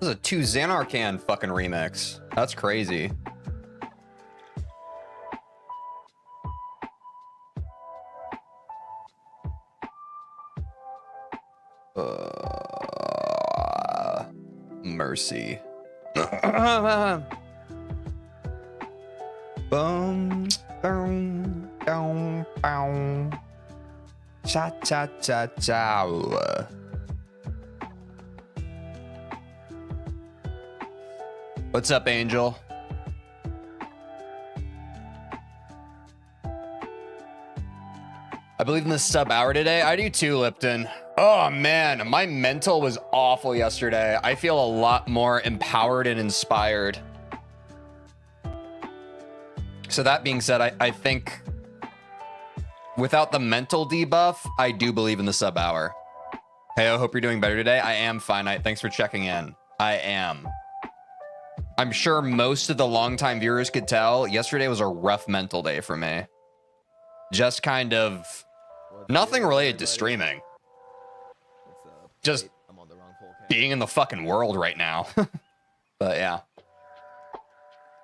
This is a 2 Xanarcan fucking remix. That's crazy. Mercy. Boom, boom, boom, boom. Cha cha cha cha. What's up, Angel? I believe in the sub hour today. I do too, Lipton. Oh man, my mental was awful yesterday. I feel a lot more empowered and inspired. So that being said, I think without the mental debuff, I do believe in the sub hour. Hey, I hope you're doing better today. I am Finite. Thanks for checking in. I am. I'm sure most of the longtime viewers could tell yesterday was a rough mental day for me. Just kind of nothing related to streaming. Just being in the fucking world right now. But yeah.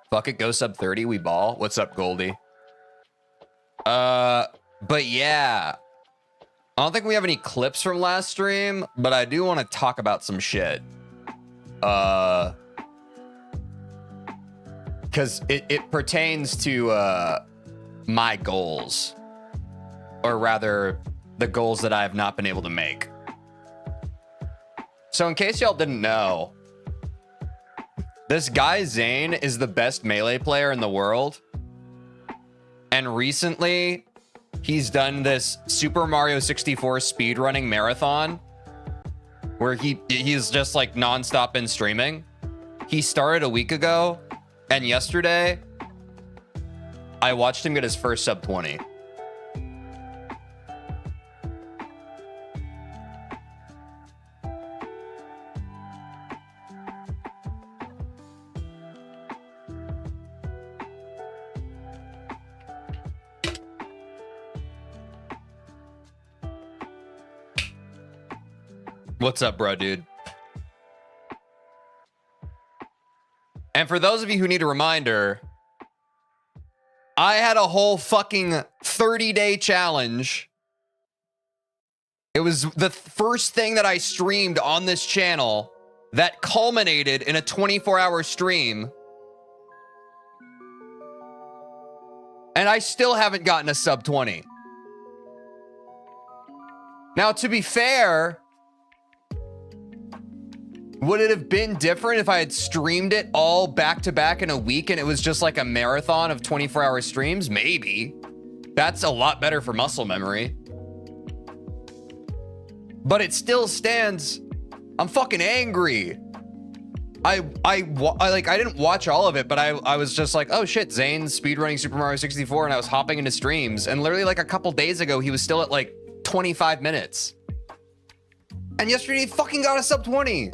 Fuck it, go sub 30, we ball. What's up, Goldie? But yeah. I don't think we have any clips from last stream, but I do want to talk about some shit. Because it pertains to my goals. Or rather, the goals that I have not been able to make. So in case y'all didn't know, this guy Zane is the best melee player in the world. And recently, he's done this Super Mario 64 speedrunning marathon where he's just like nonstop in streaming. He started a week ago, and yesterday, I watched him get his first sub 20. What's up, bro, dude? And for those of you who need a reminder, I had a whole fucking 30-day challenge. It was the first thing that I streamed on this channel that culminated in a 24-hour stream. And I still haven't gotten a sub 20. Now, to be fair, would it have been different if I had streamed it all back to back in a week and it was just like a marathon of 24-hour streams? Maybe. That's a lot better for muscle memory. But it still stands. I'm fucking angry. I didn't watch all of it, but I was just like, oh shit, Zane's speedrunning Super Mario 64, and I was hopping into streams, and literally like a couple days ago, he was still at like 25 minutes. And yesterday he fucking got a sub 20.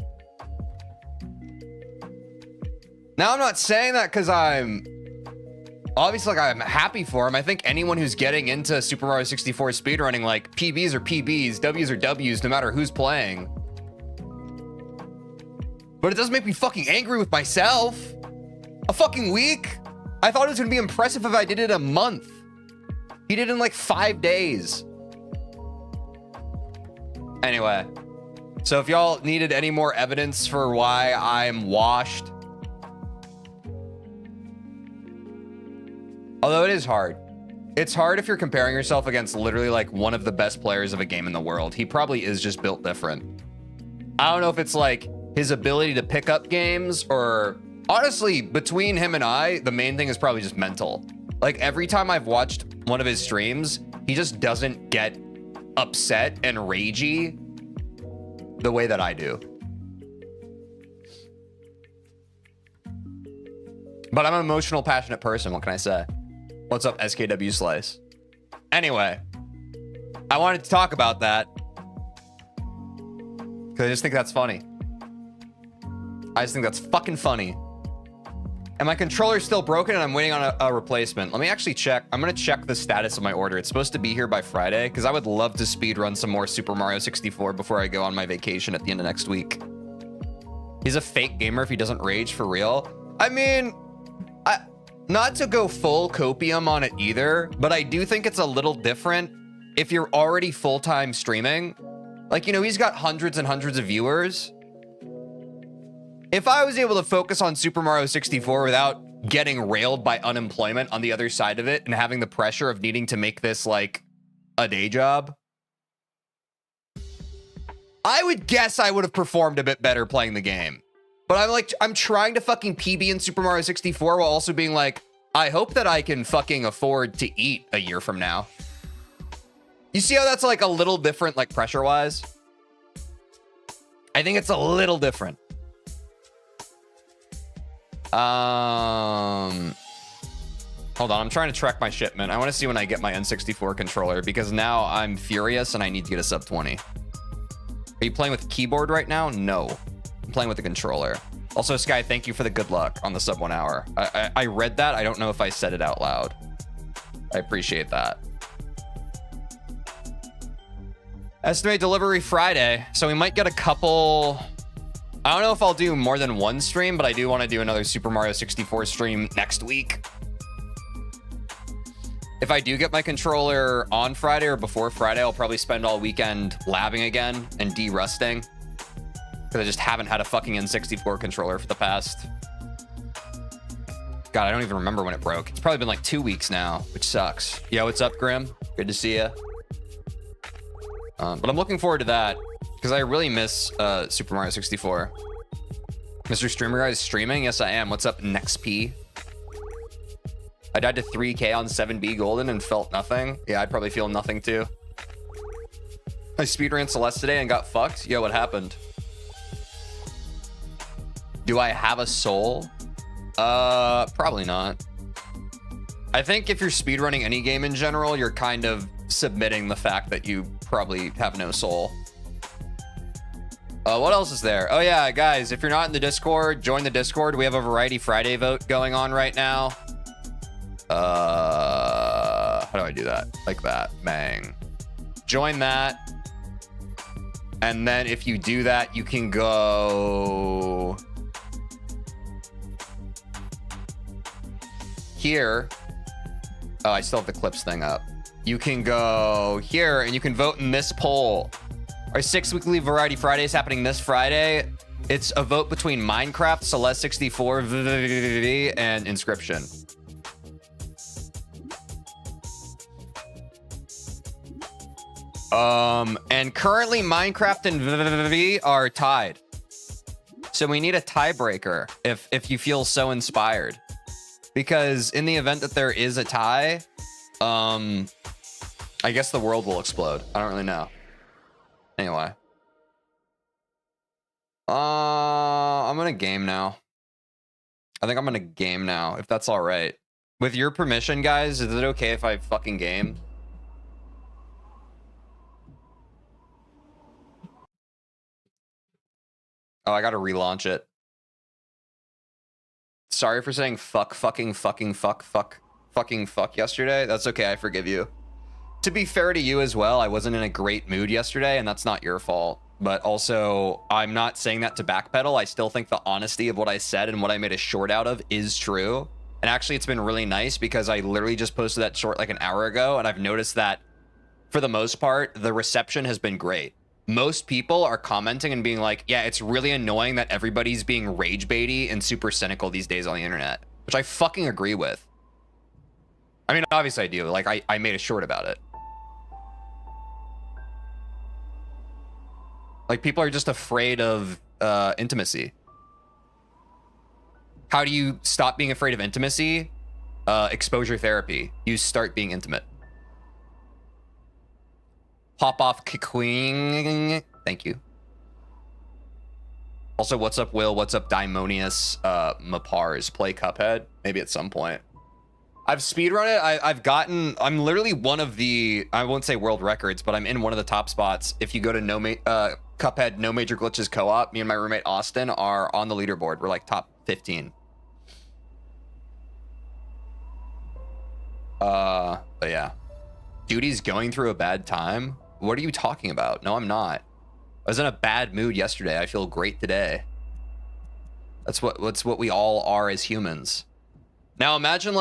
Now, I'm not saying that because I'm obviously, like, I'm happy for him. I think anyone who's getting into Super Mario 64 speedrunning, like, PBs are PBs, Ws are Ws, no matter who's playing. But it does make me fucking angry with myself. A fucking week? I thought it was going to be impressive if I did it a month. He did it in like 5 days. Anyway, so if y'all needed any more evidence for why I'm washed, although it is hard. It's hard if you're comparing yourself against literally like one of the best players of a game in the world. He probably is just built different. I don't know if it's like his ability to pick up games, or honestly, between him and I, the main thing is probably just mental. Like every time I've watched one of his streams, he just doesn't get upset and ragey the way that I do. But I'm an emotional, passionate person. What can I say? What's up, SKW Slice? Anyway, I wanted to talk about that because I just think that's funny. I just think that's fucking funny. And my controller's still broken and I'm waiting on a replacement. Let me actually check. I'm going to check the status of my order. It's supposed to be here by Friday because I would love to speedrun some more Super Mario 64 before I go on my vacation at the end of next week. He's a fake gamer if he doesn't rage for real. I mean, not to go full copium on it either, but I do think it's a little different if you're already full-time streaming. Like, you know, he's got hundreds and hundreds of viewers. If I was able to focus on Super Mario 64 without getting railed by unemployment on the other side of it and having the pressure of needing to make this like a day job, I would guess I would have performed a bit better playing the game. But I'm trying to fucking PB in Super Mario 64 while also being like, I hope that I can fucking afford to eat a year from now. You see how that's like a little different, like pressure-wise? I think it's a little different. Hold on, I'm trying to track my shipment. I want to see when I get my N64 controller because now I'm furious and I need to get a sub 20. Are you playing with keyboard right now? No. I'm playing with the controller. Also, Sky, thank you for the good luck on the sub 1 hour. I read that. I don't know if I said it out loud. I appreciate that. Estimate delivery Friday. So we might get a couple... I don't know if I'll do more than one stream, but I do want to do another Super Mario 64 stream next week. If I do get my controller on Friday or before Friday, I'll probably spend all weekend labbing again and de-rusting. Because I just haven't had a fucking N64 controller for the past... God, I don't even remember when it broke. It's probably been like 2 weeks now, which sucks. Yo, what's up, Grim? Good to see you. But I'm looking forward to that because I really miss Super Mario 64. Mr. Streamer Guy is streaming? Yes, I am. What's up, NextP? I died to 3K on 7B Golden and felt nothing. Yeah, I'd probably feel nothing too. I speedran Celeste today and got fucked. Yo, what happened? Do I have a soul? Probably not. I think if you're speedrunning any game in general, you're kind of submitting the fact that you probably have no soul. What else is there? Oh yeah, guys, if you're not in the Discord, join the Discord. We have a Variety Friday vote going on right now. How do I do that? Like that. Bang. Join that. And then if you do that, you can go here. Oh, I still have the clips thing up. You can go here and you can vote in this poll. Our 6 weekly Variety Fridays happening this Friday. It's a vote between Minecraft, Celeste 64, and Inscription. And currently Minecraft and VVV are tied. So we need a tiebreaker if you feel so inspired. Because in the event that there is a tie, I guess the world will explode. I don't really know. Anyway. I'm gonna game now. I think I'm gonna game now, if that's all right. With your permission, guys, is it okay if I fucking game? Oh, I gotta relaunch it. Sorry for saying fuck yesterday. That's okay, I forgive you. To be fair to you as well, I wasn't in a great mood yesterday, and that's not your fault. But also, I'm not saying that to backpedal. I still think the honesty of what I said and what I made a short out of is true. And actually, it's been really nice because I literally just posted that short like an hour ago, and I've noticed that, for the most part, the reception has been great. Most people are commenting and being like, yeah, it's really annoying that everybody's being rage baity and super cynical these days on the internet, which I fucking agree with. I mean, obviously I do. Like, I made a short about it. Like, people are just afraid of intimacy. How do you stop being afraid of intimacy? Exposure therapy. You start being intimate. Pop off queen. Thank you. Also, what's up, Will? What's up, Daimonius? Mapars. Play Cuphead. Maybe at some point. I've speedrun it. I'm literally one of the, I won't say world records, but I'm in one of the top spots. If you go to Cuphead, No Major Glitches Co-op, me and my roommate Austin are on the leaderboard. We're like top 15. But yeah. Duty's going through a bad time? What are you talking about? No, I'm not. I was in a bad mood yesterday. I feel great today. That's what we all are as humans. Now imagine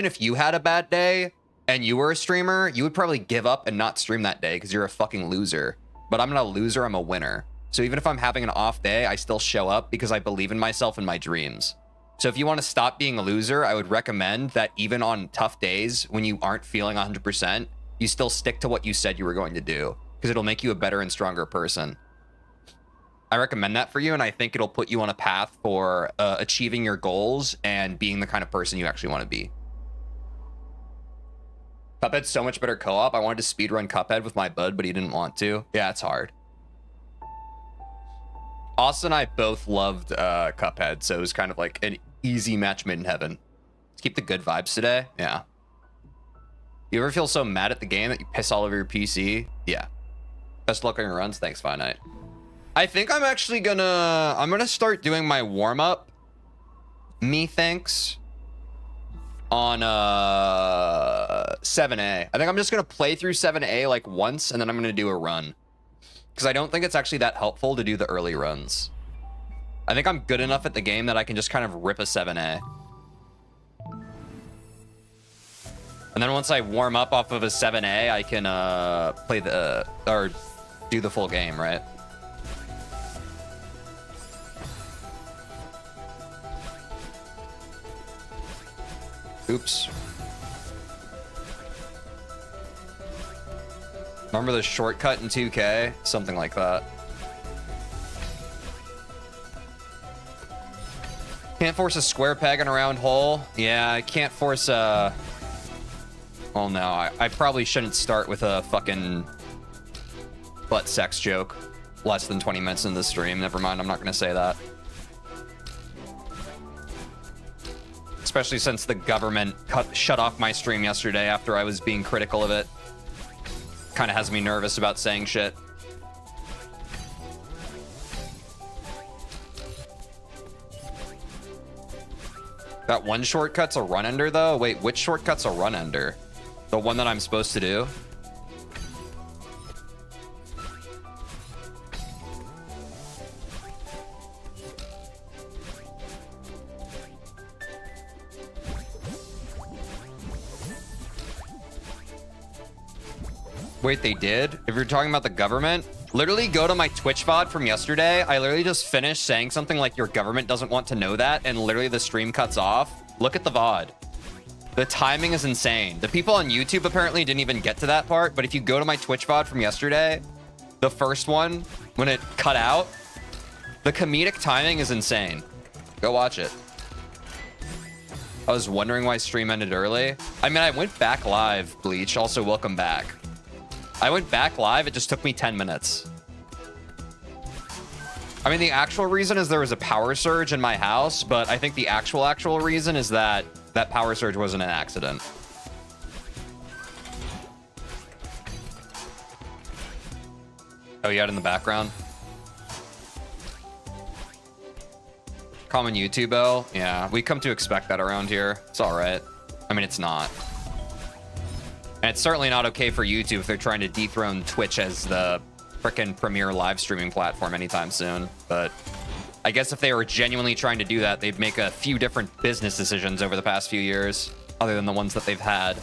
if you had a bad day and you were a streamer, you would probably give up and not stream that day because you're a fucking loser. But I'm not a loser, I'm a winner. So even if I'm having an off day, I still show up because I believe in myself and my dreams. So if you want to stop being a loser, I would recommend that even on tough days when you aren't feeling 100%, you still stick to what you said you were going to do because it'll make you a better and stronger person. I recommend that for you, and I think it'll put you on a path for achieving your goals and being the kind of person you actually want to be. Cuphead's so much better co-op. I wanted to speedrun Cuphead with my bud, but he didn't want to. Yeah, it's hard. Austin and I both loved Cuphead, so it was kind of like an easy match made in heaven. Let's keep the good vibes today. Yeah. You ever feel so mad at the game that you piss all over your PC? Yeah. Best luck on your runs. Thanks, Finite. I think I'm actually gonna start doing my warm-up, methinks, on 7A. I think I'm just gonna play through 7A like once, and then I'm gonna do a run. Because I don't think it's actually that helpful to do the early runs. I think I'm good enough at the game that I can just kind of rip a 7A. And then once I warm up off of a 7A, I can play or do the full game, right? Oops. Remember the shortcut in 2K? Something like that. Can't force a square peg in a round hole. Yeah, I can't force a... Oh no, I probably shouldn't start with a fucking butt sex joke less than 20 minutes into the stream. Never mind, I'm not gonna say that. Especially since the government shut off my stream yesterday after I was being critical of it. Kind of has me nervous about saying shit. That one shortcut's a run ender though? Wait, which shortcut's a run ender? The one that I'm supposed to do? Wait, they did? If you're talking about the government, literally go to my Twitch VOD from yesterday. I literally just finished saying something like your government doesn't want to know that, and literally the stream cuts off. Look at the VOD. The timing is insane. The people on YouTube apparently didn't even get to that part, but if you go to my Twitch VOD from yesterday, the first one, when it cut out, the comedic timing is insane. Go watch it. I was wondering why stream ended early. I mean, I went back live, Bleach. Also, welcome back. I went back live. It just took me 10 minutes. I mean, the actual reason is there was a power surge in my house, but I think the actual reason is that that power surge wasn't an accident. Oh, you had it in the background? Common YouTube L? Yeah, we come to expect that around here. It's all right. I mean, it's not. And it's certainly not okay for YouTube if they're trying to dethrone Twitch as the frickin' premier live streaming platform anytime soon. But I guess if they were genuinely trying to do that, they'd make a few different business decisions over the past few years, other than the ones that they've had.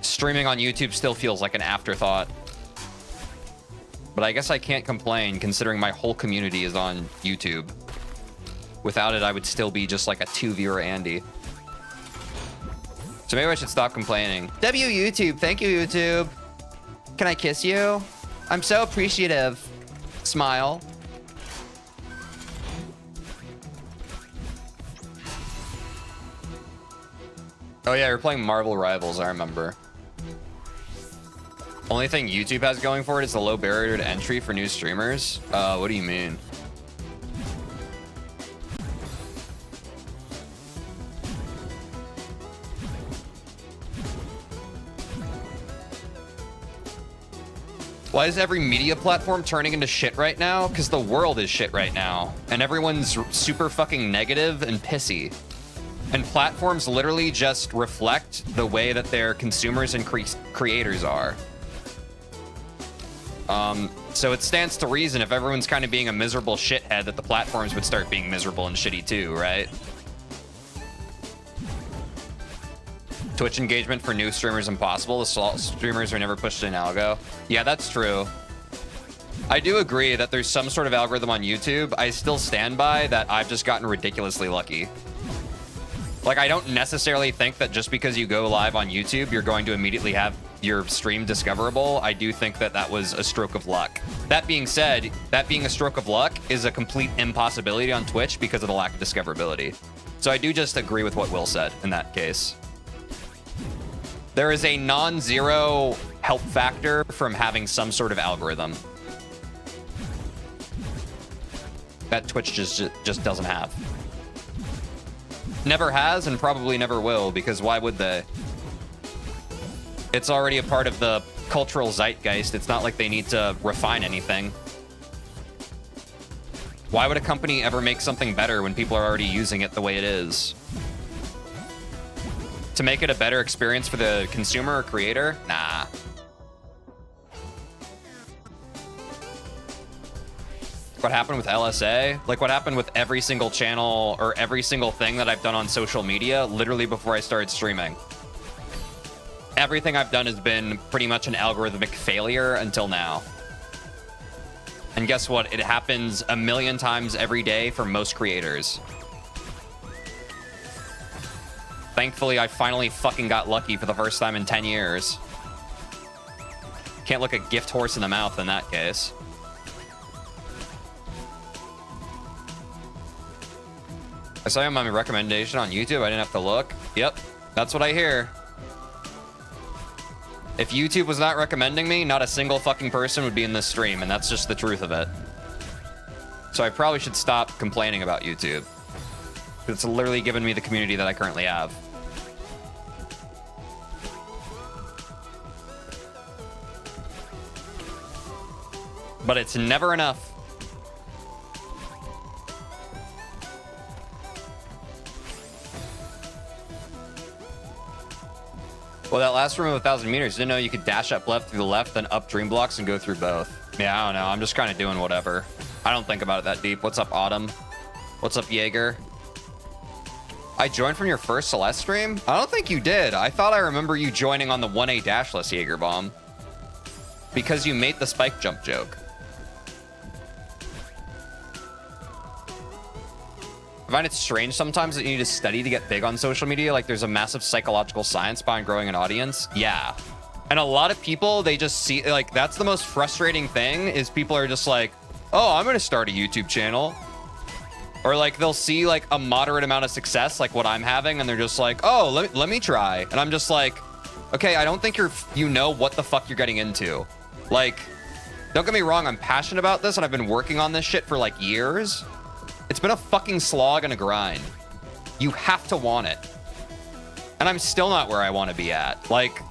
Streaming on YouTube still feels like an afterthought. But I guess I can't complain considering my whole community is on YouTube. Without it, I would still be just like a 2-viewer Andy. So maybe I should stop complaining. W YouTube, thank you YouTube. Can I kiss you? I'm so appreciative. Smile. Oh yeah, you're playing Marvel Rivals, I remember. Only thing YouTube has going for it is the low barrier to entry for new streamers. What do you mean? Why is every media platform turning into shit right now? Because the world is shit right now. And everyone's super fucking negative and pissy. And platforms literally just reflect the way that their consumers and creators are. So it stands to reason if everyone's kind of being a miserable shithead that the platforms would start being miserable and shitty too, right? Twitch engagement for new streamers impossible. The streamers are never pushed in algo. Yeah, that's true. I do agree that there's some sort of algorithm on YouTube. I still stand by that I've just gotten ridiculously lucky. Like, I don't necessarily think that just because you go live on YouTube, you're going to immediately have your stream discoverable. I do think that that was a stroke of luck. That being said, that being a stroke of luck is a complete impossibility on Twitch because of the lack of discoverability. So I do just agree with what Will said in that case. There is a non-zero help factor from having some sort of algorithm that Twitch just doesn't have. Never has and probably never will, because why would they? It's already a part of the cultural zeitgeist. It's not like they need to refine anything. Why would a company ever make something better when people are already using it the way it is? To make it a better experience for the consumer or creator? Nah. What happened with LSA? Like what happened with every single channel or every single thing that I've done on social media literally before I started streaming. Everything I've done has been pretty much an algorithmic failure until now. And guess what? It happens a million times every day for most creators. Thankfully, I finally fucking got lucky for the first time in 10 years. Can't look a gift horse in the mouth in that case. I saw him on my recommendation on YouTube. I didn't have to look. Yep, that's what I hear. If YouTube was not recommending me, not a single fucking person would be in this stream, and that's just the truth of it. So I probably should stop complaining about YouTube. It's literally given me the community that I currently have. But it's never enough. Well, that last room of 1,000 meters, didn't know you could dash up left through the left, then up dream blocks and go through both. Yeah, I don't know. I'm just kind of doing whatever. I don't think about it that deep. What's up, Autumn? What's up, Jaeger? I joined from your first Celeste stream? I don't think you did. I thought I remember you joining on the 1A dashless Jaeger bomb. Because you made the spike jump joke. I find it strange sometimes that you need to study to get big on social media. Like there's a massive psychological science behind growing an audience. Yeah. And a lot of people, they just see, like, that's the most frustrating thing is people are just like, oh, I'm going to start a YouTube channel. Or like they'll see like a moderate amount of success, like what I'm having. And they're just like, oh, let me try. And I'm just like, okay, I don't think you know what the fuck you're getting into. Like, don't get me wrong. I'm passionate about this and I've been working on this shit for like years. It's been a fucking slog and a grind. You have to want it. And I'm still not where I want to be at. Like,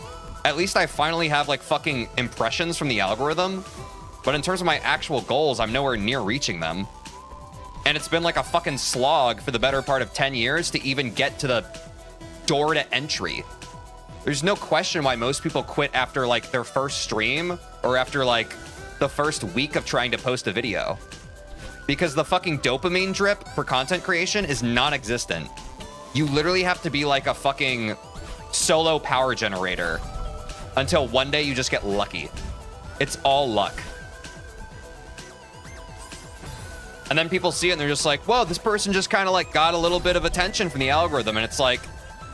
at least I finally have like fucking impressions from the algorithm. But in terms of my actual goals, I'm nowhere near reaching them. And it's been like a fucking slog for the better part of 10 years to even get to the door to entry. There's no question why most people quit after like their first stream or after like the first week of trying to post a video. Because the fucking dopamine drip for content creation is non-existent. You literally have to be like a fucking solo power generator until one day you just get lucky. It's all luck. And then people see it and they're just like, whoa, this person just kind of like got a little bit of attention from the algorithm. And it's like,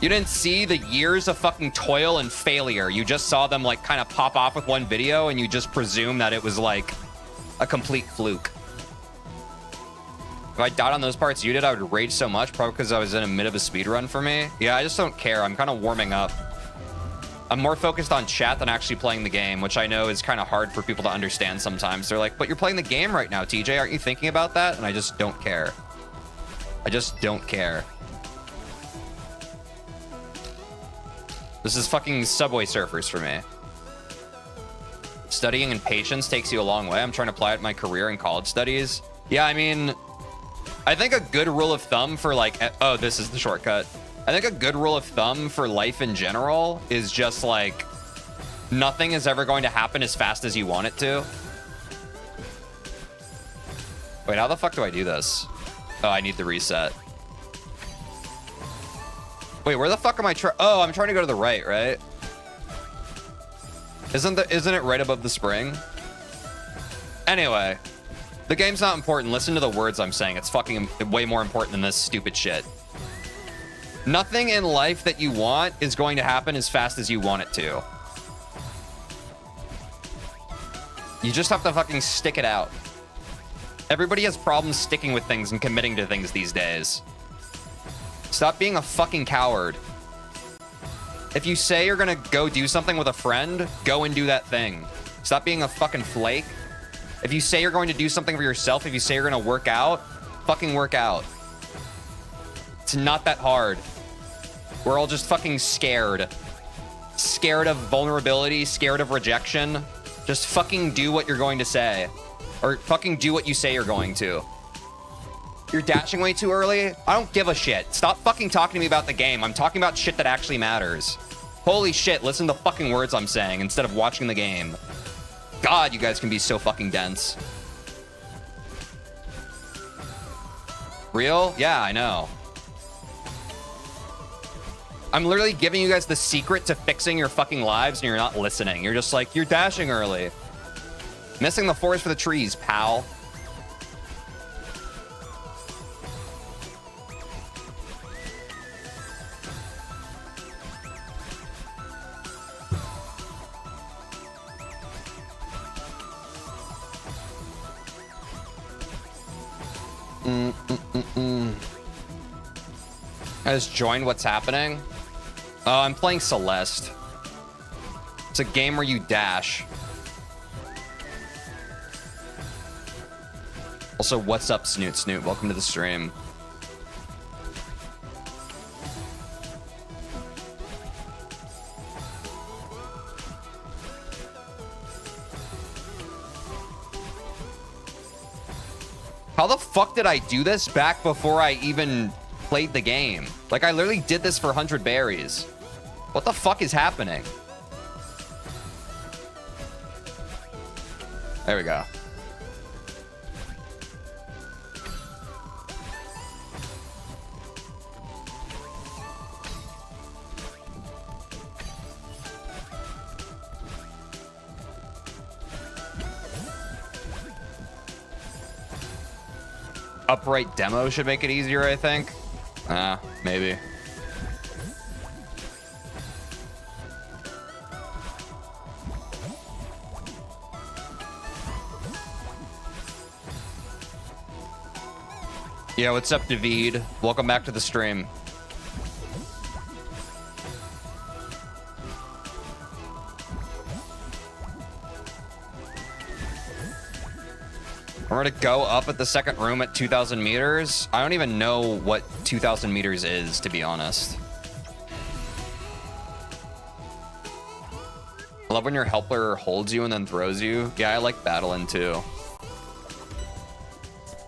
you didn't see the years of fucking toil and failure. You just saw them like kind of pop off with one video and you just presume that it was like a complete fluke. If I died on those parts you did, I would rage so much, probably because I was in a mid of a speed run for me. Yeah, I just don't care. I'm kind of warming up. I'm more focused on chat than actually playing the game, which I know is kind of hard for people to understand sometimes. They're like, but you're playing the game right now, TJ. Aren't you thinking about that? And I just don't care. I just don't care. This is fucking Subway Surfers for me. Studying and patience takes you a long way. I'm trying to apply it in my career and college studies. Yeah, I mean, I think a good rule of thumb for like, oh, this is the shortcut. I think a good rule of thumb for life in general is just like, nothing is ever going to happen as fast as you want it to. Wait, how the fuck do I do this? Oh, I need the reset. Wait, where the fuck am I oh, I'm trying to go to the right? Isn't it right above the spring? Anyway, the game's not important. Listen to the words I'm saying. It's fucking way more important than this stupid shit. Nothing in life that you want is going to happen as fast as you want it to. You just have to fucking stick it out. Everybody has problems sticking with things and committing to things these days. Stop being a fucking coward. If you say you're gonna go do something with a friend, go and do that thing. Stop being a fucking flake. If you say you're going to do something for yourself, if you say you're gonna work out, fucking work out. It's not that hard. We're all just fucking scared. Scared of vulnerability, scared of rejection. Just fucking do what you're going to say. Or fucking do what you say you're going to. You're dashing way too early? I don't give a shit. Stop fucking talking to me about the game. I'm talking about shit that actually matters. Holy shit, listen to the fucking words I'm saying instead of watching the game. God, you guys can be so fucking dense. Real? Yeah, I know. I'm literally giving you guys the secret to fixing your fucking lives and you're not listening. You're just like, you're dashing early. Missing the forest for the trees, pal. I just joined what's happening. Oh, I'm playing Celeste. It's a game where you dash. Also, what's up, Snoot Snoot? Welcome to the stream. How the fuck did I do this back before I even played the game? Like, I literally did this for 100 berries. What the fuck is happening? There we go. Upright demo should make it easier, I think. Maybe. Yeah, what's up, TeejVeen? Welcome back to the stream. We're gonna go up at the second room at 2,000 meters. I don't even know what 2,000 meters is, to be honest. I love when your helper holds you and then throws you. Yeah, I like battling too.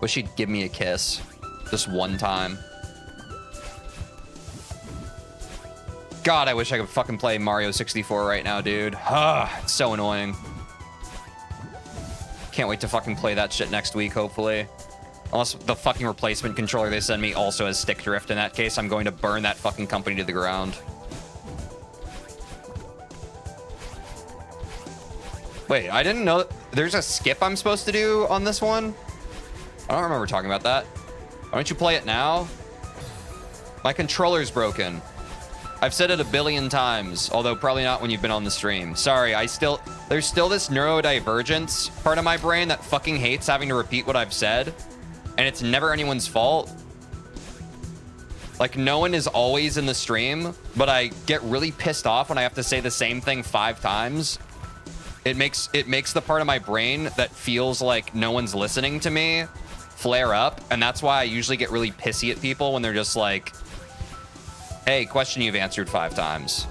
Wish he'd give me a kiss. Just one time. God, I wish I could fucking play Mario 64 right now, dude. It's so annoying. Can't wait to fucking play that shit next week, hopefully. Unless the fucking replacement controller they send me also has stick drift. In that case, I'm going to burn that fucking company to the ground. Wait, I didn't know there's a skip I'm supposed to do on this one? I don't remember talking about that. Why don't you play it now? My controller's broken. I've said it a billion times, although probably not when you've been on the stream. Sorry, there's still this neurodivergence part of my brain that fucking hates having to repeat what I've said, and it's never anyone's fault. Like, no one is always in the stream, but I get really pissed off when I have to say the same thing 5 times. It makes the part of my brain that feels like no one's listening to me flare up, and that's why I usually get really pissy at people when they're just like, hey, question you've answered 5 times.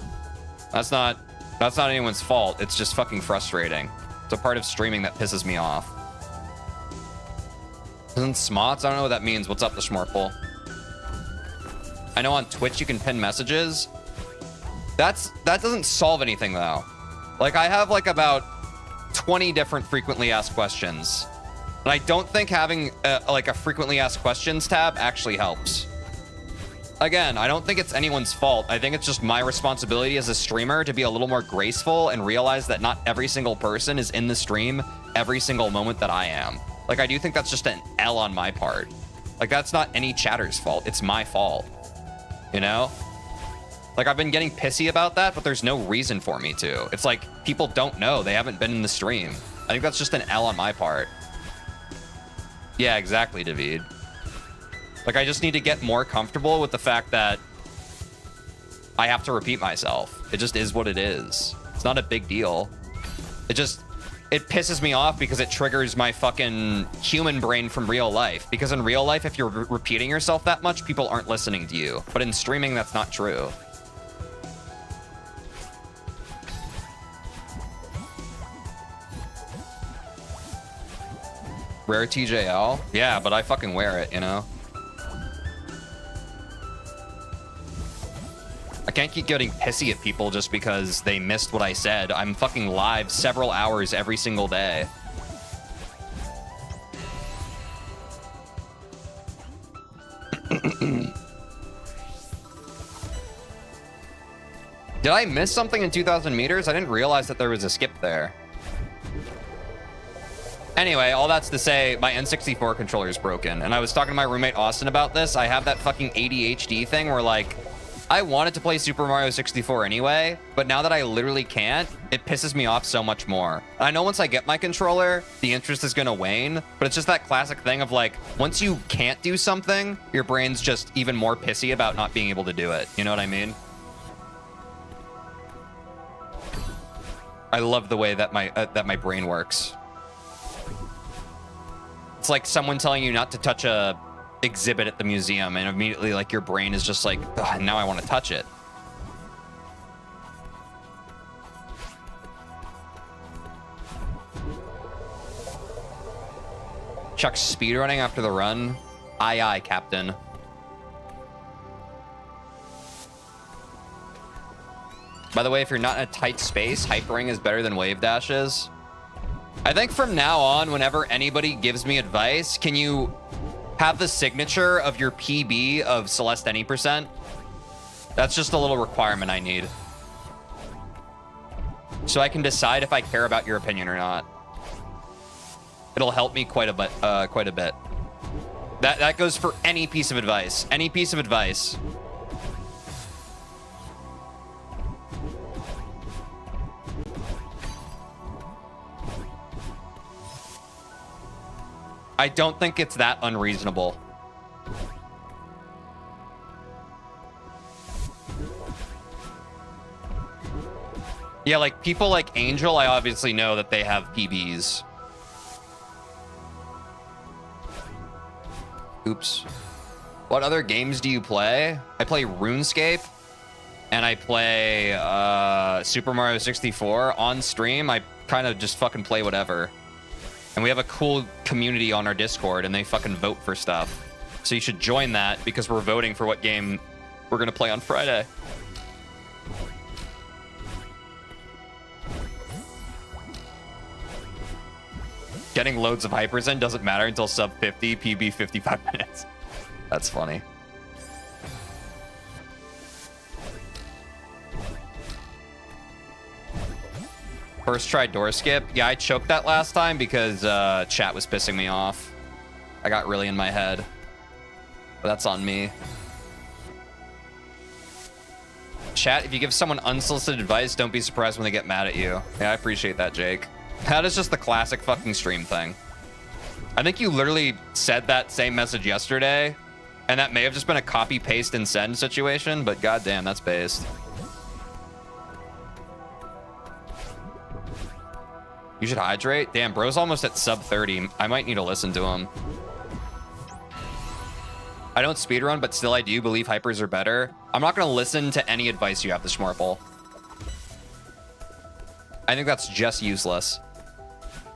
That's not anyone's fault. It's just fucking frustrating. It's a part of streaming that pisses me off. Isn't smots? I don't know what that means. What's up, the Schmorple? I know on Twitch you can pin messages. That doesn't solve anything though. Like, I have like about 20 different frequently asked questions. And I don't think having like a frequently asked questions tab actually helps. Again, I don't think it's anyone's fault. I think it's just my responsibility as a streamer to be a little more graceful and realize that not every single person is in the stream every single moment that I am. Like, I do think that's just an L on my part. Like, that's not any chatter's fault. It's my fault. You know? Like, I've been getting pissy about that, but there's no reason for me to. It's like, people don't know. They haven't been in the stream. I think that's just an L on my part. Yeah, exactly, David. Like, I just need to get more comfortable with the fact that I have to repeat myself. It just is what it is. It's not a big deal. It pisses me off because it triggers my fucking human brain from real life. Because in real life, if you're repeating yourself that much, people aren't listening to you. But in streaming, that's not true. Rare TJL? Yeah, but I fucking wear it, you know? I can't keep getting pissy at people just because they missed what I said. I'm fucking live several hours every single day. Did I miss something in 2,000 meters? I didn't realize that there was a skip there. Anyway, all that's to say, my N64 controller is broken. And I was talking to my roommate Austin about this. I have that fucking ADHD thing where, like, I wanted to play Super Mario 64 anyway, but now that I literally can't, it pisses me off so much more. And I know once I get my controller, the interest is gonna wane, but it's just that classic thing of like, once you can't do something, your brain's just even more pissy about not being able to do it. You know what I mean? I love the way that my brain works. It's like someone telling you not to touch a exhibit at the museum, and immediately like your brain is just like, now I want to touch it. Chuck's speedrunning after the run. Aye aye, Captain. By the way, if you're not in a tight space, hypering is better than wave dashes. I think from now on, whenever anybody gives me advice, can you have the signature of your PB of Celeste any %? That's just a little requirement I need, so I can decide if I care about your opinion or not. It'll help me quite a bit. That goes for any piece of advice. Any piece of advice. I don't think it's that unreasonable. Yeah, like people like Angel, I obviously know that they have PBs. Oops. What other games do you play? I play RuneScape, and I play Super Mario 64 on stream. I kind of just fucking play whatever. And we have a cool community on our Discord, and they fucking vote for stuff. So you should join that, because we're voting for what game we're gonna play on Friday. Getting loads of hypers in doesn't matter until sub 50, PB 55 minutes. That's funny. First try door skip. Yeah, I choked that last time because chat was pissing me off. I got really in my head. But that's on me. Chat, if you give someone unsolicited advice, don't be surprised when they get mad at you. Yeah, I appreciate that, Jake. That is just the classic fucking stream thing. I think you literally said that same message yesterday, and that may have just been a copy, paste, and send situation, but goddamn, that's based. You should hydrate. Damn, bro's almost at sub 30. I might need to listen to him. I don't speedrun, but still I do believe hypers are better. I'm not going to listen to any advice you have to Schmorple. I think that's just useless.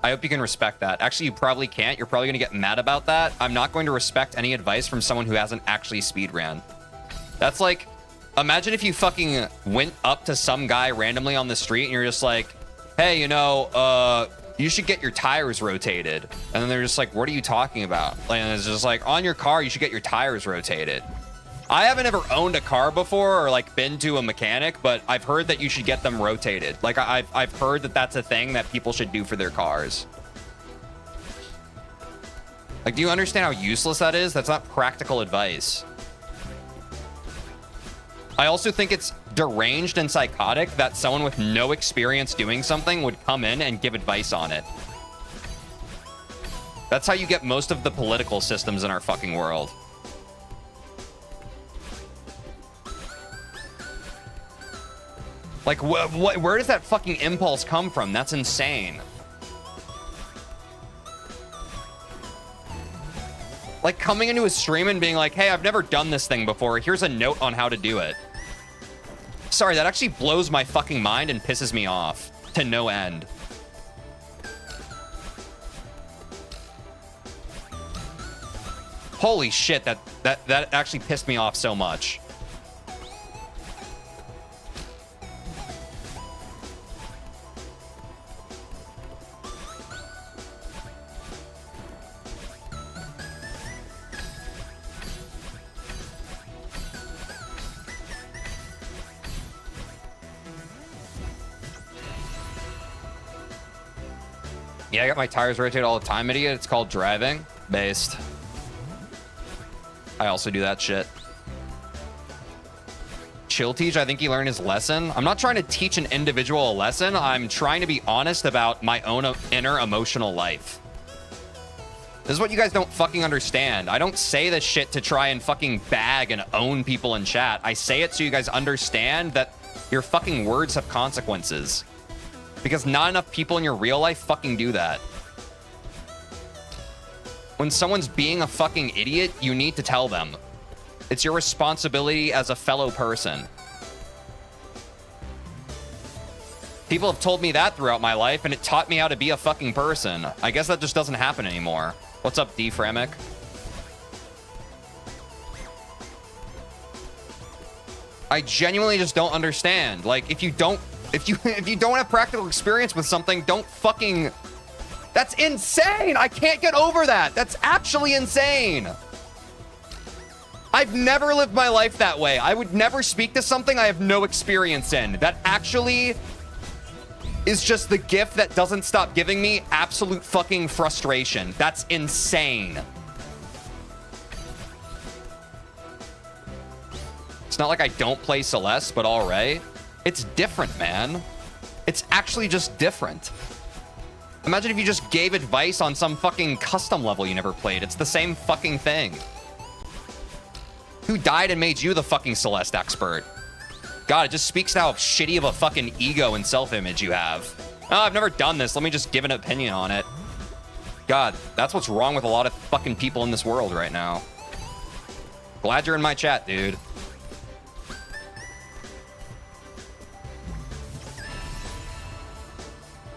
I hope you can respect that. Actually, you probably can't. You're probably going to get mad about that. I'm not going to respect any advice from someone who hasn't actually speedran. That's like, imagine if you fucking went up to some guy randomly on the street and you're just like, hey, you know, you should get your tires rotated. And then they're just like, what are you talking about? And it's just like, on your car, you should get your tires rotated. I haven't ever owned a car before or like been to a mechanic, but I've heard that you should get them rotated. Like I've heard that that's a thing that people should do for their cars. Like, do you understand how useless that is? That's not practical advice. I also think it's deranged and psychotic that someone with no experience doing something would come in and give advice on it. That's how you get most of the political systems in our fucking world. Like, where does that fucking impulse come from? That's insane. Like, coming into a stream and being like, hey, I've never done this thing before. Here's a note on how to do it. Sorry, that actually blows my fucking mind and pisses me off to no end. Holy shit, that actually pissed me off so much. Yeah, I got my tires rotated all the time, idiot. It's called driving. Based. I also do that shit. Chill Teej, I think he learned his lesson. I'm not trying to teach an individual a lesson. I'm trying to be honest about my own inner emotional life. This is what you guys don't fucking understand. I don't say this shit to try and fucking bag and own people in chat. I say it so you guys understand that your fucking words have consequences. Because not enough people in your real life fucking do that. When someone's being a fucking idiot, you need to tell them. It's your responsibility as a fellow person. People have told me that throughout my life, and it taught me how to be a fucking person. I guess that just doesn't happen anymore. What's up, D. Framic? I genuinely just don't understand. Like, if you don't have practical experience with something, don't fucking... That's insane! I can't get over that! That's actually insane! I've never lived my life that way. I would never speak to something I have no experience in. That actually is just the gift that doesn't stop giving me absolute fucking frustration. That's insane. It's not like I don't play Celeste, but all right. It's different, man. It's actually just different. Imagine if you just gave advice on some fucking custom level you never played. It's the same fucking thing. Who died and made you the fucking Celeste expert? God, it just speaks to how shitty of a fucking ego and self-image you have. Oh, I've never done this. Let me just give an opinion on it. God, that's what's wrong with a lot of fucking people in this world right now. Glad you're in my chat, dude.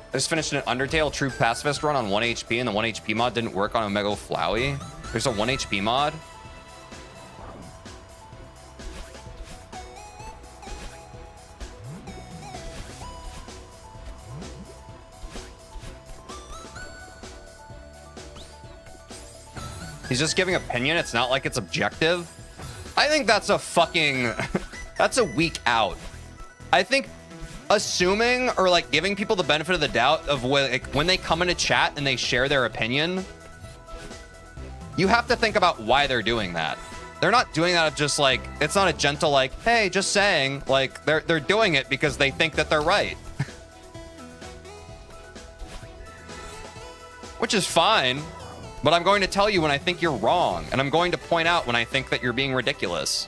I just finished an Undertale True Pacifist run on 1 HP, and the 1 HP mod didn't work on Omega Flowey. There's a 1 HP mod? He's just giving opinion. It's not like it's objective. I think that's a fucking... that's a weak out. I think assuming or like giving people the benefit of the doubt of when they come into chat and they share their opinion, you have to think about why they're doing that. They're not doing that of just like, it's not a gentle like, hey, just saying. Like, they're doing it because they think that they're right. Which is fine. But I'm going to tell you when I think you're wrong, and I'm going to point out when I think that you're being ridiculous.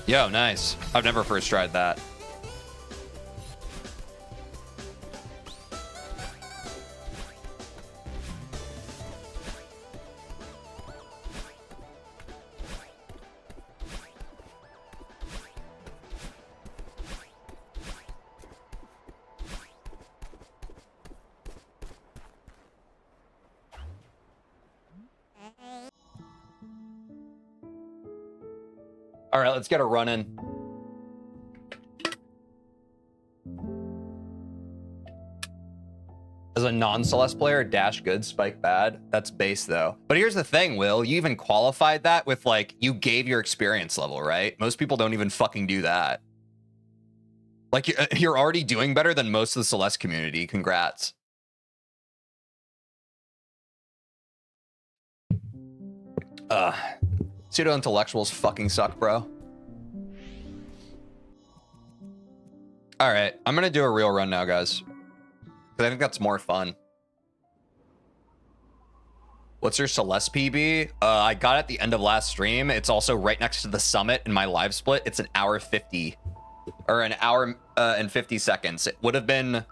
Yo, nice. I've never first tried that. All right, let's get a run in. As a non-Celeste player, dash good, spike bad. That's base though. But here's the thing, Will. You even qualified that with like, you gave your experience level, right? Most people don't even fucking do that. Like you're already doing better than most of the Celeste community. Congrats. Pseudo-intellectuals fucking suck, bro. All right, I'm gonna do a real run now, guys. Because I think that's more fun. What's your Celeste PB? I got it at the end of last stream. It's also right next to the summit in my live split. It's an hour 50. Or an hour and 50 seconds. It would have been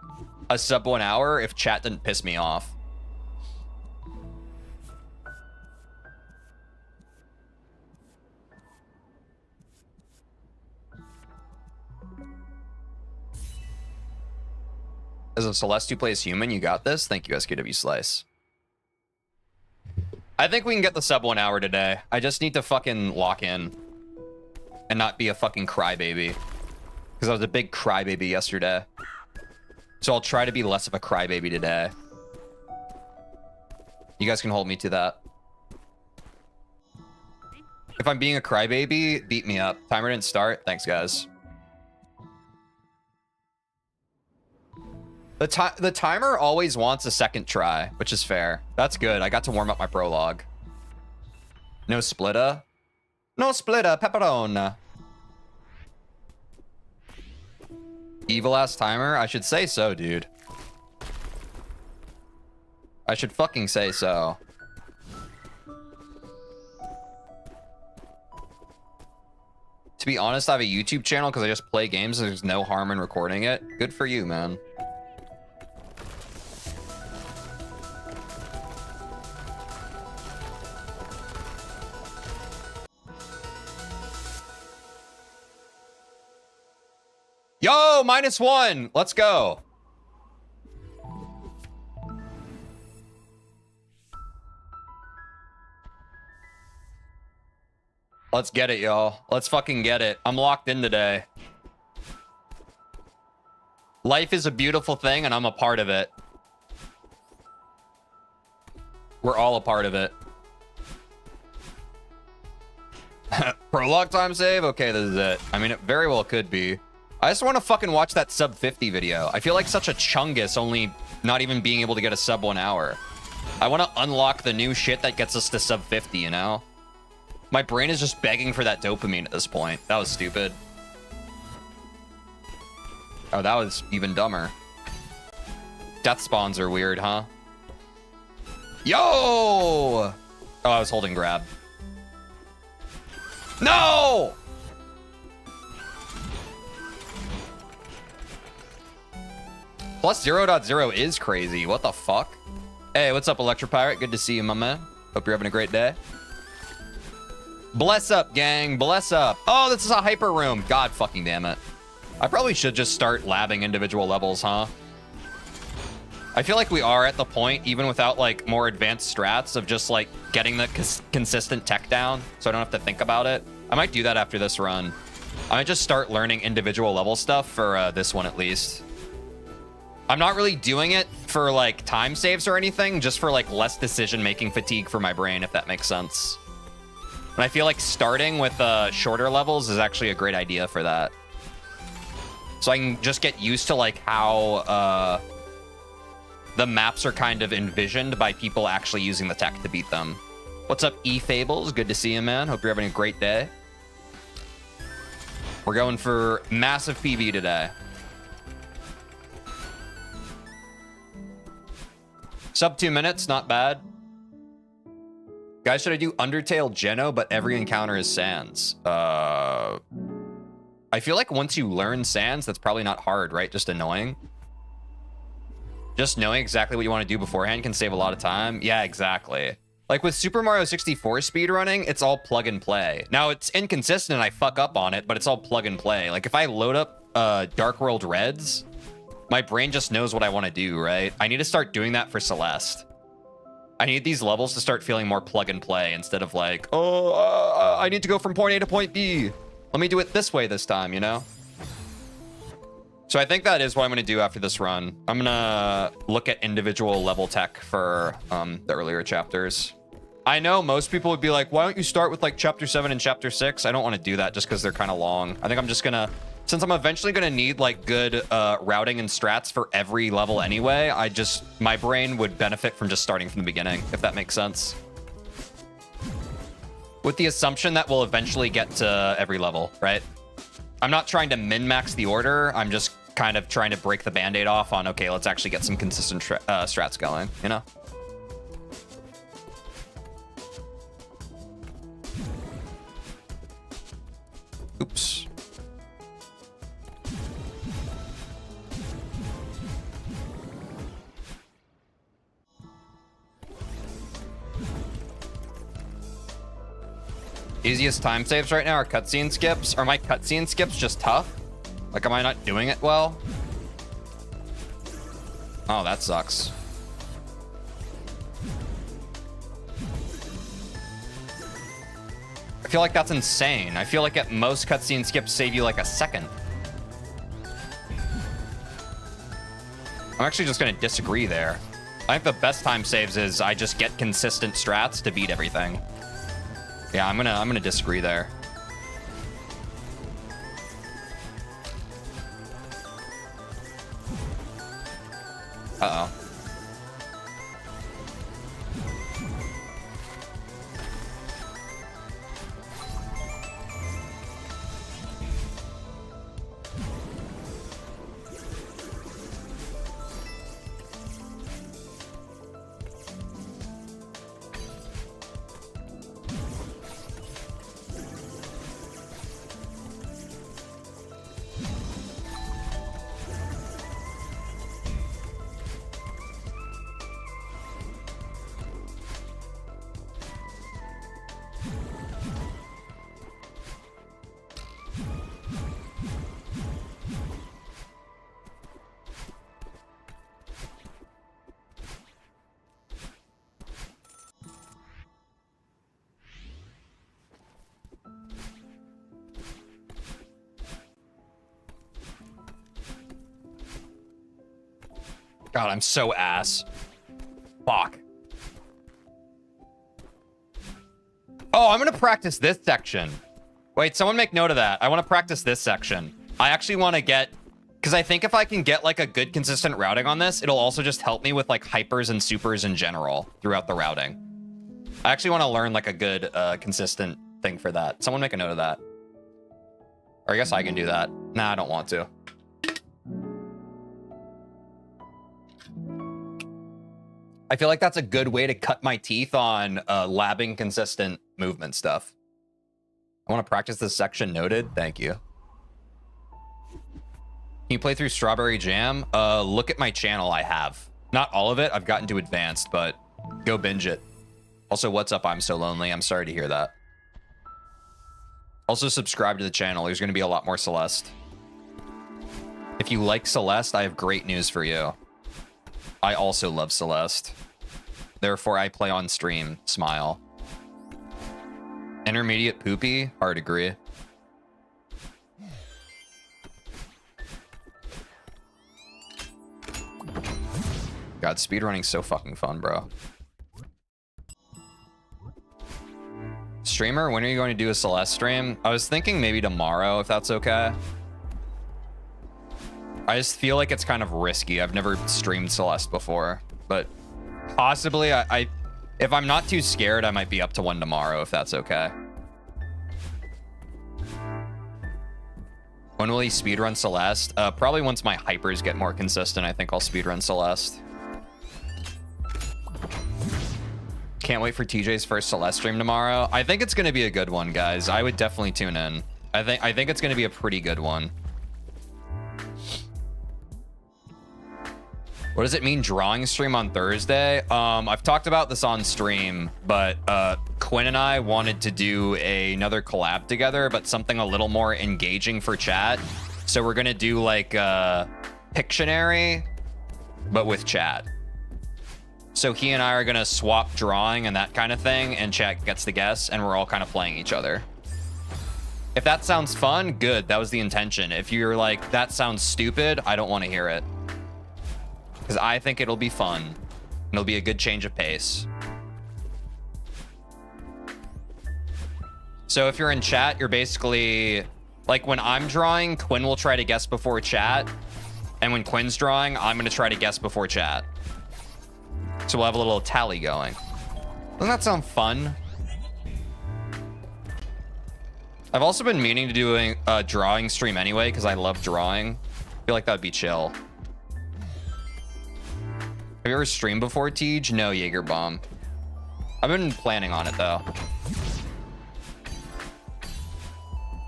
a sub 1 hour if chat didn't piss me off. As a Celeste who plays human, you got this. Thank you, SKW Slice. I think we can get the sub 1 hour today. I just need to fucking lock in and not be a fucking crybaby. Because I was a big crybaby yesterday. So I'll try to be less of a crybaby today. You guys can hold me to that. If I'm being a crybaby, beat me up. Timer didn't start. Thanks, guys. The timer always wants a second try, which is fair. That's good. I got to warm up my prologue. No splitta. No splitta, pepperone. Evil ass timer? I should say so, dude. I should fucking say so. To be honest, I have a YouTube channel because I just play games and there's no harm in recording it. Good for you, man. Yo, -1. Let's go. Let's get it, y'all. Let's fucking get it. I'm locked in today. Life is a beautiful thing, and I'm a part of it. We're all a part of it. Prologue time save? Okay, this is it. I mean, it very well could be. I just want to fucking watch that sub 50 video. I feel like such a chungus only not even being able to get a sub 1 hour. I want to unlock the new shit that gets us to sub 50, you know? My brain is just begging for that dopamine at this point. That was stupid. Oh, that was even dumber. Death spawns are weird, huh? Yo! Oh, I was holding grab. No! Plus 0.0 is crazy. What the fuck? Hey, what's up, Electropirate? Good to see you, my man. Hope you're having a great day. Bless up, gang. Bless up. Oh, this is a hyper room. God fucking damn it. I probably should just start labbing individual levels, huh? I feel like we are at the point, even without like more advanced strats, of just like getting the consistent tech down so I don't have to think about it. I might do that after this run. I might just start learning individual level stuff for this one at least. I'm not really doing it for like time saves or anything, just for like less decision-making fatigue for my brain, if that makes sense. And I feel like starting with shorter levels is actually a great idea for that. So I can just get used to like how the maps are kind of envisioned by people actually using the tech to beat them. What's up, E-Fables? Good to see you, man. Hope you're having a great day. We're going for massive PB today. Sub 2 minutes, not bad. Guys, should I do Undertale Geno, but every encounter is Sans? I feel like once you learn Sans, that's probably not hard, right? Just annoying. Just knowing exactly what you want to do beforehand can save a lot of time. Yeah, exactly. Like with Super Mario 64 speedrunning, it's all plug and play. Now, it's inconsistent and I fuck up on it, but it's all plug and play. Like if I load up Dark World Reds, my brain just knows what I want to do, right? I need to start doing that for Celeste. I need these levels to start feeling more plug and play instead of like, oh, I need to go from point A to point B. Let me do it this way this time, you know? So I think that is what I'm going to do after this run. I'm going to look at individual level tech for the earlier chapters. I know most people would be like, why don't you start with like chapter 7 and chapter 6? I don't want to do that just because they're kind of long. I think I'm just going to, since I'm eventually going to need like good routing and strats for every level anyway, my brain would benefit from just starting from the beginning, if that makes sense. With the assumption that we'll eventually get to every level, right? I'm not trying to min-max the order. I'm just kind of trying to break the band-aid off on, okay, let's actually get some consistent strats going, you know? Oops. Easiest time saves right now are cutscene skips. Are my cutscene skips just tough? Like, am I not doing it well? Oh, that sucks. I feel like that's insane. I feel like at most cutscene skips save you like a second. I'm actually just gonna disagree there. I think the best time saves is I just get consistent strats to beat everything. Yeah, I'm gonna disagree there. Uh-oh. God, I'm so ass. Fuck. Oh, I'm gonna practice this section. Wait, someone make note of that. I want to practice this section. I actually want to get, because I think if I can get like a good consistent routing on this, it'll also just help me with like hypers and supers in general throughout the routing. I actually want to learn like a good consistent thing for that. Someone make a note of that. Or I guess I can do that. Nah, I don't want to. I feel like that's a good way to cut my teeth on labbing consistent movement stuff. I want to practice this section. Noted. Thank you. Can you play through Strawberry Jam? Look at my channel. I have. Not all of it. I've gotten to advanced, but go binge it. Also, what's up? I'm so lonely. I'm sorry to hear that. Also, subscribe to the channel. There's going to be a lot more Celeste. If you like Celeste, I have great news for you. I also love Celeste. Therefore, I play on stream. Smile. Intermediate poopy? Hard agree. God, speedrunning's so fucking fun, bro. Streamer, when are you going to do a Celeste stream? I was thinking maybe tomorrow, if that's okay. I just feel like it's kind of risky. I've never streamed Celeste before, but possibly if I'm not too scared, I might be up to one tomorrow, if that's okay. When will he speedrun Celeste? Probably once my hypers get more consistent, I think I'll speedrun Celeste. Can't wait for TJ's first Celeste stream tomorrow. I think it's going to be a good one, guys. I would definitely tune in. I think it's going to be a pretty good one. What does it mean, drawing stream on Thursday? I've talked about this on stream, but Quinn and I wanted to do another collab together, but something a little more engaging for chat. So we're gonna do like Pictionary, but with chat. So he and I are gonna swap drawing and that kind of thing, and chat gets the guess, and we're all kind of playing each other. If that sounds fun, good. That was the intention. If you're like, that sounds stupid, I don't want to hear it. Because I think it'll be fun. And it'll be a good change of pace. So if you're in chat, you're basically... Like, when I'm drawing, Quinn will try to guess before chat. And when Quinn's drawing, I'm going to try to guess before chat. So we'll have a little tally going. Doesn't that sound fun? I've also been meaning to do a drawing stream anyway, because I love drawing. I feel like that would be chill. Have you ever streamed before, Tej? No, Jaeger Bomb. I've been planning on it, though.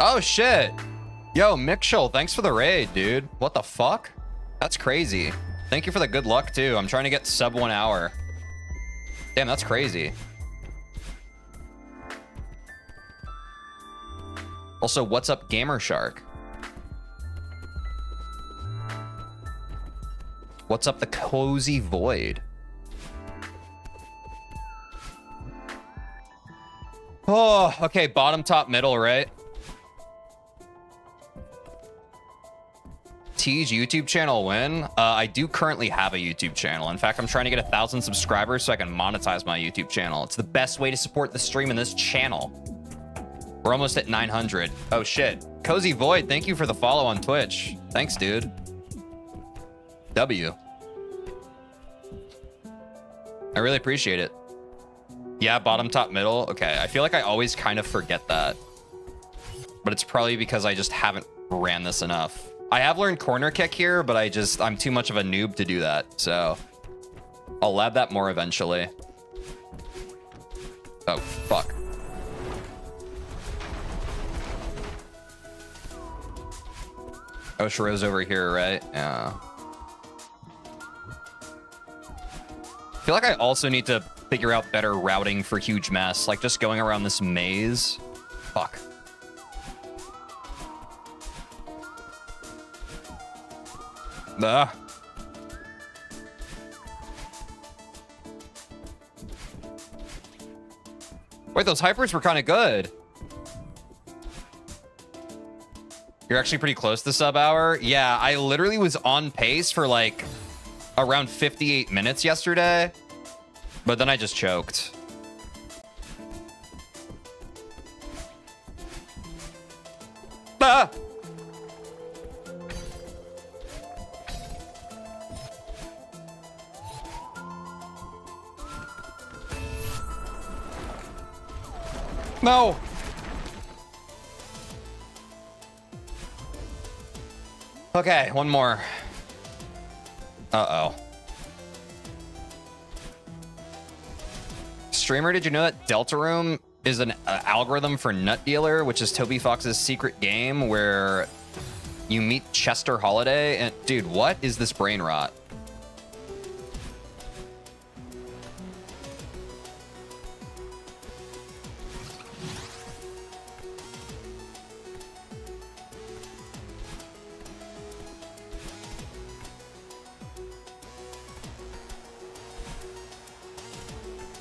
Oh, shit. Yo, Mikshul, thanks for the raid, dude. What the fuck? That's crazy. Thank you for the good luck, too. I'm trying to get sub 1 hour. Damn, that's crazy. Also, what's up, Gamer Shark? What's up, the Cozy Void? Oh, okay, bottom, top, middle, right? Tej YouTube channel win? I do currently have a YouTube channel. In fact, I'm trying to get 1,000 subscribers so I can monetize my YouTube channel. It's the best way to support the stream in this channel. We're almost at 900. Oh, shit. Cozy Void, thank you for the follow on Twitch. Thanks, dude. W. I really appreciate it. Yeah, bottom, top, middle. Okay, I feel like I always kind of forget that. But it's probably because I just haven't ran this enough. I have learned corner kick here, but I'm too much of a noob to do that. So I'll lab that more eventually. Oh, fuck. Oshiro's over here, right? Yeah. I feel like I also need to figure out better routing for huge mess. Like just going around this maze. Fuck. Wait, those hypers were kind of good. You're actually pretty close to sub hour. Yeah, I literally was on pace for like around 58 minutes yesterday, but then I just choked. Ah! No. Okay, one more. Uh-oh. Streamer, did you know that Deltarune is an algorithm for Nut Dealer, which is Toby Fox's secret game where you meet Chester Holiday? And dude, what is this brain rot?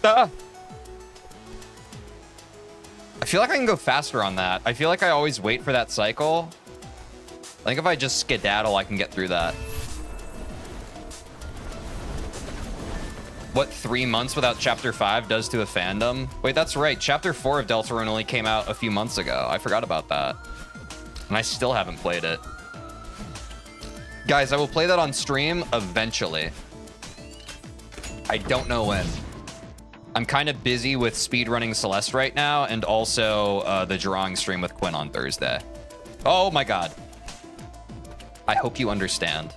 I feel like I can go faster on that. I feel like I always wait for that cycle. I think if I just skedaddle, I can get through that. What 3 months without Chapter 5 does to a fandom? Wait, that's right. Chapter 4 of Deltarune only came out a few months ago. I forgot about that. And I still haven't played it. Guys, I will play that on stream eventually. I don't know when. I'm kind of busy with speedrunning Celeste right now, and also the drawing stream with Quinn on Thursday. Oh my god. I hope you understand.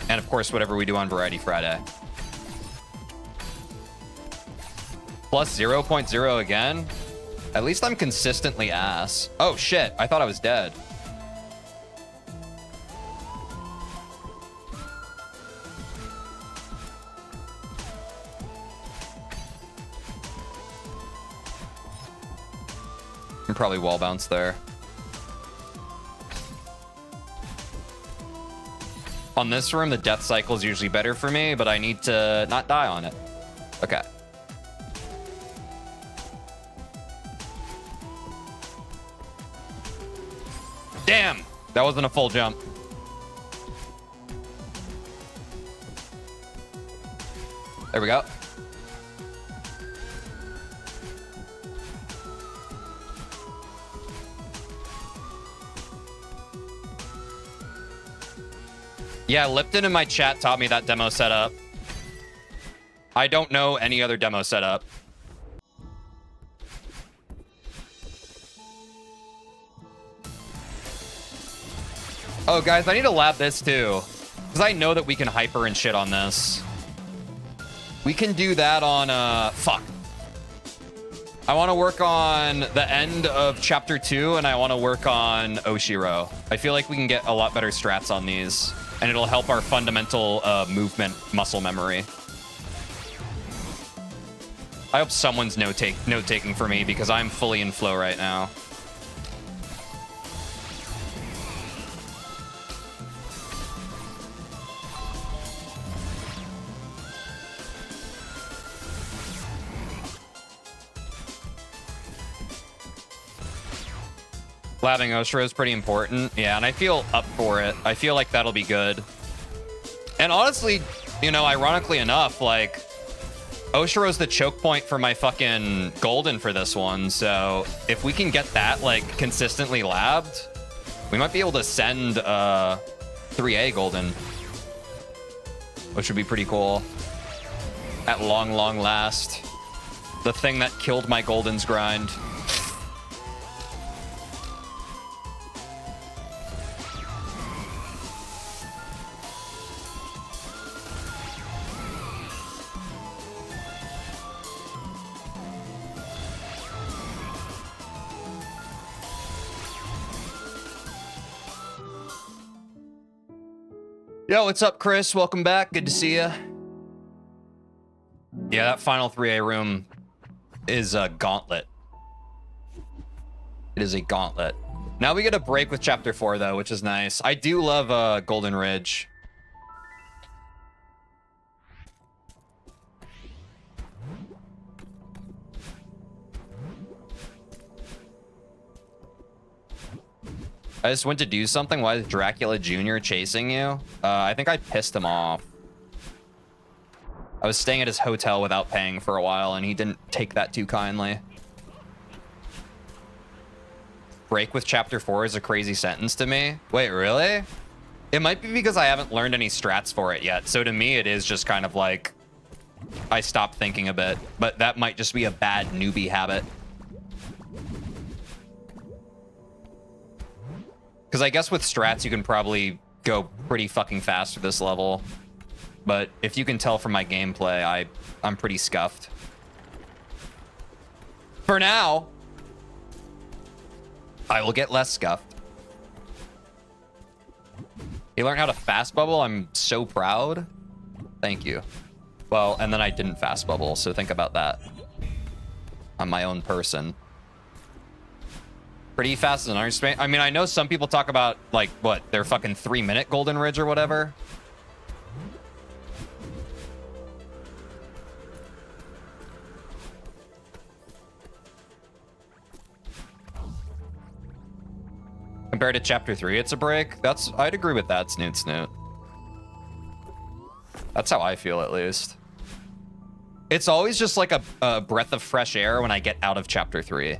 And of course, whatever we do on Variety Friday. Plus 0.0 again? At least I'm consistently ass. Oh shit, I thought I was dead. I'm probably wall bounce there. On this room, the death cycle is usually better for me, but I need to not die on it. Okay. Damn, that wasn't a full jump. There we go. Yeah, Lipton in my chat taught me that demo setup. I don't know any other demo setup. Oh, guys, I need to lab this too. Because I know that we can hyper and shit on this. We can do that on, fuck. I want to work on the end of chapter 2, and I want to work on Oshiro. I feel like we can get a lot better strats on these, and it'll help our fundamental movement muscle memory. I hope someone's note-taking for me, because I'm fully in flow right now. Labbing Oshiro is pretty important. Yeah, and I feel up for it. I feel like that'll be good. And honestly, you know, ironically enough, like, Oshiro's the choke point for my fucking golden for this one. So if we can get that, like, consistently labbed, we might be able to send 3A golden, which would be pretty cool. At long, long last. The thing that killed my golden's grind. Yo, what's up, Chris? Welcome back. Good to see you. Yeah, that final 3A room is a gauntlet. It is a gauntlet. Now we get a break with chapter 4, though, which is nice. I do love Golden Ridge. I just went to do something. Why is Dracula Jr. chasing you? I think I pissed him off. I was staying at his hotel without paying for a while, and he didn't take that too kindly. Break with chapter 4 is a crazy sentence to me. Wait, really? It might be because I haven't learned any strats for it yet. So to me, it is just kind of like I stopped thinking a bit, but that might just be a bad newbie habit. Because I guess with strats, you can probably go pretty fucking fast for this level. But if you can tell from my gameplay, I'm pretty scuffed. For now, I will get less scuffed. You learned how to fast bubble? I'm so proud. Thank you. Well, and then I didn't fast bubble, so think about that. I'm my own person. Pretty fast as an understatement. I mean, I know some people talk about, like, what, their fucking 3-minute Golden Ridge or whatever. Compared to chapter 3, it's a break. I'd agree with that, Snoot Snoot. That's how I feel, at least. It's always just like a breath of fresh air when I get out of chapter 3.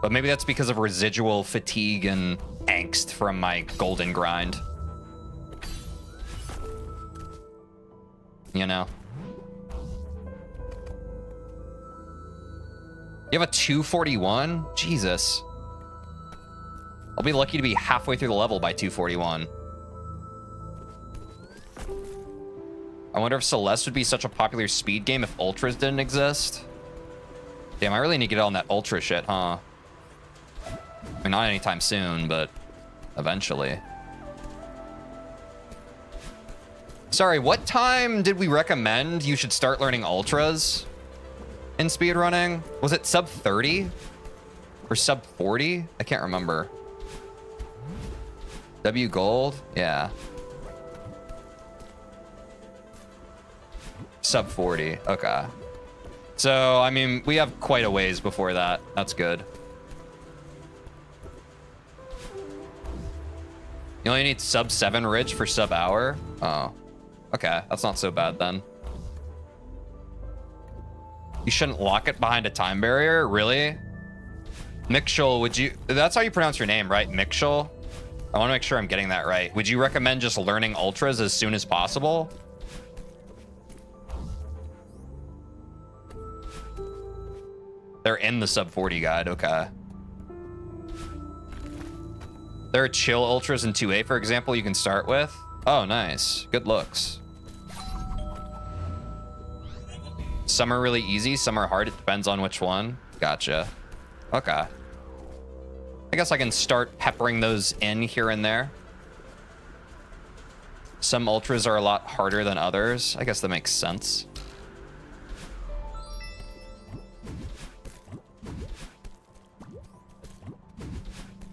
But maybe that's because of residual fatigue and angst from my golden grind. You know? You have a 241? Jesus. I'll be lucky to be halfway through the level by 241. I wonder if Celeste would be such a popular speed game if Ultras didn't exist. Damn, I really need to get on that Ultra shit, huh? I mean, not anytime soon, but eventually. Sorry, what time did we recommend you should start learning Ultras in speedrunning? Was it sub 30? Or sub 40? I can't remember. W Gold? Yeah. Sub 40. Okay. So, I mean, we have quite a ways before that. That's good. You only need sub 7 ridge for sub hour? Oh, okay. That's not so bad then. You shouldn't lock it behind a time barrier? Really? Mikshul, would you... That's how you pronounce your name, right? Mikshul? I want to make sure I'm getting that right. Would you recommend just learning ultras as soon as possible? They're in the sub 40 guide. Okay. There are chill ultras in 2A, for example, you can start with. Oh, nice. Good looks. Some are really easy, some are hard. It depends on which one. Gotcha. Okay. I guess I can start peppering those in here and there. Some ultras are a lot harder than others. I guess that makes sense.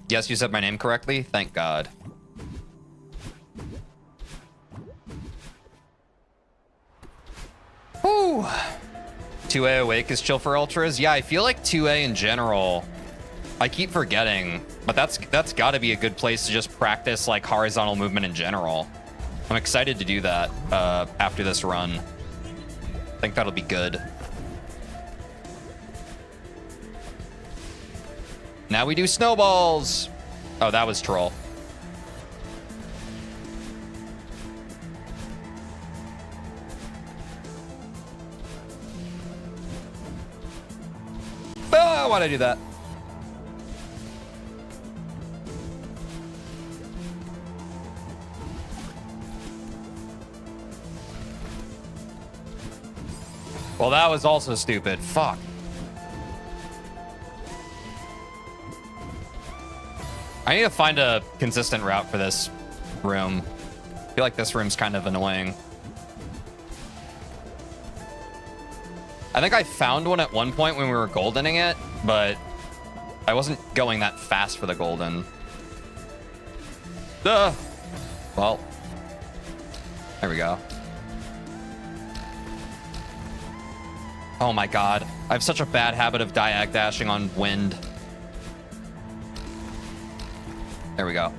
Yes, you said my name correctly. Thank God. Whew. 2A Awake is chill for ultras. Yeah, I feel like 2A in general, I keep forgetting, but that's got to be a good place to just practice like horizontal movement in general. I'm excited to do that after this run. I think that'll be good. Now we do snowballs. Oh, that was troll. Ah, why'd I do that? Well, that was also stupid. Fuck. I need to find a consistent route for this room. I feel like this room's kind of annoying. I think I found one at one point when we were goldening it, but I wasn't going that fast for the golden. Duh. Well, there we go. Oh my God. I have such a bad habit of diag dashing on wind. There we go.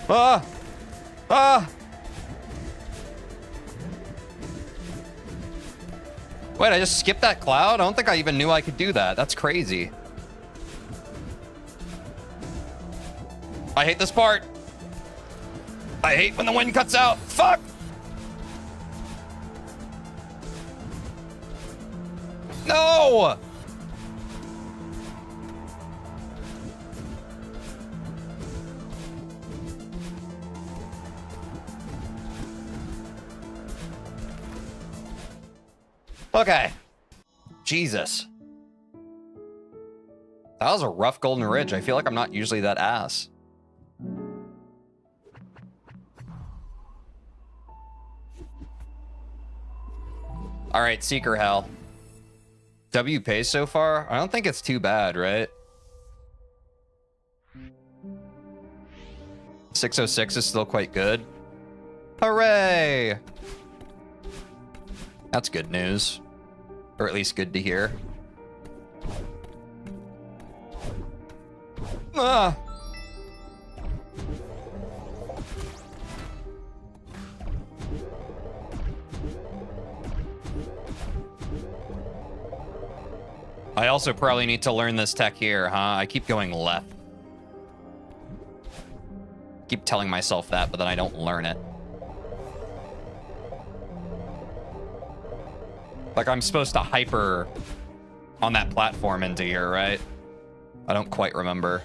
Ah! Ah! Wait, I just skipped that cloud? I don't think I even knew I could do that. That's crazy. I hate this part. I hate when the wind cuts out. Fuck! No! Okay. Jesus. That was a rough golden ridge. I feel like I'm not usually that ass. All right, Seeker Hell. W pays so far? I don't think it's too bad, right? 606 is still quite good. Hooray! That's good news. Or at least good to hear. Ah! I also probably need to learn this tech here, huh? I keep going left. Keep telling myself that, but then I don't learn it. Like I'm supposed to hyper on that platform into here, right? I don't quite remember.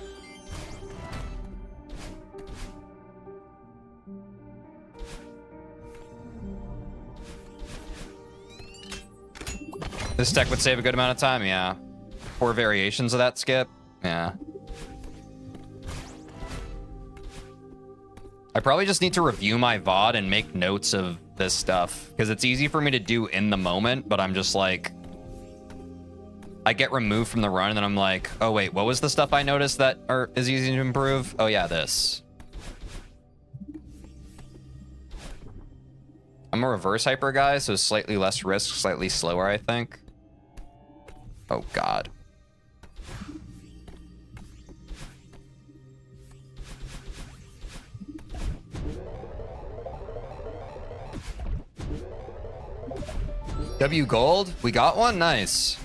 This tech would save a good amount of time, yeah. 4 variations of that skip, yeah. I probably just need to review my VOD and make notes of this stuff, because it's easy for me to do in the moment, but I'm just like, I get removed from the run and then I'm like, oh wait, what was the stuff I noticed that is easy to improve? Oh yeah, this. I'm a reverse hyper guy, so slightly less risk, slightly slower, I think. Oh god. W gold? We got one? Nice.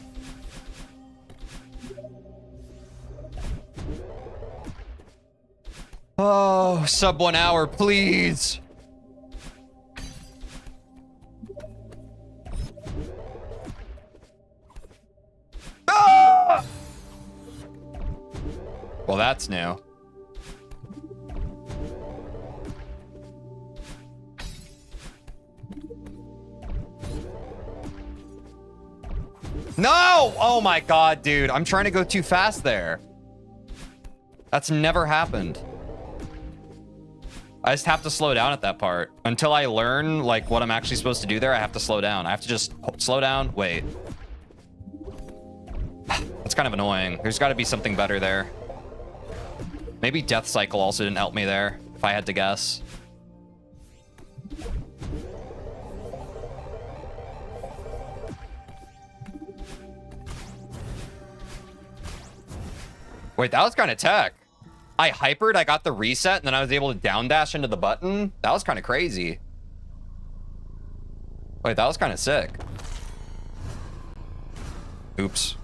Oh, sub 1 hour, please. Ah! Well, that's new. No! Oh my god, dude. I'm trying to go too fast there. That's never happened. I just have to slow down at that part. Until I learn, like, what I'm actually supposed to do there, I have to slow down. I have to just slow down. Wait. That's kind of annoying. There's got to be something better there. Maybe Death Cycle also didn't help me there, if I had to guess. Wait, that was kind of tech. I hypered, I got the reset, and then I was able to down dash into the button. That was kind of crazy. Wait, that was kind of sick. Oops.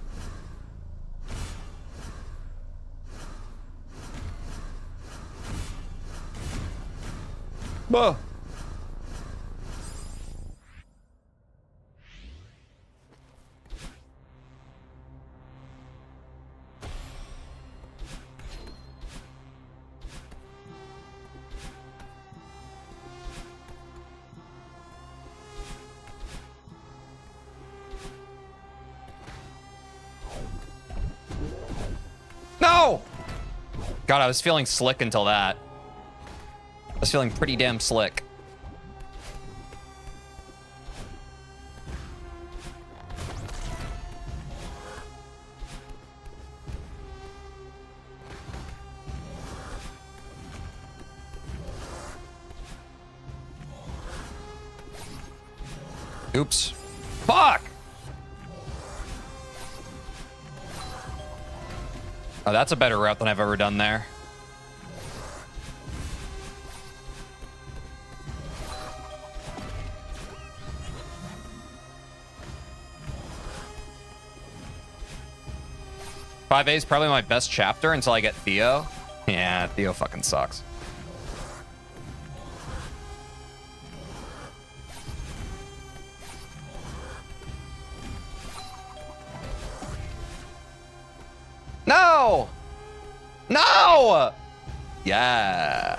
Whoa. No! God, I was feeling slick until that. I was feeling pretty damn slick. Oops. Fuck! Oh, that's a better route than I've ever done there. Five A is probably my best chapter until I get Theo. Yeah, Theo fucking sucks. No! No! Yeah.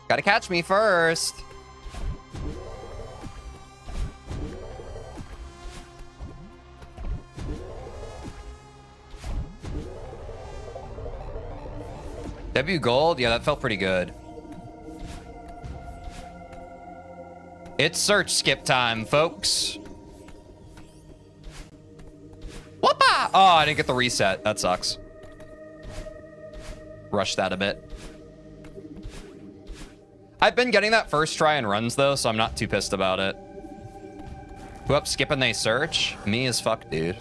Gotta catch me first. W gold? Yeah, that felt pretty good. It's search skip time, folks. Whoopa! Oh, I didn't get the reset. That sucks. Rush that a bit. I've been getting that first try in runs, though, so I'm not too pissed about it. Whoop, skipping they search? Me as fuck, dude.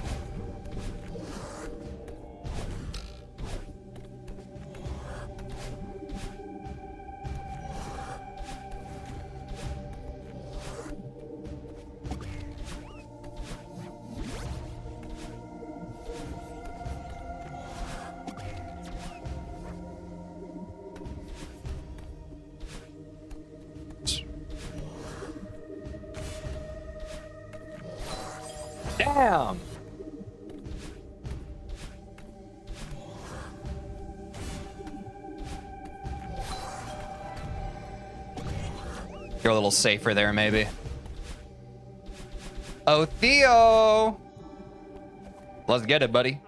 Damn. You're a little safer there, maybe. Oh, Theo. Let's get it, buddy.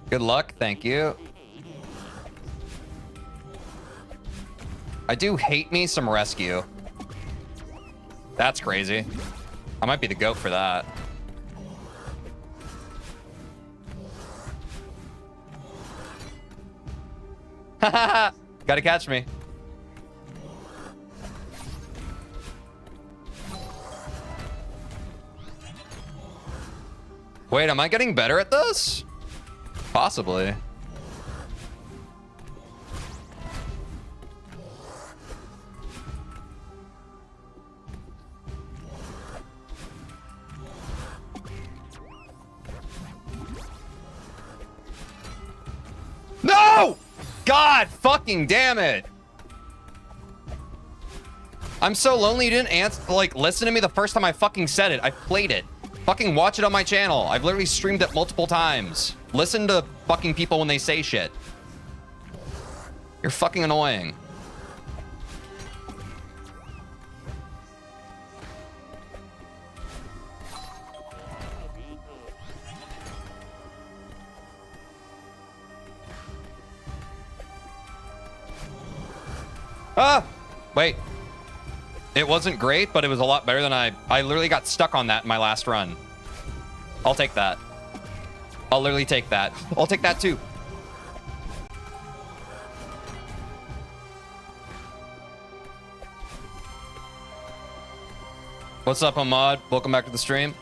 Good luck. Thank you. I do hate me some rescue. That's crazy. I might be the goat for that. Haha! Gotta catch me. Wait, am I getting better at this? Possibly. No! God fucking damn it. I'm so lonely you didn't answer, like, listen to me the first time I fucking said it. I played it. Fucking watch it on my channel. I've literally streamed it multiple times. Listen to fucking people when they say shit. You're fucking annoying. Ah! Wait. It wasn't great, but it was a lot better than I literally got stuck on that in my last run. I'll take that. I'll literally take that. I'll take that too. What's up, Ahmad? Welcome back to the stream.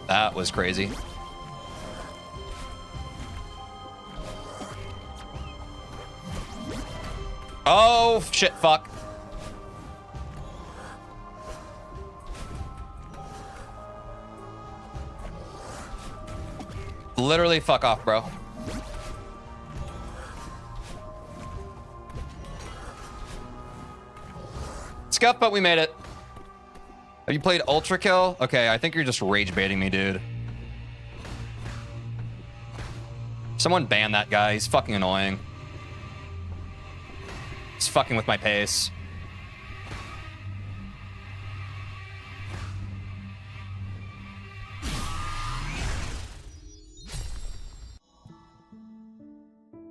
That was crazy. Oh, shit, fuck. Literally fuck off, bro. Scuff, but we made it. Have you played Ultra Kill? Okay, I think you're just rage baiting me, dude. Someone ban that guy. He's fucking annoying. He's fucking with my pace.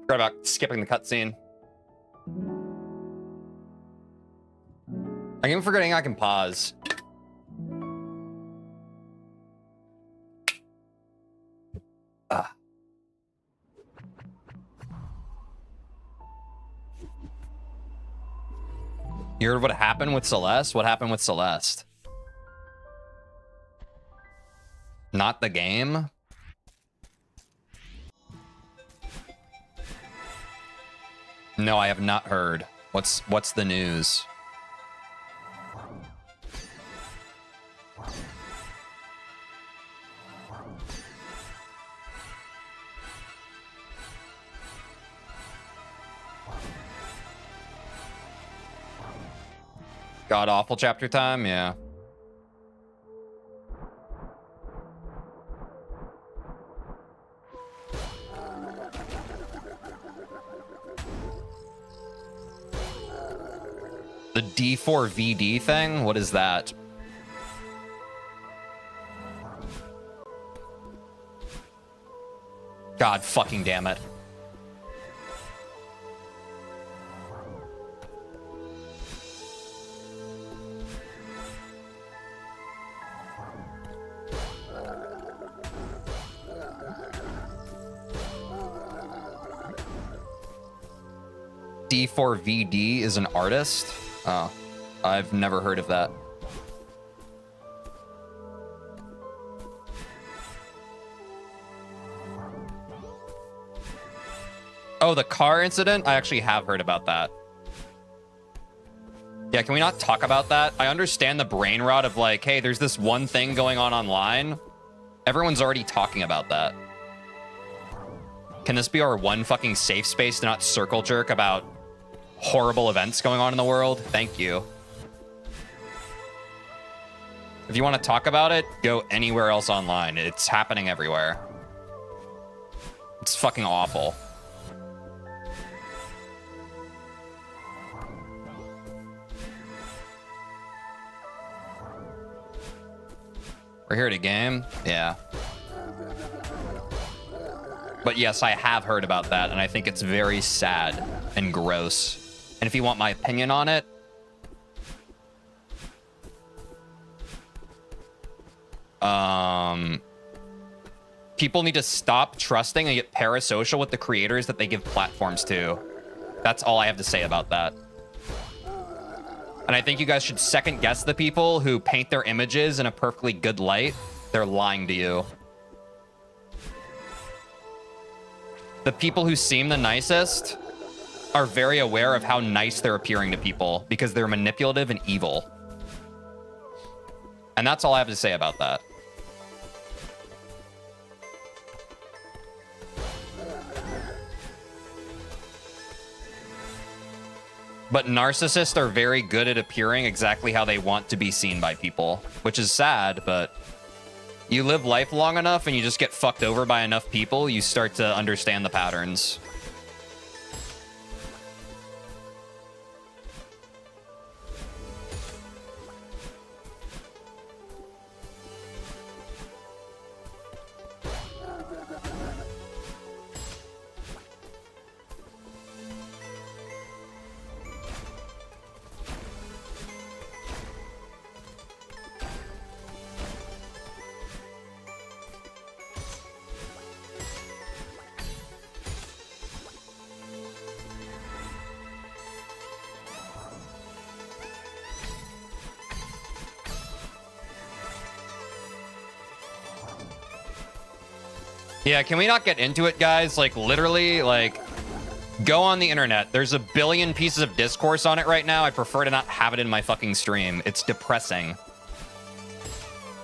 Forgot about skipping the cutscene. I keep forgetting I can pause. Ah. You heard what happened with Celeste? What happened with Celeste? Not the game? No, I have not heard. What's the news? God awful chapter time, yeah. The D4VD thing? What is that? God fucking damn it. D4VD is an artist? Oh, I've never heard of that. Oh, the car incident? I actually have heard about that. Yeah, can we not talk about that? I understand the brain rot of like, hey, there's this one thing going on online. Everyone's already talking about that. Can this be our one fucking safe space to not circle jerk about horrible events going on in the world. Thank you. If you want to talk about it, go anywhere else online. It's happening everywhere. It's fucking awful. We're here to game? Yeah. But yes, I have heard about that, and I think it's very sad and gross. And if you want my opinion on it, people need to stop trusting and get parasocial with the creators that they give platforms to. That's all I have to say about that. And I think you guys should second guess the people who paint their images in a perfectly good light. They're lying to you. The people who seem the nicest are very aware of how nice they're appearing to people because they're manipulative and evil. And that's all I have to say about that. But narcissists are very good at appearing exactly how they want to be seen by people, which is sad, but you live life long enough and you just get fucked over by enough people, you start to understand the patterns. Yeah, can we not get into it, guys? Like, literally, like, go on the internet. There's a billion pieces of discourse on it right now. I prefer to not have it in my fucking stream. It's depressing.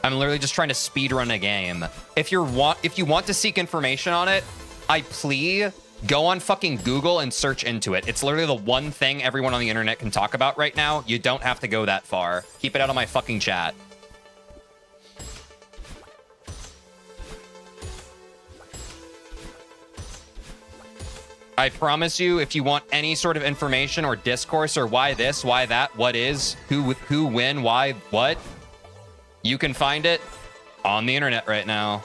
I'm literally just trying to speedrun a game. If you want to seek information on it, I plea, go on fucking Google and search into it. It's literally the one thing everyone on the internet can talk about right now. You don't have to go that far. Keep it out of my fucking chat. I promise you, if you want any sort of information or discourse or why this, why that, what is, who, when, why, what, you can find it on the internet right now.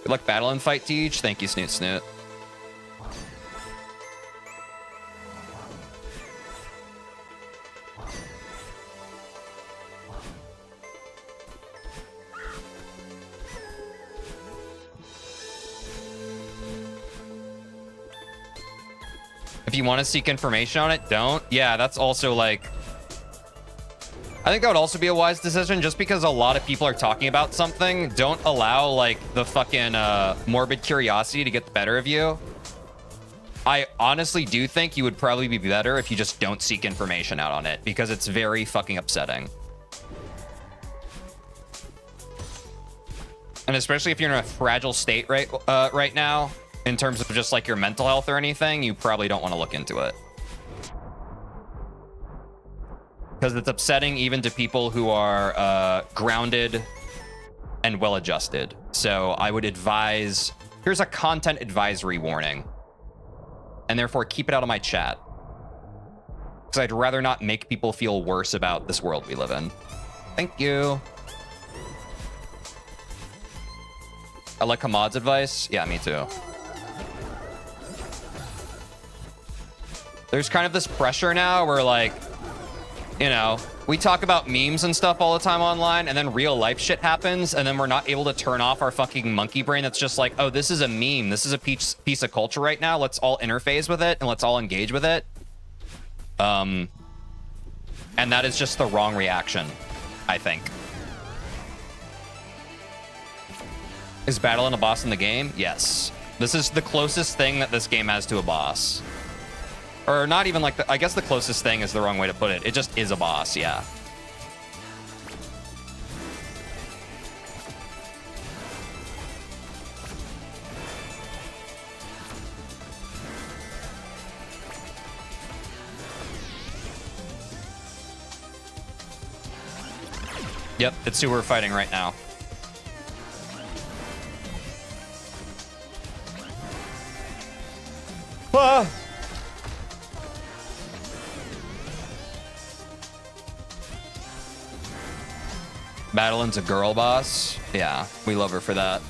Good luck battle and fight, Teej. Thank you, Snoot Snoot. If you want to seek information on it, don't. Yeah, that's also like... I think that would also be a wise decision, just because a lot of people are talking about something. Don't allow, like, the fucking morbid curiosity to get the better of you. I honestly do think you would probably be better if you just don't seek information out on it, because it's very fucking upsetting. And especially if you're in a fragile state right now, in terms of just like your mental health or anything, you probably don't want to look into it. Because it's upsetting even to people who are grounded and well-adjusted. So I would advise, here's a content advisory warning. And therefore keep it out of my chat. Because I'd rather not make people feel worse about this world we live in. Thank you. I like Hamad's advice. Yeah, me too. There's kind of this pressure now where, like, you know, we talk about memes and stuff all the time online, and then real life shit happens, and then we're not able to turn off our fucking monkey brain that's just like, oh, this is a meme. This is a piece of culture right now. Let's all interface with it, and let's all engage with it. And that is just the wrong reaction, I think. Is battling a boss in the game? Yes. This is the closest thing that this game has to a boss. Or not even like the, I guess the closest thing is the wrong way to put it. It just is a boss, yeah. Yep, it's who we're fighting right now. Ah! Madeline's a girl boss. Yeah, we love her for that.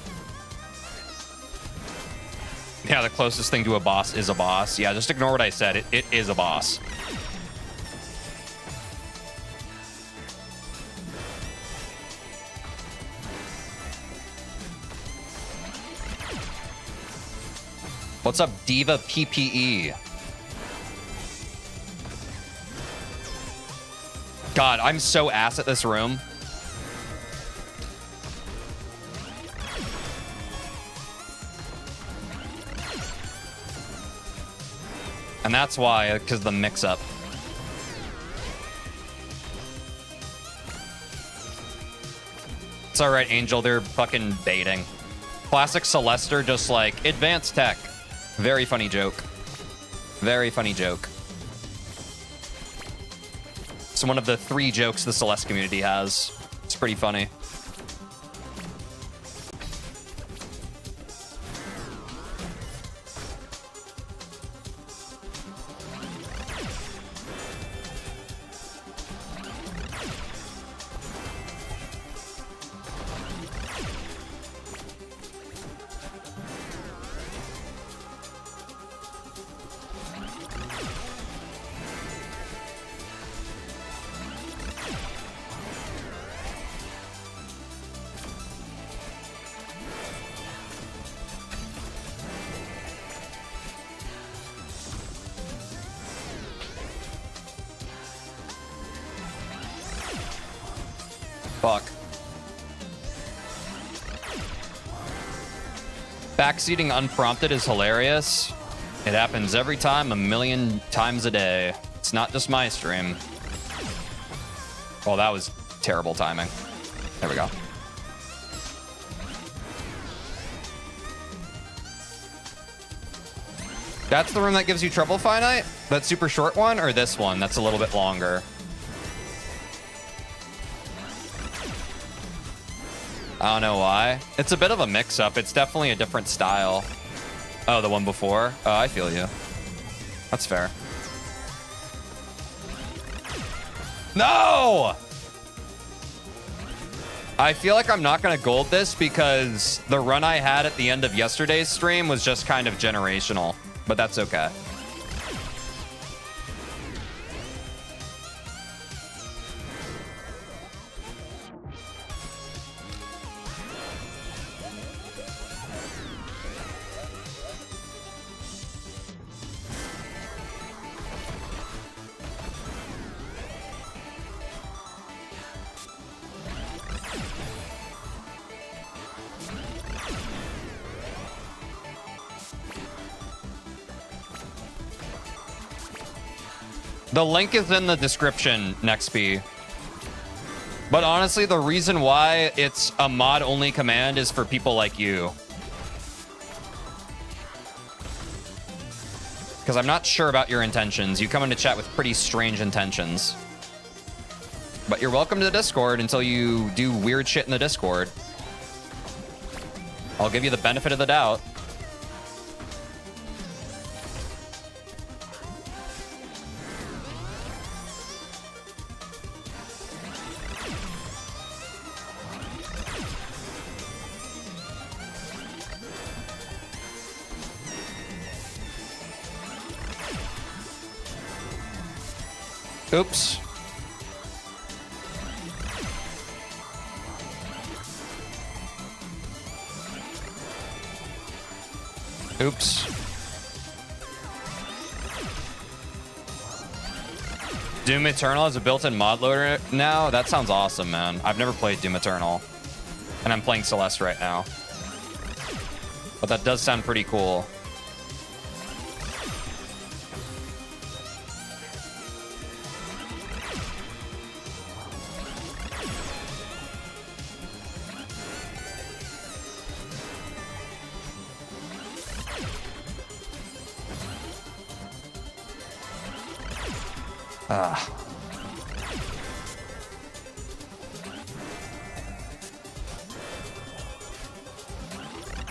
Yeah, the closest thing to a boss is a boss. Yeah, just ignore what I said. It is a boss. What's up, Diva PPE? God, I'm so ass at this room. And that's why, because the mix-up. It's all right, Angel. They're fucking baiting. Classic Celeste, just like advanced tech. Very funny joke. Very funny joke. It's one of the 3 jokes the Celeste community has. It's pretty funny. Fuck. Backseating unprompted is hilarious. It happens every time, a million times a day. It's not just my stream. Oh, that was terrible timing. There we go. That's the room that gives you trouble finite? That super short one, or this one that's a little bit longer? I don't know why. It's a bit of a mix-up. It's definitely a different style. Oh, the one before? Oh, I feel you. That's fair. No! I feel like I'm not going to gold this because the run I had at the end of yesterday's stream was just kind of generational. But that's okay. The link is in the description, NextB. But honestly, the reason why it's a mod-only command is for people like you. Because I'm not sure about your intentions. You come into chat with pretty strange intentions. But you're welcome to the Discord until you do weird shit in the Discord. I'll give you the benefit of the doubt. Oops. Oops. Doom Eternal has a built-in mod loader now? That sounds awesome, man. I've never played Doom Eternal. And I'm playing Celeste right now. But that does sound pretty cool.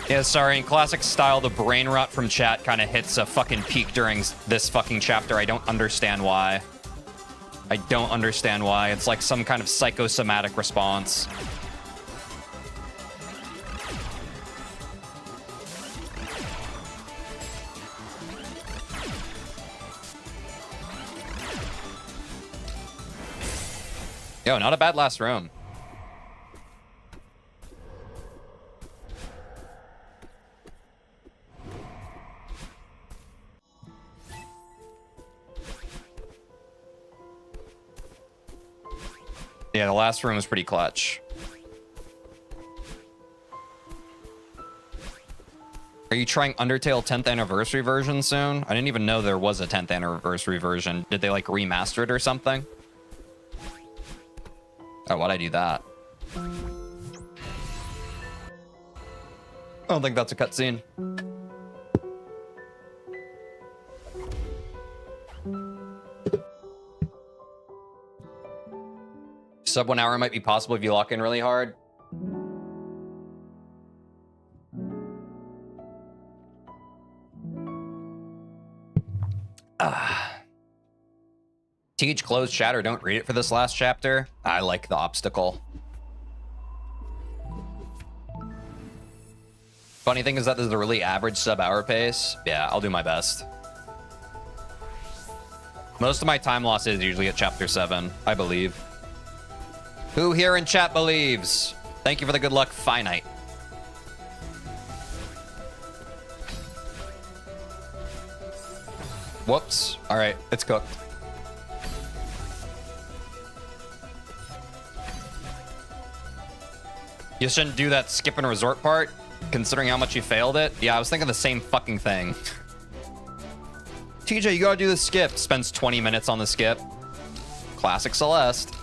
Yeah, sorry, in classic style, the brain rot from chat kind of hits a fucking peak during this fucking chapter. I don't understand why. I don't understand why. It's like some kind of psychosomatic response. Yo, not a bad last room. Yeah, the last room was pretty clutch. Are you trying Undertale 10th anniversary version soon? I didn't even know there was a 10th anniversary version. Did they like remaster it or something? Oh, why'd I do that? I don't think that's a cutscene. Sub 1 hour might be possible if you lock in really hard. Teej, close chat or don't read it for this last chapter. I like the obstacle. Funny thing is that there's a really average sub hour pace. Yeah, I'll do my best. Most of my time loss is usually at chapter 7, I believe. Who here in chat believes? Thank you for the good luck, Finite. Whoops. All right, it's cooked. You shouldn't do that skip and resort part, considering how much you failed it. Yeah, I was thinking the same fucking thing. TJ, you gotta do the skip. Spends 20 minutes on the skip. Classic Celeste.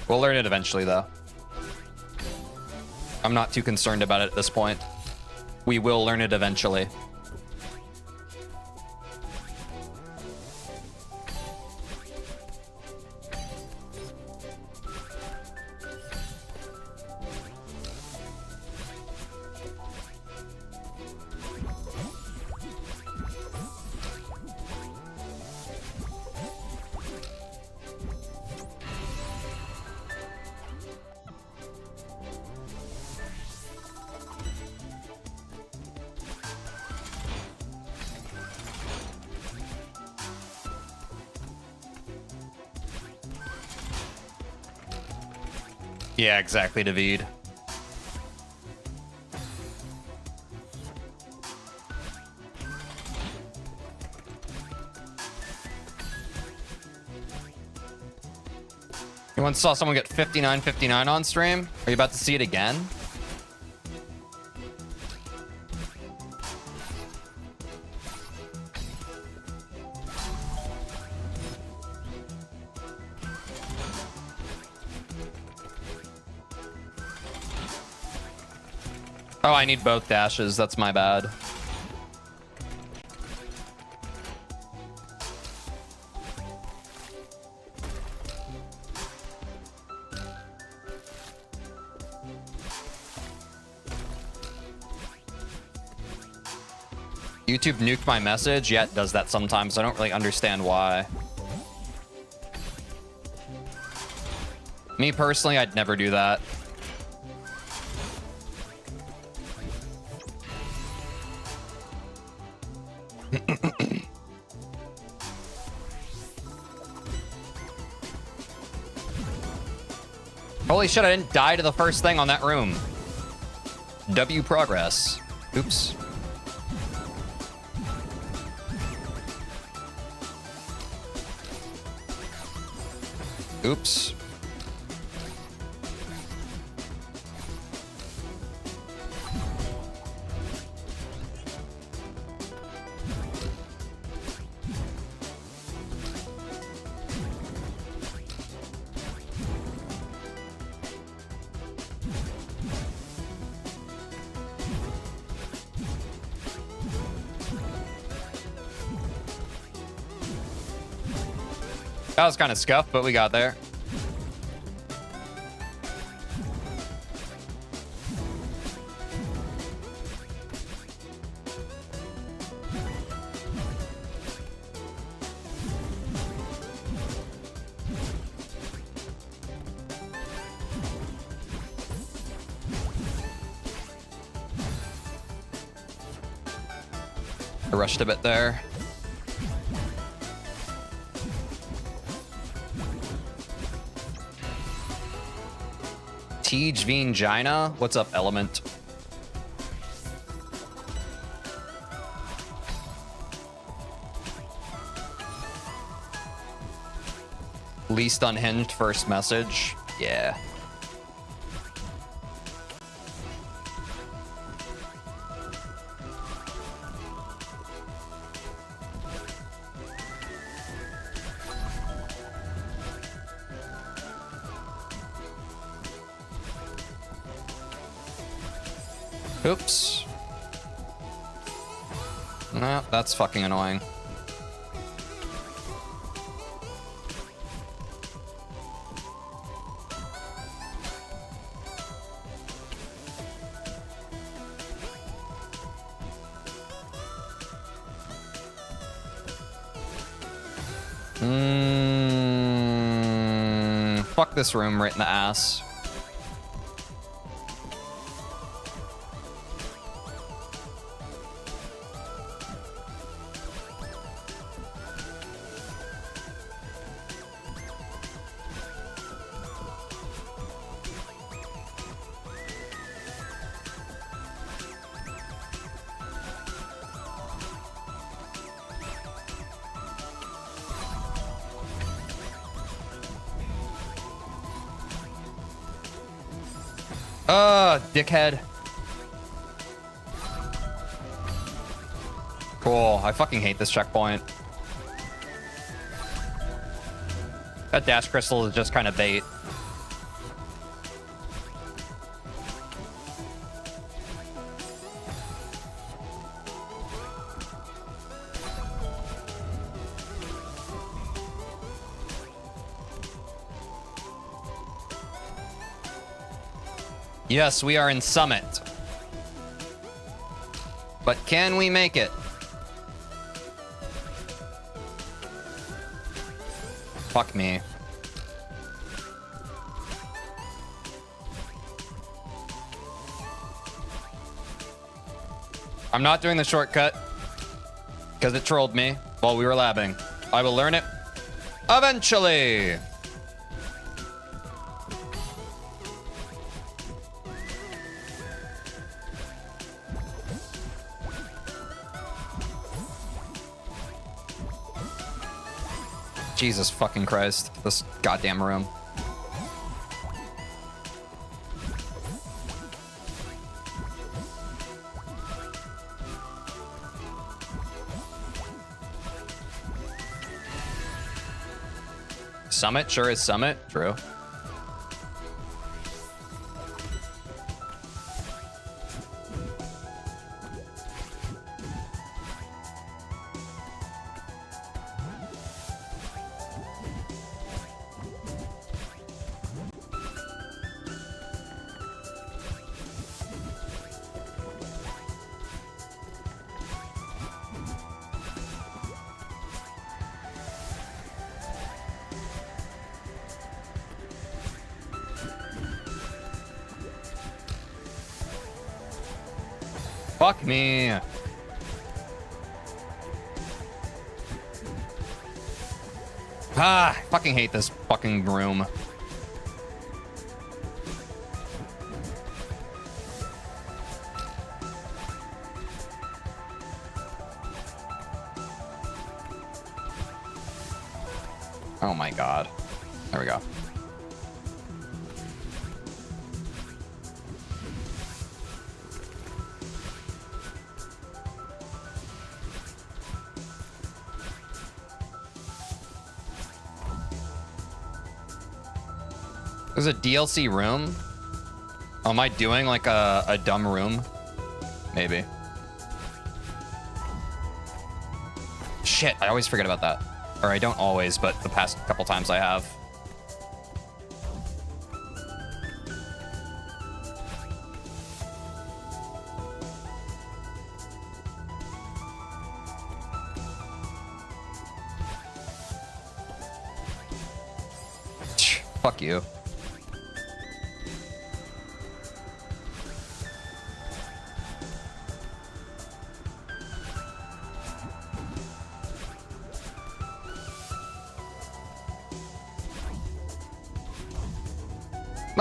We'll learn it eventually, though. I'm not too concerned about it at this point. We will learn it eventually. Yeah, exactly, David. You once saw someone get 59.59 on stream? Are you about to see it again? Oh, I need both dashes. That's my bad. YouTube nuked my message. Yeah, it does that sometimes. I don't really understand why. Me personally, I'd never do that. Holy shit, I didn't die to the first thing on that room. W progress. Oops. Oops. That was kind of scuffed, but we got there. I rushed a bit there. TeejVeen Gina. What's up, Element? Least unhinged first message. Yeah. Oops. No, that's fucking annoying. Fuck this room right in the ass. Dickhead. Cool. I fucking hate this checkpoint. That dash crystal is just kind of bait. Yes, we are in Summit. But can we make it? Fuck me. I'm not doing the shortcut because it trolled me while we were labbing. I will learn it eventually. Jesus fucking Christ. This goddamn room. Summit sure is Summit. True. Fuck me. I fucking hate this fucking room. Oh my god. There we go. There's a DLC room. Oh, am I doing like a dumb room? Maybe. Shit, I always forget about that. Or I don't always, but the past couple times I have. Fuck you.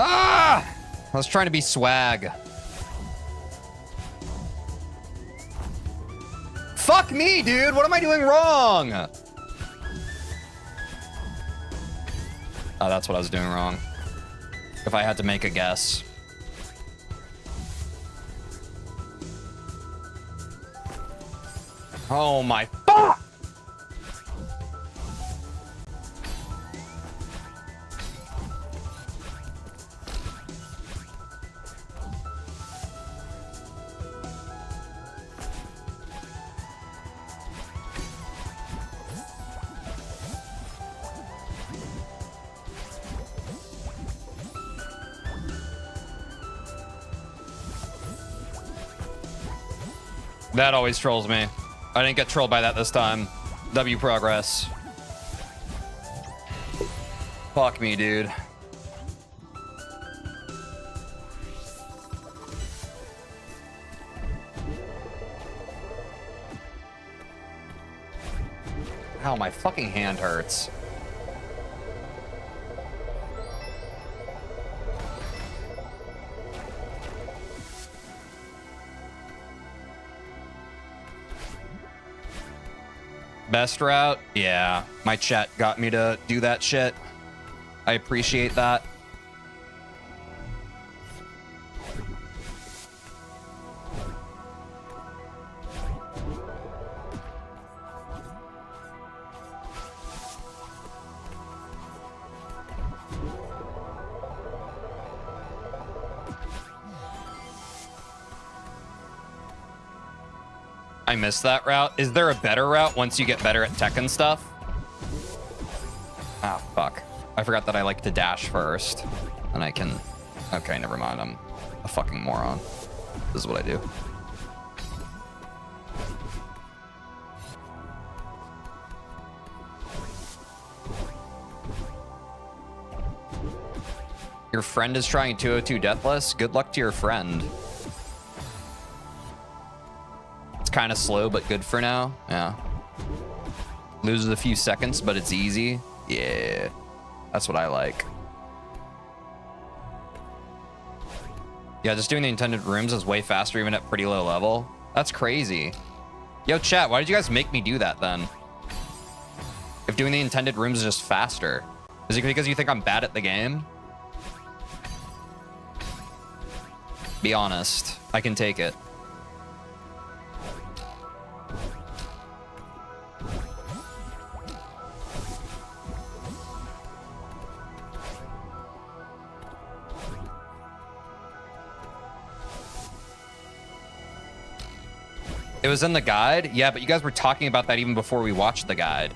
Ah! I was trying to be swag. Fuck me, dude. What am I doing wrong? Oh, that's what I was doing wrong. If I had to make a guess. Oh my fuck! That always trolls me. I didn't get trolled by that this time. W progress. Fuck me, dude. Ow, my fucking hand hurts. Best route? Yeah. My chat got me to do that shit. I appreciate that. I missed that route. Is there a better route once you get better at tech and stuff? Ah, fuck. I forgot that I like to dash first. And I can... Okay, never mind. I'm a fucking moron. This is what I do. Your friend is trying 202 Deathless? Good luck to your friend. Kind of slow, but good for now. Yeah. Loses a few seconds, but it's easy. Yeah. That's what I like. Yeah, just doing the intended rooms is way faster even at pretty low level. That's crazy. Yo, chat, why did you guys make me do that then? If doing the intended rooms is just faster. Is it because you think I'm bad at the game? Be honest. I can take it. It was in the guide? Yeah, but you guys were talking about that even before we watched the guide.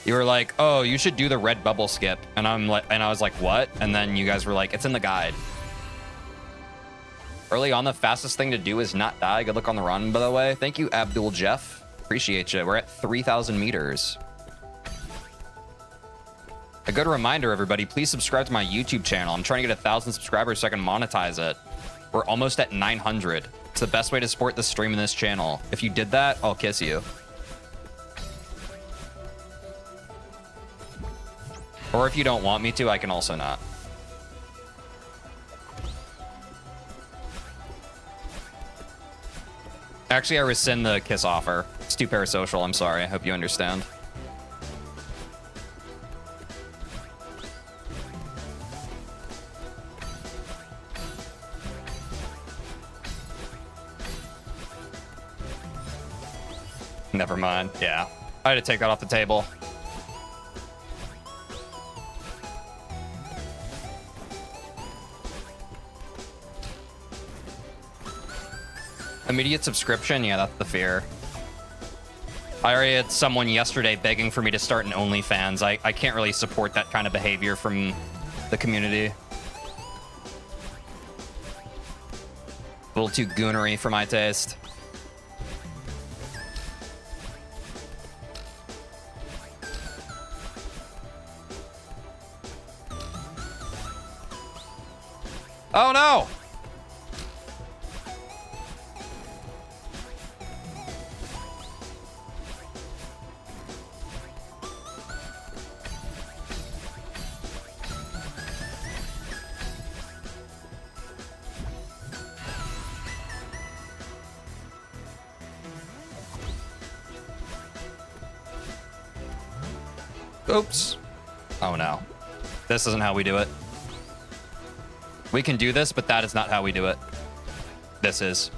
You were like, oh, you should do the red bubble skip. And I was like, what? And then you guys were like, it's in the guide. Early on, the fastest thing to do is not die. Good luck on the run, by the way. Thank you, Abdul Jeff. Appreciate you. We're at 3,000 meters. A good reminder, everybody, please subscribe to my YouTube channel. I'm trying to get 1,000 subscribers so I can monetize it. We're almost at 900. It's the best way to support the stream in this channel. If you did that, I'll kiss you. Or if you don't want me to, I can also not. Actually, I rescind the kiss offer. It's too parasocial. I'm sorry. I hope you understand. Never mind. Yeah. I had to take that off the table. Immediate subscription? Yeah, that's the fear. I already had someone yesterday begging for me to start an OnlyFans. I can't really support that kind of behavior from the community. A little too goonery for my taste. Oh no! Oops. Oh no. This isn't how we do it. We can do this, but that is not how we do it. This is.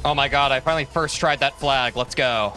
Oh my god, I finally first tried that flag. Let's go.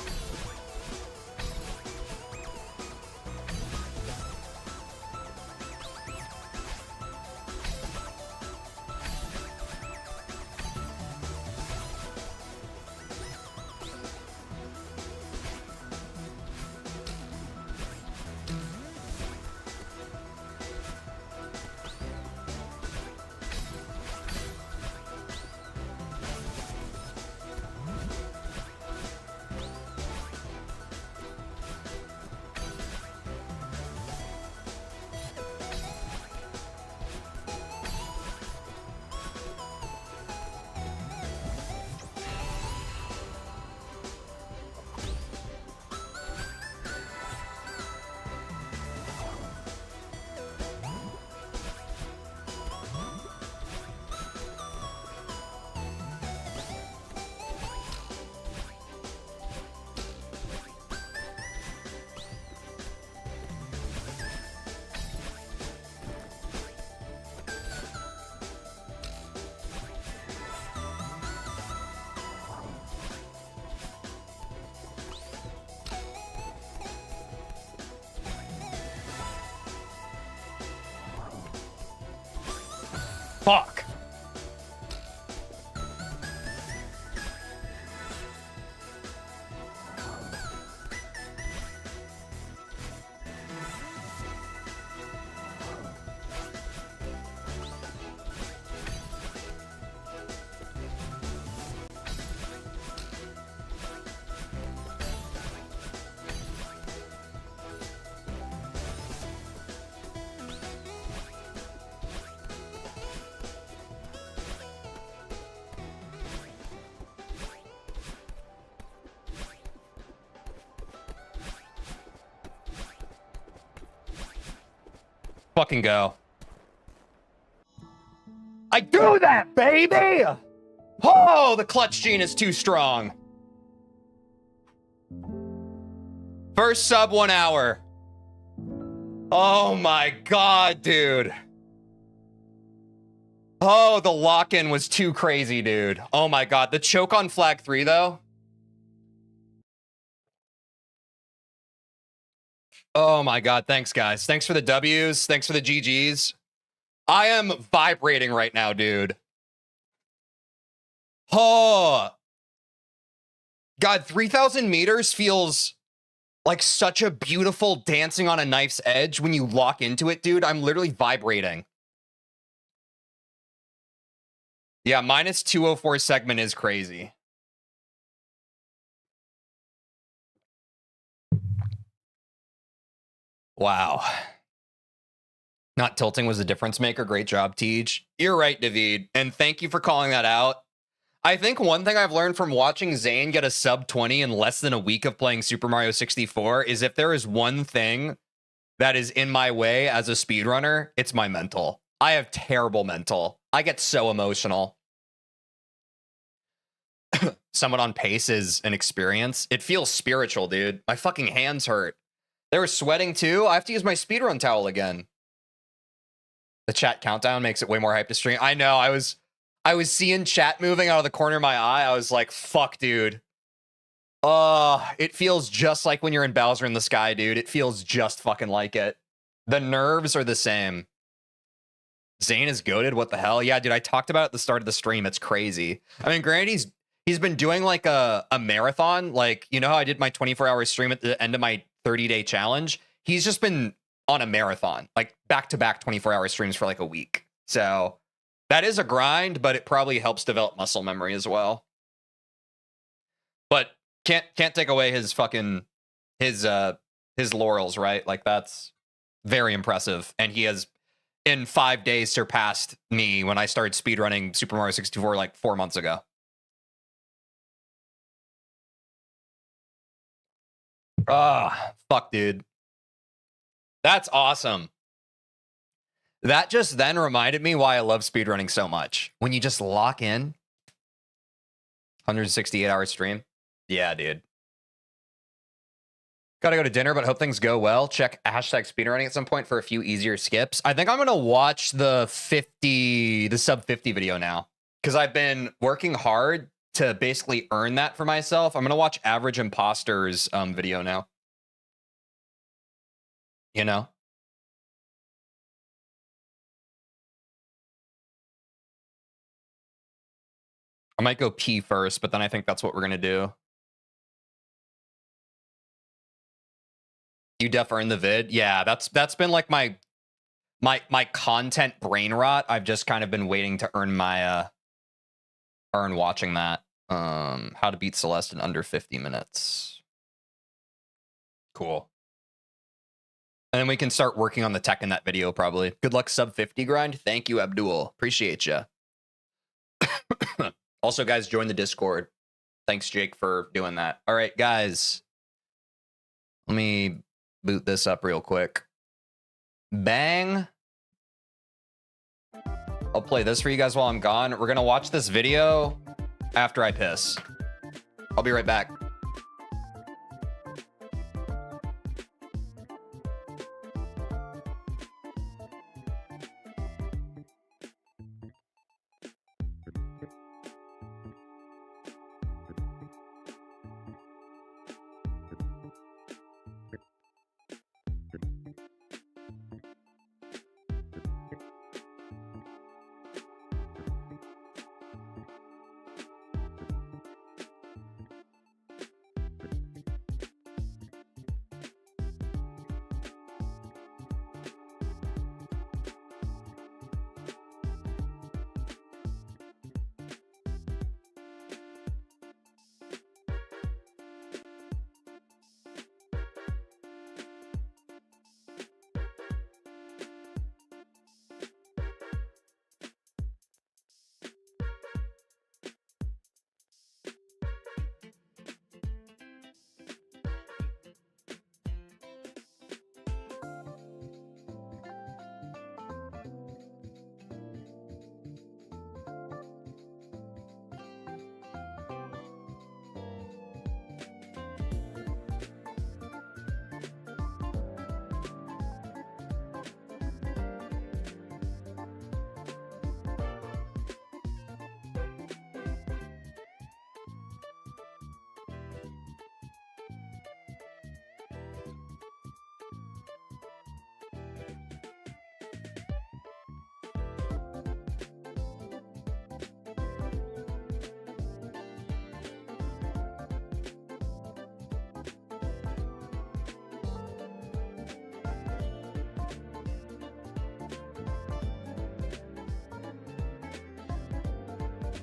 Fuck. Fucking go. I do that, baby! Oh, the clutch gene is too strong. First sub 1 hour. Oh my god, dude. Oh, the lock-in was too crazy, dude. Oh my god. The choke on flag 3, though. Oh my god, thanks guys. Thanks for the W's, thanks for the GG's. I am vibrating right now, dude. Oh. God, 3,000 meters feels like such a beautiful dancing on a knife's edge when you lock into it, dude. I'm literally vibrating. Yeah, minus 204 segment is crazy. Wow. Not tilting was a difference maker. Great job, Tej. You're right, David. And thank you for calling that out. I think one thing I've learned from watching Zane get a sub 20 in less than a week of playing Super Mario 64 is if there is one thing that is in my way as a speedrunner, it's my mental. I have terrible mental. I get so emotional. Someone on pace is an experience. It feels spiritual, dude. My fucking hands hurt. They were sweating too. I have to use my speedrun towel again. The chat countdown makes it way more hype to stream. I know. I was seeing chat moving out of the corner of my eye. I was like, fuck, dude. It feels just like when you're in Bowser in the Sky, dude. It feels just fucking like it. The nerves are the same. Zane is goated. What the hell? Yeah, dude, I talked about it at the start of the stream. It's crazy. I mean, granted, he's been doing like a marathon. Like, you know how I did my 24-hour stream at the end of my 30-day challenge? He's just been on a marathon, like back-to-back 24-hour streams for like a week. So That is a grind, but it probably helps develop muscle memory as well. But can't take away his fucking his laurels, right? Like, that's very impressive. And he has in 5 days surpassed me when I started speedrunning Super Mario 64 like 4 months ago. Ah, fuck, dude. That's awesome. That just then reminded me why I love speedrunning so much. When you just lock in 168-hour stream. Yeah, dude. Gotta go to dinner, but hope things go well. Check hashtag speedrunning at some point for a few easier skips. I think I'm gonna watch the sub 50 video now, because I've been working hard to basically earn that for myself. I'm gonna watch Average Imposter's video now. You know? I might go pee first, but then I think that's what we're gonna do. You def earn the vid. Yeah, that's been like my content brain rot. I've just kind of been waiting to earn my earn watching that. How to beat Celeste in under 50 minutes. Cool. And then we can start working on the tech in that video probably. Good luck sub 50 grind. Thank you, Abdul. Appreciate you. Also, guys, join the Discord. Thanks, Jake, for doing that. All right, guys. Let me boot this up real quick. Bang. I'll play this for you guys while I'm gone. We're going to watch this video after I piss. I'll be right back.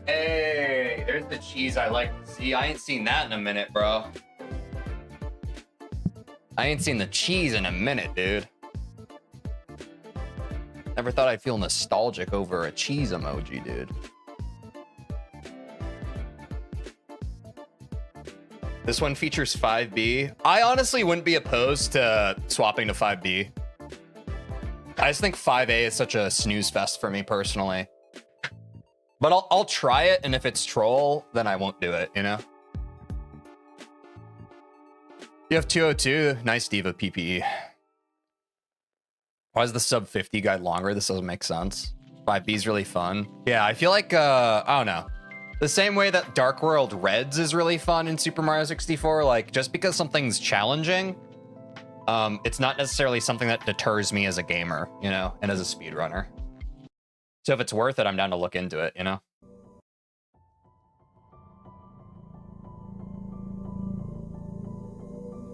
Hey, there's the cheese I like to see. I ain't seen that in a minute, bro. I ain't seen the cheese in a minute, dude. Never thought I'd feel nostalgic over a cheese emoji, dude. This one features 5B. I honestly wouldn't be opposed to swapping to 5B. I just think 5A is such a snooze fest for me personally. But I'll try it, and if it's troll, then I won't do it, you know? You have 202. Nice Diva PPE. Why is the sub 50 guide longer? This doesn't make sense. 5B is really fun. Yeah, I feel like, I don't know. The same way that Dark World Reds is really fun in Super Mario 64, like, just because something's challenging, it's not necessarily something that deters me as a gamer, you know, and as a speedrunner. So if it's worth it, I'm down to look into it, you know?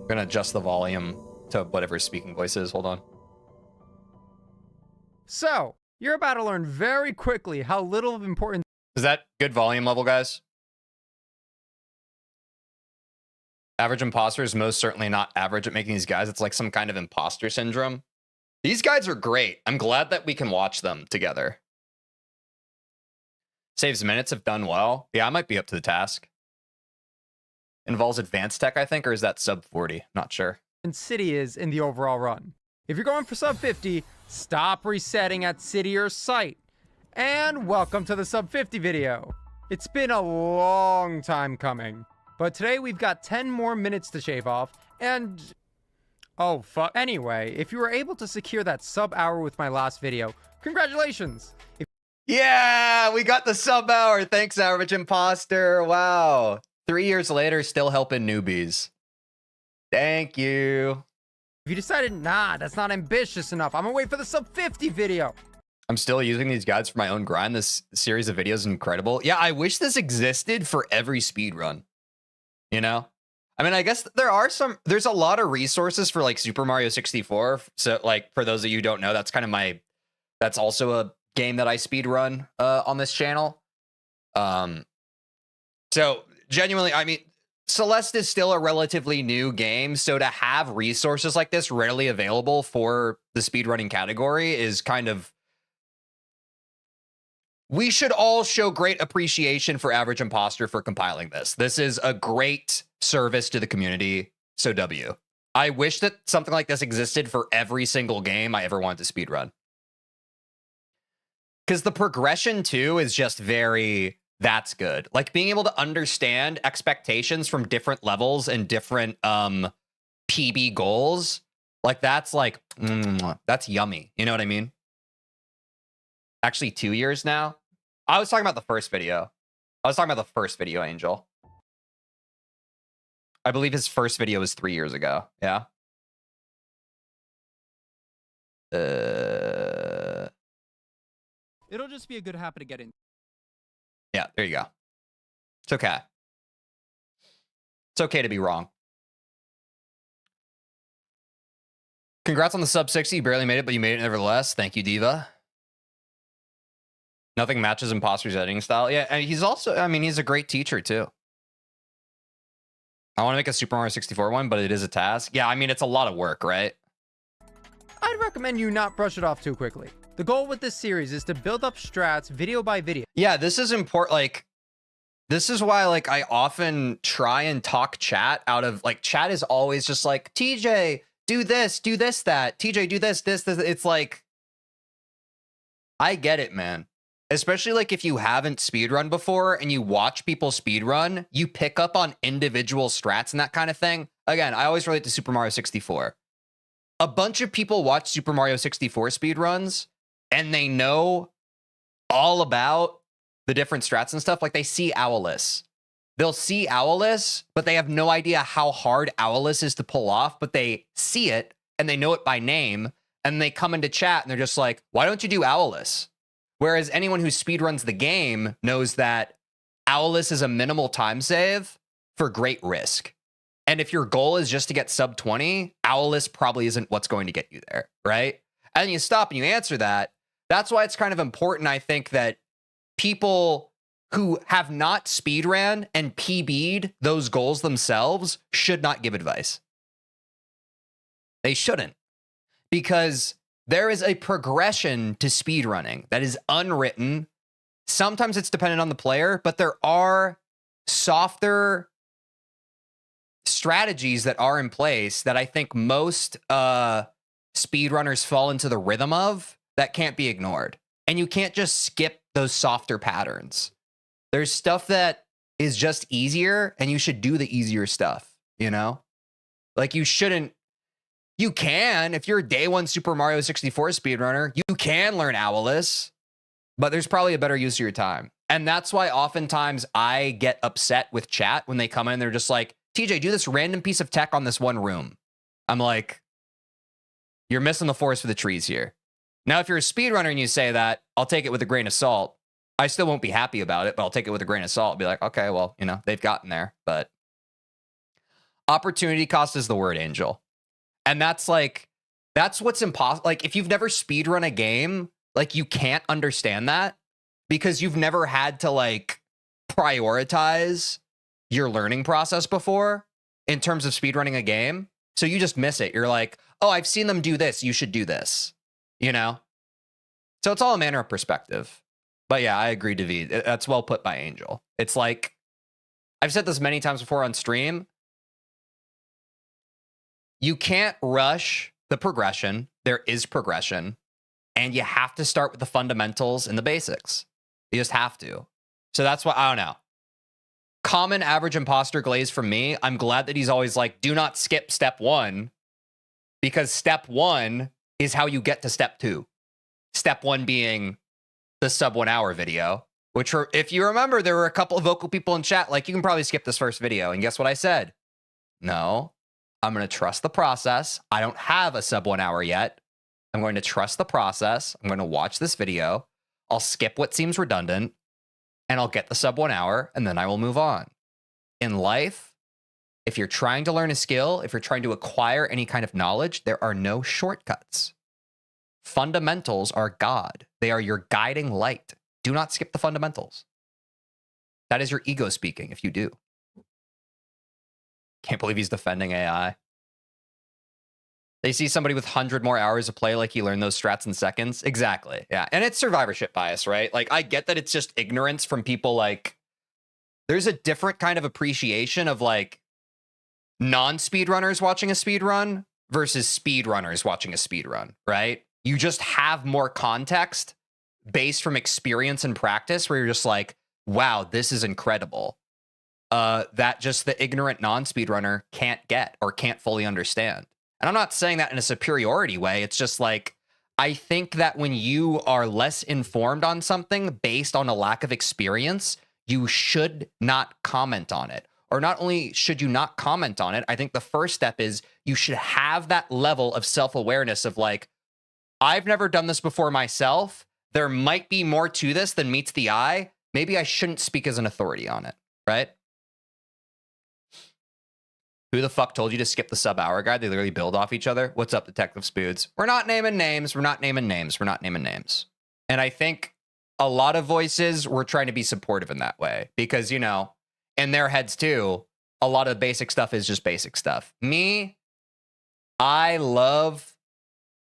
I'm gonna adjust the volume to whatever speaking voice is. Hold on. So, You're about to learn very quickly how little of importance. Is that good volume level, guys? Average imposter is most certainly not average at making these guys. It's like some kind of imposter syndrome. These guys are great. I'm glad that we can watch them together. Saves minutes if done well. Yeah, I might be up to the task. Involves advanced tech, I think, or is that sub 40? Not sure. City is in the overall run. If you're going for sub 50, stop resetting at city or site. And welcome to the sub 50 video. It's been a long time coming, but today we've got 10 more minutes to shave off, and oh fuck. Anyway, if you were able to secure that sub hour with my last video, congratulations. Yeah, we got the sub hour. Thanks, Average Imposter. Wow. 3 years later, still helping newbies. Thank you. If you decided, nah, that's not ambitious enough, I'm gonna wait for the sub 50 video. I'm still using these guides for my own grind. This series of videos is incredible. Yeah, I wish this existed for every speedrun. You know? I mean, I guess there's a lot of resources for like Super Mario 64. So like, for those of you who don't know, that's kind of that's also a game that I speedrun on this channel. So genuinely, I mean, Celeste is still a relatively new game, so to have resources like this readily available for the speedrunning category is kind of... We should all show great appreciation for Average Imposter for compiling this. This is a great service to the community, so W. I wish that something like this existed for every single game I ever wanted to speedrun. Because the progression, too, is just very... That's good. Like, being able to understand expectations from different levels and different PB goals, like, that's like, that's yummy. You know what I mean? Actually, 2 years now. I was talking about the first video. Angel. I believe his first video was 3 years ago. Yeah. It'll just be a good habit to get in. Yeah, there you go. It's okay. It's okay to be wrong. Congrats on the sub 60. You barely made it, but you made it nevertheless. Thank you, Diva. Nothing matches Imposter's editing style. Yeah, and he's also, I mean, he's a great teacher, too. I want to make a Super Mario 64 one, but it is a task. Yeah, I mean, it's a lot of work, right? I'd recommend you not brush it off too quickly. The goal with this series is to build up strats video by video. Yeah, this is important. Like, this is why, like, I often try and talk chat out of, like, chat is always just like, TJ, do this, that. TJ, do this. It's like, I get it, man. Especially, like, if you haven't speedrun before and you watch people speedrun, you pick up on individual strats and that kind of thing. Again, I always relate to Super Mario 64. A bunch of people watch Super Mario 64 speedruns, and they know all about the different strats and stuff. Like, they see Owless. They'll see Owless, but they have no idea how hard Owless is to pull off, but they see it, and they know it by name, and they come into chat, and they're just like, why don't you do Owless? Whereas anyone who speedruns the game knows that Owless is a minimal time save for great risk. And if your goal is just to get sub 20, Owless probably isn't what's going to get you there, right? And you stop and you answer that. That's why it's kind of important, I think, that people who have not speedran and PB'd those goals themselves should not give advice. They shouldn't. Because there is a progression to speedrunning that is unwritten. Sometimes it's dependent on the player, but there are softer strategies that are in place that I think most speedrunners fall into the rhythm of that can't be ignored. And you can't just skip those softer patterns. There's stuff that is just easier, and you should do the easier stuff, you know? Like, you shouldn't... You can, if you're a day one Super Mario 64 speedrunner, you can learn Owless, but there's probably a better use of your time. And that's why oftentimes I get upset with chat when they come in and they're just like, TJ, do this random piece of tech on this one room. I'm like, you're missing the forest for the trees here. Now, if you're a speedrunner and you say that, I'll take it with a grain of salt. I still won't be happy about it, but I'll take it with a grain of salt. I'll be like, okay, well, you know, they've gotten there. But opportunity cost is the word, Angel. And that's like, that's what's impossible. Like, if you've never speedrun a game, Like, you can't understand that because you've never had to like prioritize your learning process before in terms of speedrunning a game. So you just miss it. You're like, oh, I've seen them do this. You should do this, you know? So it's all a matter of perspective. But yeah, I agree, David. That's well put by Angel. It's like, I've said this many times before on stream. You can't rush the progression. There is progression. And you have to start with the fundamentals and the basics. You just have to. So that's why, I don't know. Common average imposter glaze from me. I'm glad that he's always like, do not skip step 1. Because step 1 is how you get to step 2. Step 1 being the sub 1 hour video. Which, if you remember, there were a couple of vocal people in chat like, you can probably skip this first video. And guess what I said? No, I'm going to trust the process. I don't have a sub 1 hour yet. I'm going to trust the process. I'm going to watch this video. I'll skip what seems redundant. And I'll get the sub 1 hour. And then I will move on. In life, if you're trying to learn a skill, if you're trying to acquire any kind of knowledge, there are no shortcuts. Fundamentals are God. They are your guiding light. Do not skip the fundamentals. That is your ego speaking if you do. Can't believe he's defending AI. They see somebody with 100 more hours of play like he learned those strats in seconds. Exactly. Yeah. And it's survivorship bias, right? Like, I get that it's just ignorance from people. Like, there's a different kind of appreciation of like non-speedrunners watching a speedrun versus speedrunners watching a speedrun, right? You just have more context based from experience and practice where you're just like, wow, this is incredible. That just the ignorant non-speedrunner can't get or can't fully understand. And I'm not saying that in a superiority way. It's just like, I think that when you are less informed on something based on a lack of experience, you should not comment on it. Or not only should you not comment on it, I think the first step is you should have that level of self-awareness of like, I've never done this before myself. There might be more to this than meets the eye. Maybe I shouldn't speak as an authority on it, right? Who the fuck told you to skip the sub-hour guide? They literally build off each other. What's up, Detective Spoods? We're not naming names. We're not naming names. We're not naming names. And I think a lot of voices were trying to be supportive in that way. Because, you know, in their heads too, a lot of the basic stuff is just basic stuff. Me, I love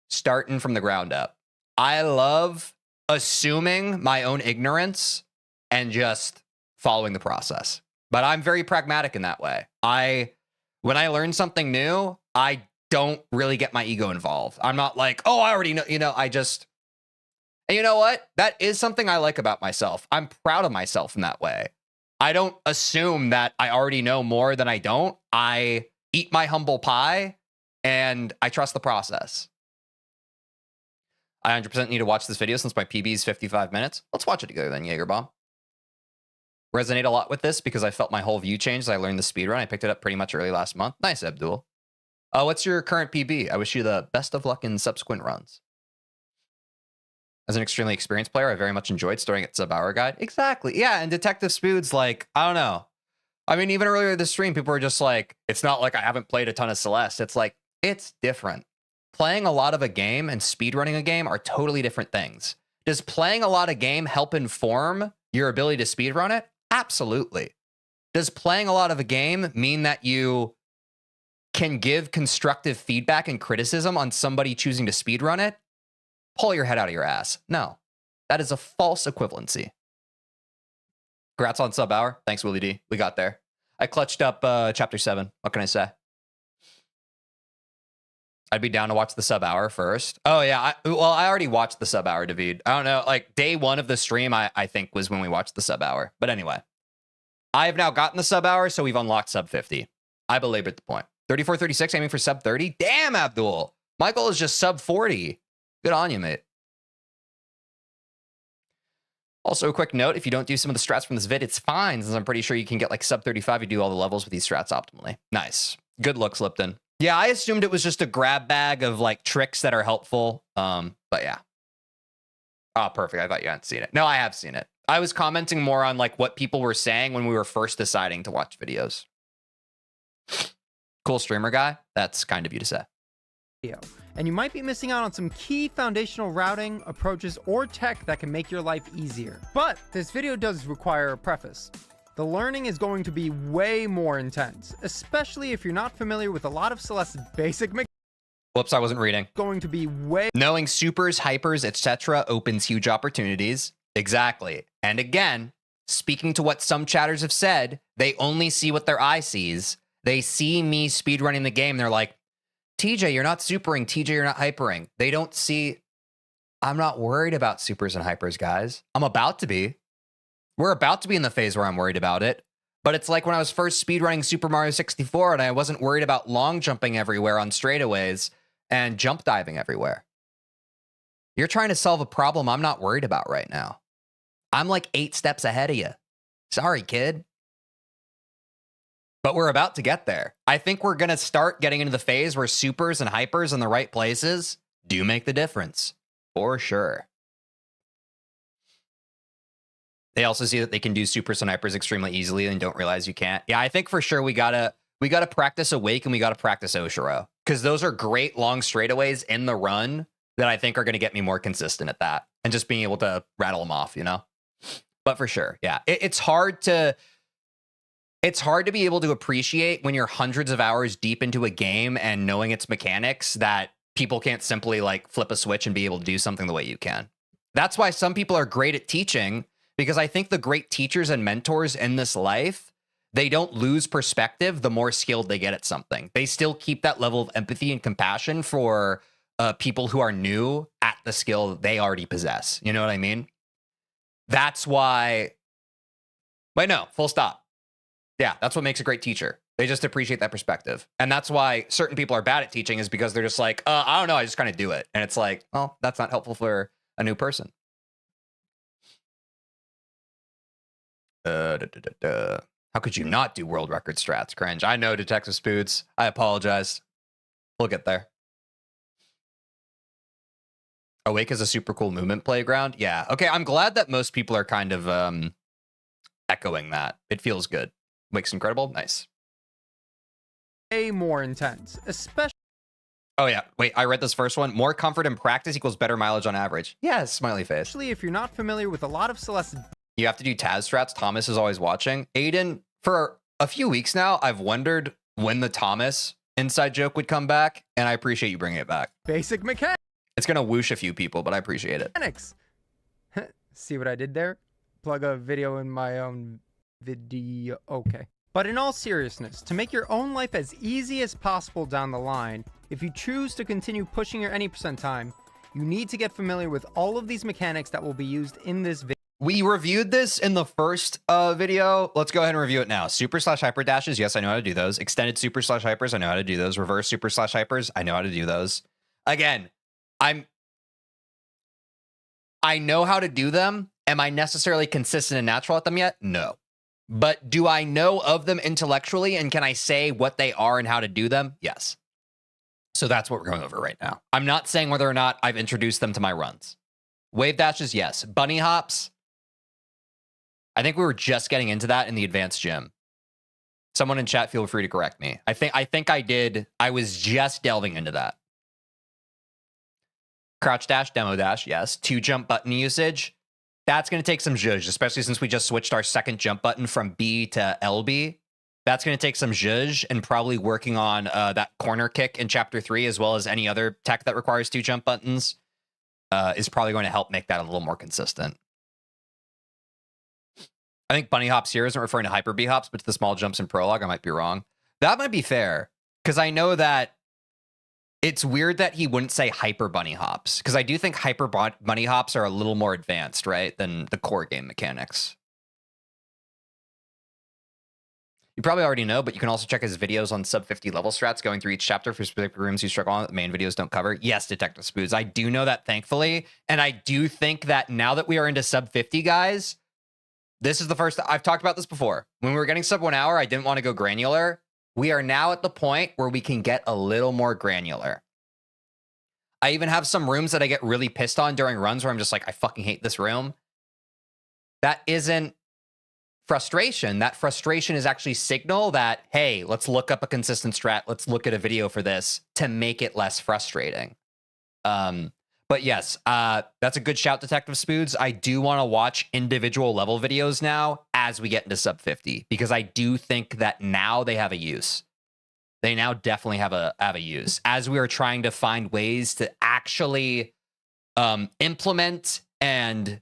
starting from the ground up. I love assuming my own ignorance and just following the process. But I'm very pragmatic in that way. When I learn something new, I don't really get my ego involved. I'm not like, oh, I already know, you know, and you know what? That is something I like about myself. I'm proud of myself in that way. I don't assume that I already know more than I don't. I eat my humble pie and I trust the process. I 100% need to watch this video since my PB is 55 minutes. Let's watch it together then, Jaegerbomb. Resonate a lot with this because I felt my whole view change as I learned the speedrun. I picked it up pretty much early last month. Nice, Abdul. What's your current PB? I wish you the best of luck in subsequent runs. As an extremely experienced player, I very much enjoyed starting at sub-hour guide. Exactly. Yeah, and Detective Spood's like, I don't know. I mean, even earlier this stream, people were just like, it's not like I haven't played a ton of Celeste. It's like, it's different. Playing a lot of a game and speedrunning a game are totally different things. Does playing a lot of game help inform your ability to speedrun it? Absolutely. Does playing a lot of a game mean that you can give constructive feedback and criticism on somebody choosing to speedrun it? Pull your head out of your ass. No, that is a false equivalency. Congrats on sub-hour. Thanks, Willie D. We got there. I clutched up chapter 7. What can I say? I'd be down to watch the sub-hour first. Oh, yeah. I already watched the sub-hour, David. I don't know. Like, day 1 of the stream, I think, was when we watched the sub-hour. But anyway, I have now gotten the sub-hour, so we've unlocked sub 50. I belabored the point. 34-36, aiming for sub 30. Damn, Abdul. My goal is just sub 40. Good on you, mate. Also, a quick note, if you don't do some of the strats from this vid, it's fine, since I'm pretty sure you can get like sub 35 if you do all the levels with these strats optimally. Nice. Good looks, Lipton. Yeah, I assumed it was just a grab bag of like tricks that are helpful. But yeah. Oh, perfect. I thought you hadn't seen it. No, I have seen it. I was commenting more on like what people were saying when we were first deciding to watch videos. Cool streamer guy. That's kind of you to say. and you might be missing out on some key foundational routing, approaches, or tech that can make your life easier. But this video does require a preface. The learning is going to be way more intense, especially if you're not familiar with a lot of Celeste's basic mechanics. Whoops, I wasn't reading. Going to be way... Knowing supers, hypers, etc. opens huge opportunities. Exactly. And again, speaking to what some chatters have said, they only see what their eye sees. They see me speedrunning the game. They're like, TJ, you're not supering. TJ, you're not hypering. They don't see... I'm not worried about supers and hypers, guys. I'm about to be. We're about to be in the phase where I'm worried about it. But it's like when I was first speedrunning Super Mario 64 and I wasn't worried about long jumping everywhere on straightaways and jump diving everywhere. You're trying to solve a problem I'm not worried about right now. I'm like 8 steps ahead of you. Sorry, kid. But we're about to get there. I think we're going to start getting into the phase where supers and hypers in the right places do make the difference. For sure. They also see that they can do supers and hypers extremely easily and don't realize you can't. Yeah, I think for sure we gotta practice Awake and we gotta practice Oshiro. Because those are great long straightaways in the run that I think are gonna get me more consistent at that. And just being able to rattle them off, you know? But for sure, yeah. It's hard to be able to appreciate when you're hundreds of hours deep into a game and knowing its mechanics that people can't simply like flip a switch and be able to do something the way you can. That's why some people are great at teaching, because I think the great teachers and mentors in this life, they don't lose perspective the more skilled they get at something. They still keep that level of empathy and compassion for people who are new at the skill they already possess. You know what I mean? That's why... Wait, no, full stop. Yeah, that's what makes a great teacher. They just appreciate that perspective. And that's why certain people are bad at teaching, is because they're just like, I don't know, I just kind of do it. And it's like, well, that's not helpful for a new person. How could you not do world record strats? Cringe. I know, Detective Spoods. I apologize. We'll get there. Awake is a super cool movement playground. Yeah. Okay, I'm glad that most people are kind of echoing that. It feels good. Awake's incredible. Nice. Way more intense, especially... Oh, yeah. Wait, I read this first one. More comfort in practice equals better mileage on average. Yes, smiley face. Especially if you're not familiar with a lot of Celeste... You have to do Taz strats. Thomas is always watching. Aiden, for a few weeks now, I've wondered when the Thomas inside joke would come back, and I appreciate you bringing it back. Basic mechanics. It's going to whoosh a few people, but I appreciate it. See what I did there? Plug a video in my own video. Okay. But in all seriousness, to make your own life as easy as possible down the line, if you choose to continue pushing your any percent time, you need to get familiar with all of these mechanics that will be used in this video. We reviewed this in the first video. Let's go ahead and review it now. Super/hyper dashes. Yes, I know how to do those. Extended super/hypers. I know how to do those. Reverse super/hypers. I know how to do those. Again, I know how to do them. Am I necessarily consistent and natural at them yet? No. But do I know of them intellectually, and can I say what they are and how to do them? Yes. So that's what we're going over right now. I'm not saying whether or not I've introduced them to my runs. Wave dashes, yes. Bunny hops. I think we were just getting into that in the advanced gym. Someone in chat, feel free to correct me. I think I did. I was just delving into that. Crouch dash, demo dash, yes. 2 jump button usage. That's going to take some zhuzh, especially since we just switched our second jump button from B to LB. That's going to take some zhuzh, and probably working on that corner kick in Chapter 3, as well as any other tech that requires 2 jump buttons, is probably going to help make that a little more consistent. I think bunny hops here isn't referring to hyper B hops, but to the small jumps in prologue. I might be wrong. That might be fair, because I know that it's weird that he wouldn't say hyper bunny hops, because I do think hyper bunny hops are a little more advanced, right, than the core game mechanics. You probably already know, but you can also check his videos on sub 50 level strats, going through each chapter for specific rooms you struggle on that the main videos don't cover. Yes, Detective Spoods. I do know that, thankfully, and I do think that now that we are into sub 50, guys, this is the first... I've talked about this before. When we were getting sub 1 hour, I didn't want to go granular. We are now at the point where we can get a little more granular. I even have some rooms that I get really pissed on during runs where I'm just like, I fucking hate this room. That isn't frustration. That frustration is actually signal that, hey, let's look up a consistent strat. Let's look at a video for this to make it less frustrating. But yes, that's a good shout, Detective Spoods. I do want to watch individual level videos now as we get into sub 50, because I do think that now they have a use. They now definitely have a use, as we are trying to find ways to actually implement and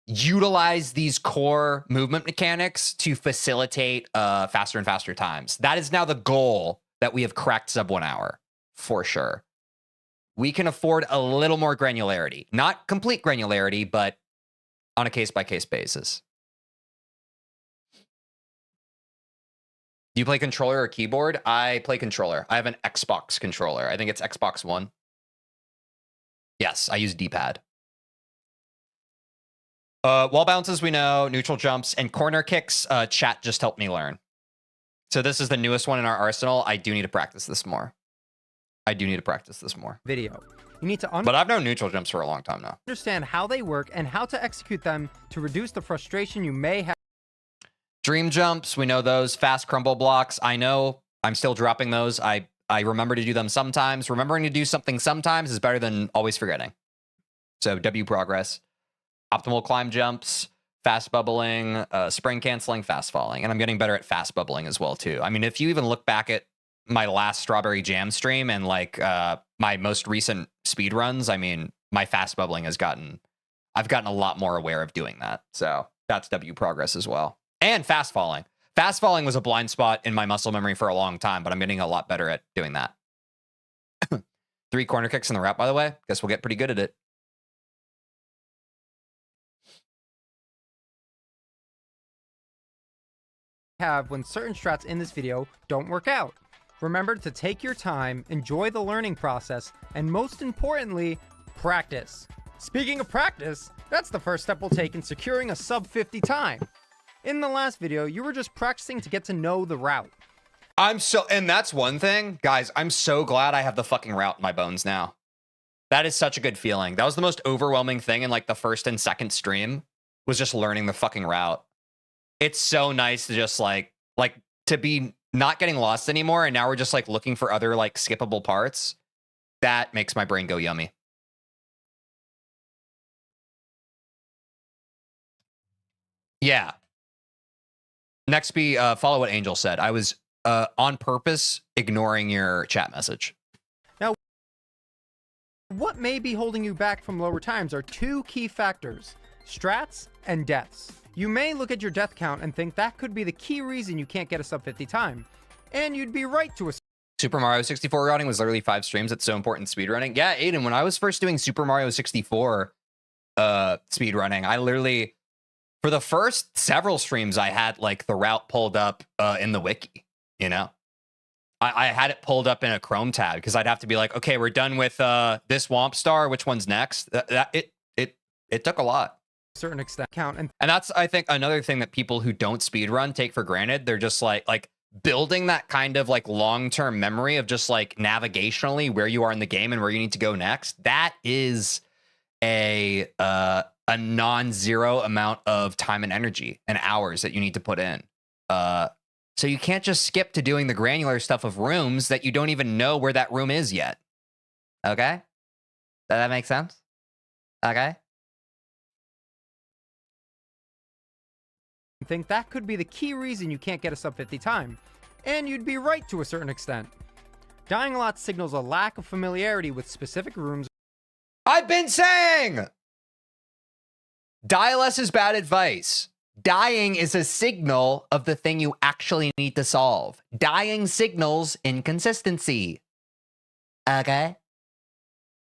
utilize these core movement mechanics to facilitate faster and faster times. That is now the goal that we have cracked sub 1 hour, for sure. We can afford a little more granularity. Not complete granularity, but on a case-by-case basis. Do you play controller or keyboard? I play controller. I have an Xbox controller. I think it's Xbox One. Yes, I use D-pad. Wall bounces, we know. Neutral jumps and corner kicks, chat just helped me learn. So this is the newest one in our arsenal. I do need to practice this more. Video. You need to But I've known neutral jumps for a long time now. understand how they work and how to execute them to reduce the frustration you may have. Dream jumps, we know those. Fast crumble blocks, I know. I'm still dropping those. I remember to do them sometimes. Remembering to do something sometimes is better than always forgetting. So W progress. Optimal climb jumps, fast bubbling, spring canceling, fast falling. And I'm getting better at fast bubbling as well, too. I mean, if you even look back at my last Strawberry Jam stream and like my most recent speed runs, I mean, my fast bubbling I've gotten a lot more aware of doing that. So that's W progress as well. And fast falling. Fast falling was a blind spot in my muscle memory for a long time, but I'm getting a lot better at doing that. 3 corner kicks in the route, by the way. Guess we'll get pretty good at it. When certain strats in this video don't work out. Remember to take your time, enjoy the learning process, and most importantly, practice. Speaking of practice, that's the first step we'll take in securing a sub 50 time. In the last video, you were just practicing to get to know the route. And that's one thing, guys, I'm so glad I have the fucking route in my bones now. That is such a good feeling. That was the most overwhelming thing in like the first and second stream, was just learning the fucking route. It's so nice to just like to be not getting lost anymore, and now we're just like looking for other like skippable parts. That makes my brain go yummy. Yeah. Next be follow what Angel said. I was on purpose ignoring your chat message. Now, what may be holding you back from lower times are 2 key factors: strats and deaths. You may look at your death count and think that could be the key reason you can't get a sub 50 time. And you'd be right to a Super Mario 64 routing was literally 5 streams. It's so important in speedrunning. Yeah, Aiden, when I was first doing Super Mario 64 speedrunning, I literally, for the first several streams, I had like the route pulled up in the wiki, you know? I had it pulled up in a Chrome tab because I'd have to be like, okay, we're done with this Womp Star. Which one's next? It took a lot. certain extent count. And that's, I think, another thing that people who don't speedrun take for granted. They're just like building that kind of like long-term memory of just like navigationally where you are in the game and where you need to go next. That is a non-zero amount of time and energy and hours that you need to put in. So you can't just skip to doing the granular stuff of rooms that you don't even know where that room is yet. Okay? Does that make sense? Okay? I think that could be the key reason you can't get a sub 50 time. And you'd be right to a certain extent. Dying a lot signals a lack of familiarity with specific rooms. I've been saying! Die less is bad advice. Dying is a signal of the thing you actually need to solve. Dying signals inconsistency. Okay?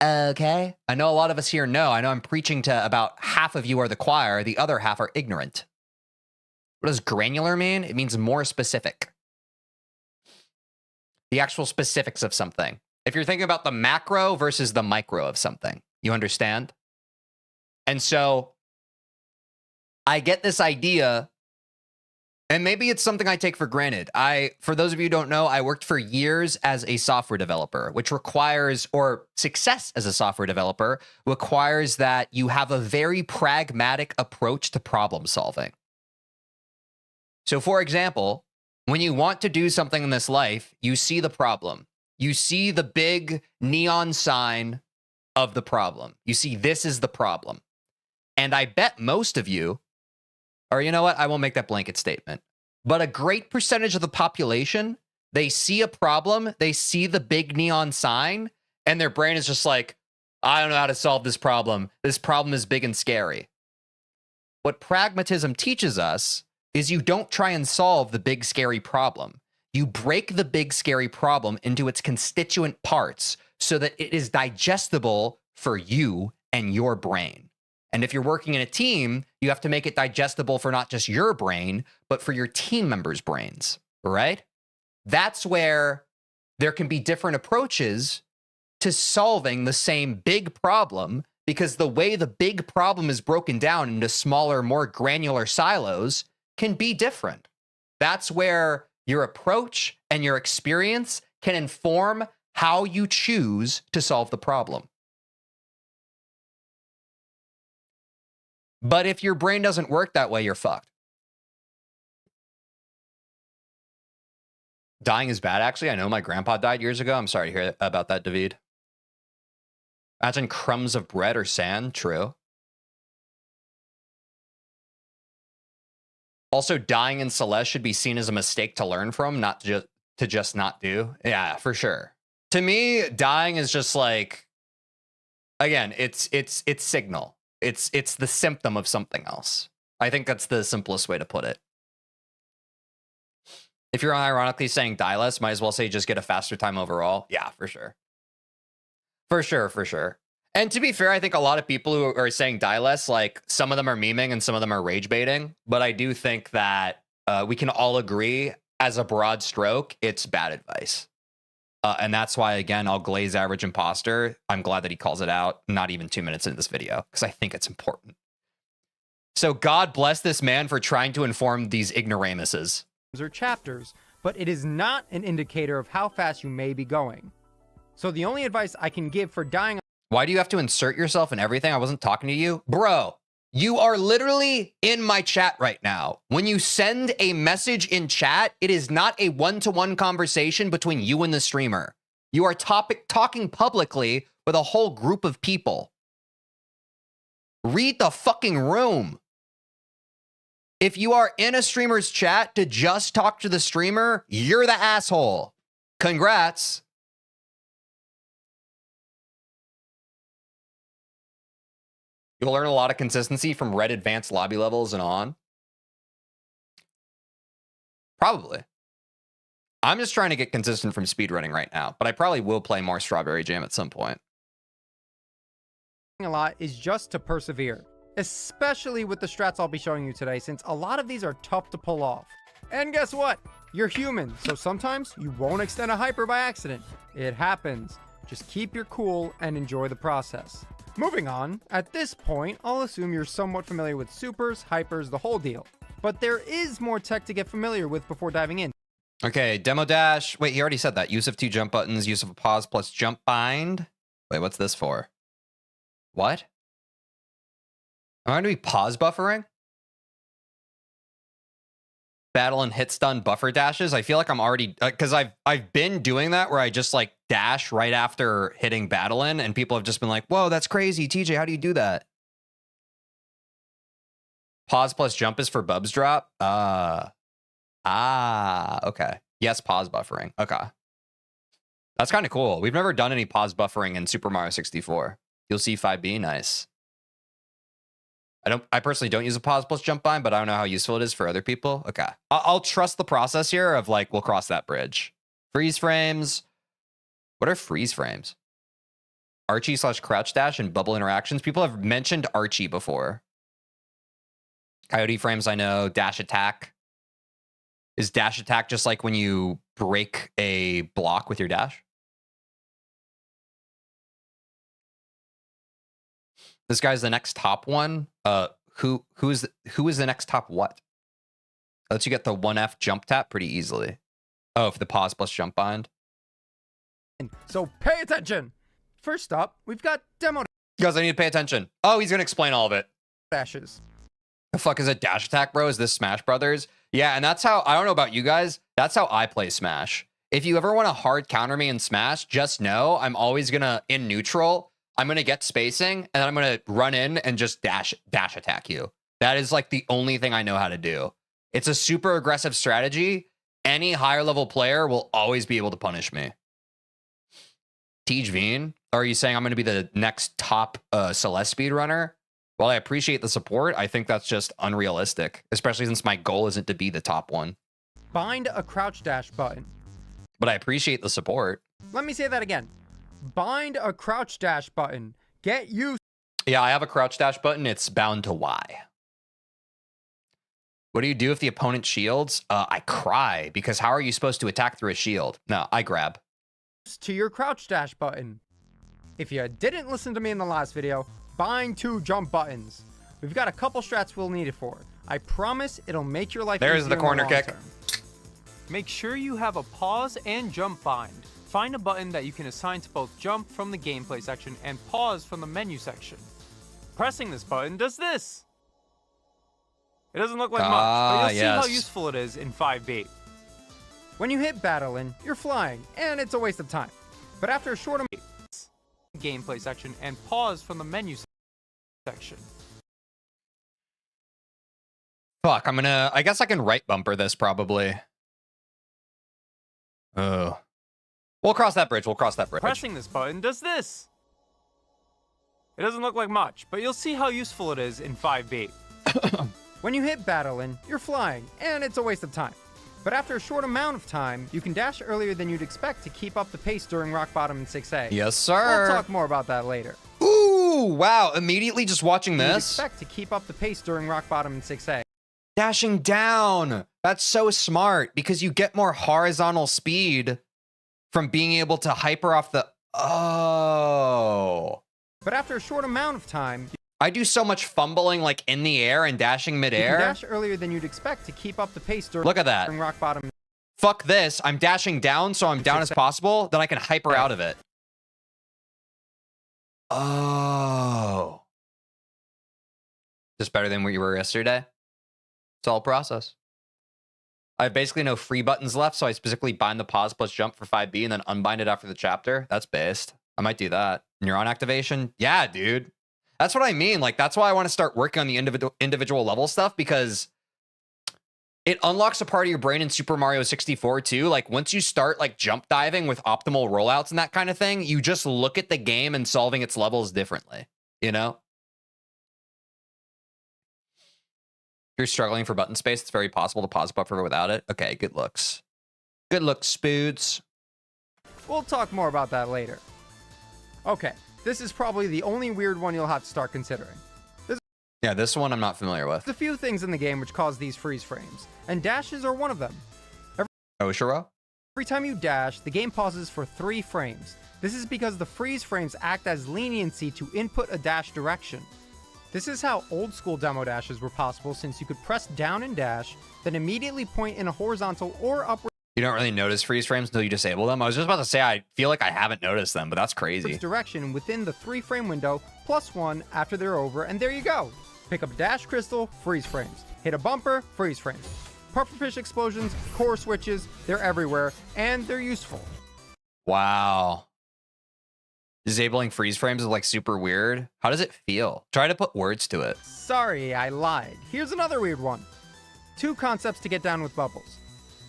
Okay? I know a lot of us here know. I know I'm preaching to about half of you are the choir. The other half are ignorant. What does granular mean? It means more specific. The actual specifics of something. If you're thinking about the macro versus the micro of something, you understand? And so I get this idea, and maybe it's something I take for granted. For those of you who don't know, I worked for years as a software developer, which requires, or success as a software developer requires that you have a very pragmatic approach to problem solving. So for example, when you want to do something in this life, you see the problem. You see the big neon sign of the problem. You see this is the problem. And I bet most of you, or you know what? I won't make that blanket statement. But a great percentage of the population, they see a problem, they see the big neon sign, and their brain is just like, I don't know how to solve this problem. This problem is big and scary. What pragmatism teaches us is you don't try and solve the big scary problem. You break the big scary problem into its constituent parts so that it is digestible for you and your brain. And if you're working in a team, you have to make it digestible for not just your brain, but for your team members' brains, right? That's where there can be different approaches to solving the same big problem, because the way the big problem is broken down into smaller, more granular silos can be different. That's where your approach and your experience can inform how you choose to solve the problem. But if your brain doesn't work that way, you're fucked. Dying is bad, actually. I know my grandpa died years ago. I'm sorry to hear about that, David. Imagine crumbs of bread or sand. True. Also, dying in Celeste should be seen as a mistake to learn from, not to just not do. Yeah, for sure. To me, dying is just like, again, it's signal. It's the symptom of something else. I think that's the simplest way to put it. If you're ironically saying die less, might as well say just get a faster time overall. Yeah, for sure. For sure, for sure. And to be fair, I think a lot of people who are saying die less, like some of them are memeing and some of them are rage baiting. But I do think that we can all agree as a broad stroke, it's bad advice. And that's why, again, I'll glaze average imposter. I'm glad that he calls it out, not even 2 minutes into this video, because I think it's important. So God bless this man for trying to inform these ignoramuses. Or chapters, but it is not an indicator of how fast you may be going. So the only advice I can give for dying... Why do you have to insert yourself in everything? I wasn't talking to you. Bro, you are literally in my chat right now. When you send a message in chat, it is not a one-to-one conversation between you and the streamer. You are talking publicly with a whole group of people. Read the fucking room. If you are in a streamer's chat to just talk to the streamer, you're the asshole. Congrats. You'll learn a lot of consistency from red advanced lobby levels and on. Probably. I'm just trying to get consistent from speedrunning right now, but I probably will play more Strawberry Jam at some point. A lot is just to persevere, especially with the strats I'll be showing you today, since a lot of these are tough to pull off. And guess what? You're human, so sometimes you won't extend a hyper by accident. It happens. Just keep your cool and enjoy the process. Moving on, at this point, I'll assume you're somewhat familiar with supers, hypers, the whole deal. But there is more tech to get familiar with before diving in. Okay, demo dash. Wait, he already said that. Use of 2 jump buttons, use of a pause plus jump bind. Wait, what's this for? What? Am I going to be pause buffering? Battle and hit stun buffer dashes. I feel like I'm already, because I've been doing that where I just like dash right after hitting battle in, and people have just been like, whoa, that's crazy. TJ, how do you do that? Pause plus jump is for Bubs drop. Okay. Yes, pause buffering. Okay. That's kind of cool. We've never done any pause buffering in Super Mario 64. You'll see 5B. Nice. I personally don't use a pause plus jump bind, but I don't know how useful it is for other people. Okay. I'll trust the process here of like, we'll cross that bridge. Freeze frames. What are freeze frames? Archie / crouch dash and bubble interactions. People have mentioned Archie before. Coyote frames, I know. Dash attack. Is dash attack just like when you break a block with your dash? This guy's the next top one. Who is the next top what? Lets you get the 1F jump tap pretty easily. Oh, for the pause plus jump bind. So pay attention. First up, we've got demo Guys, I need to pay attention. Oh, he's gonna explain all of it. dashes. The fuck is a dash attack, bro? Is this Smash Brothers? Yeah, and that's how, I don't know about you guys, that's how I play Smash. If you ever want to hard counter me in Smash, just know I'm always going to, in neutral, I'm going to get spacing, and then I'm going to run in and just dash attack you. That is like the only thing I know how to do. It's a super aggressive strategy. Any higher level player will always be able to punish me. TeejVeen, are you saying I'm going to be the next top Celeste speedrunner? While I appreciate the support, I think that's just unrealistic, especially since my goal isn't to be the top one. Bind a crouch dash button. But I appreciate the support. Let me say that again. Bind a crouch dash button. Get used. Yeah, I have a crouch dash button. It's bound to Y. What do you do if the opponent shields? I cry, because how are you supposed to attack through a shield? No, I grab. To your crouch dash button. If you didn't listen to me in the last video, bind 2 jump buttons. We've got a couple strats we'll need it for. I promise it'll make your life There's easier the corner kick. term. Make sure you have a pause and jump bind. Find a button that you can assign to both jump from the gameplay section and pause from the menu section. Pressing this button does this. It doesn't look like much, but you'll see how useful it is in 5B. When you hit battling, you're flying, and it's a waste of time. But after a short amount Gameplay section and pause from the menu section. Fuck, I guess I can right bumper this probably. Oh. We'll cross that bridge. We'll cross that bridge. Pressing this button does this. It doesn't look like much, but you'll see how useful it is in 5B. When you hit battling, you're flying, and it's a waste of time. But after a short amount of time, you can dash earlier than you'd expect to keep up the pace during rock bottom in 6A. Yes, sir. We'll talk more about that later. Ooh, wow. Immediately just watching You'd this. expect to keep up the pace during rock bottom in 6A. Dashing down. That's so smart because you get more horizontal speed from being able to hyper off the... Oh. But after a short amount of time... I do so much fumbling like in the air and dashing midair. You can dash earlier than you'd expect to keep up the pace during Look at that. rock bottom. Fuck this. I'm dashing down so I'm down as possible. Then I can hyper out of it. Oh. Just better than what you were yesterday? It's all a process. I have basically no free buttons left, so I specifically bind the pause plus jump for 5B and then unbind it after the chapter. That's based. I might do that. Neuron activation? Yeah, dude. That's what I mean. Like, that's why I want to start working on the individual level stuff, because it unlocks a part of your brain in Super Mario 64 too. Like, once you start like jump diving with optimal rollouts and that kind of thing, you just look at the game and solving its levels differently, you know? If you're struggling for button space, it's very possible to pause buffer without it. Okay, good looks. Good looks, Spoods. We'll talk more about that later. Okay, this is probably the only weird one you'll have to start considering. Yeah, this one I'm not familiar with. There's a few things in the game which cause these freeze frames, and dashes are one of them. Oshiro? Every time you dash, the game pauses for 3 frames. This is because the freeze frames act as leniency to input a dash direction. This is how old school demo dashes were possible, since you could press down and dash, then immediately point in a horizontal or upward You don't really notice freeze frames until you disable them. I was just about to say, I feel like I haven't noticed them, but that's crazy. direction within the 3-frame window, +1 after they're over, and there you go. Pick up a dash crystal, freeze frames. Hit a bumper, freeze frames. Pufferfish explosions, core switches, they're everywhere, and they're useful. Wow. Disabling freeze frames is like super weird. How does it feel? Try to put words to it. Sorry, I lied. Here's another weird one. 2 concepts to get down with bubbles.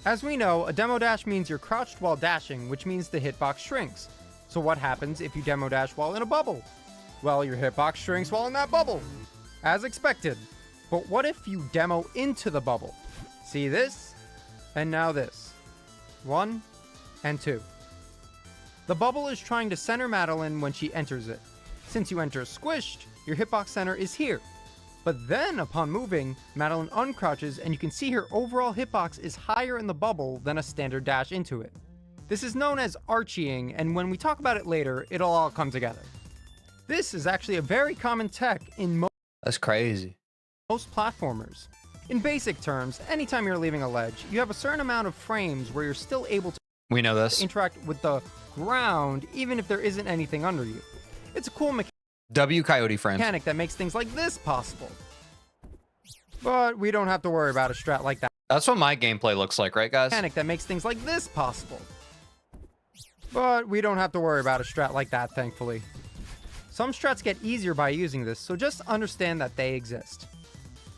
As we know, a demo dash means you're crouched while dashing, which means the hitbox shrinks. So what happens if you demo dash while in a bubble? Well, your hitbox shrinks while in that bubble. As expected. But what if you demo into the bubble? See this? And now this. 1 and 2. The bubble is trying to center Madeline when she enters it. Since you enter squished, your hitbox center is here. But then, upon moving, Madeline uncrouches and you can see her overall hitbox is higher in the bubble than a standard dash into it. This is known as archieing, and when we talk about it later, it'll all come together. This is actually a very common tech in That's crazy. most platformers. In basic terms, anytime you're leaving a ledge, you have a certain amount of frames where you're still able to We know this. interact with the ground even if there isn't anything under you. It's a cool W Coyote frames. mechanic that makes things like this possible. But we don't have to worry about a strat like that. That's what my gameplay looks like, right, guys? Mechanic that makes things like this possible. But we don't have to worry about a strat like that, thankfully. Some strats get easier by using this, so just understand that they exist.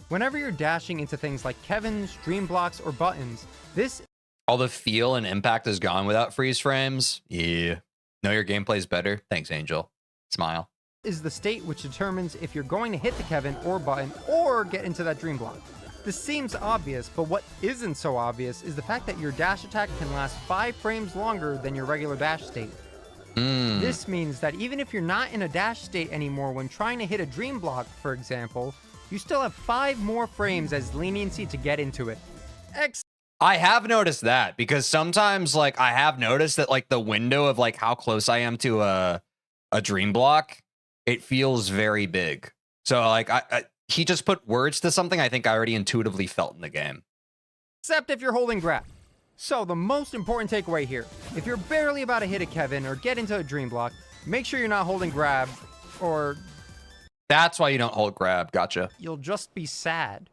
Whenever you're dashing into things like Kevin's, dream blocks, or buttons, this All the feel and impact is gone without freeze frames. Yeah. Know your gameplay's better? Thanks, Angel. Smile. is the state which determines if you're going to hit the Kevin or button or get into that dream block. This seems obvious, but what isn't so obvious is the fact that your dash attack can last 5 frames longer than your regular dash state. This means that even if you're not in a dash state anymore when trying to hit a dream block, for example, you still have 5 more frames as leniency to get into it. I have noticed that because sometimes, like, I have noticed that, like, the window of, like, how close I am to a dream block, it feels very big. So, like, he just put words to something I think I already intuitively felt in the game. Except if you're holding grab. So the most important takeaway here, if you're barely about to hit a Kevin or get into a dream block, make sure you're not holding grab, or That's why you don't hold grab. Gotcha. you'll just be sad.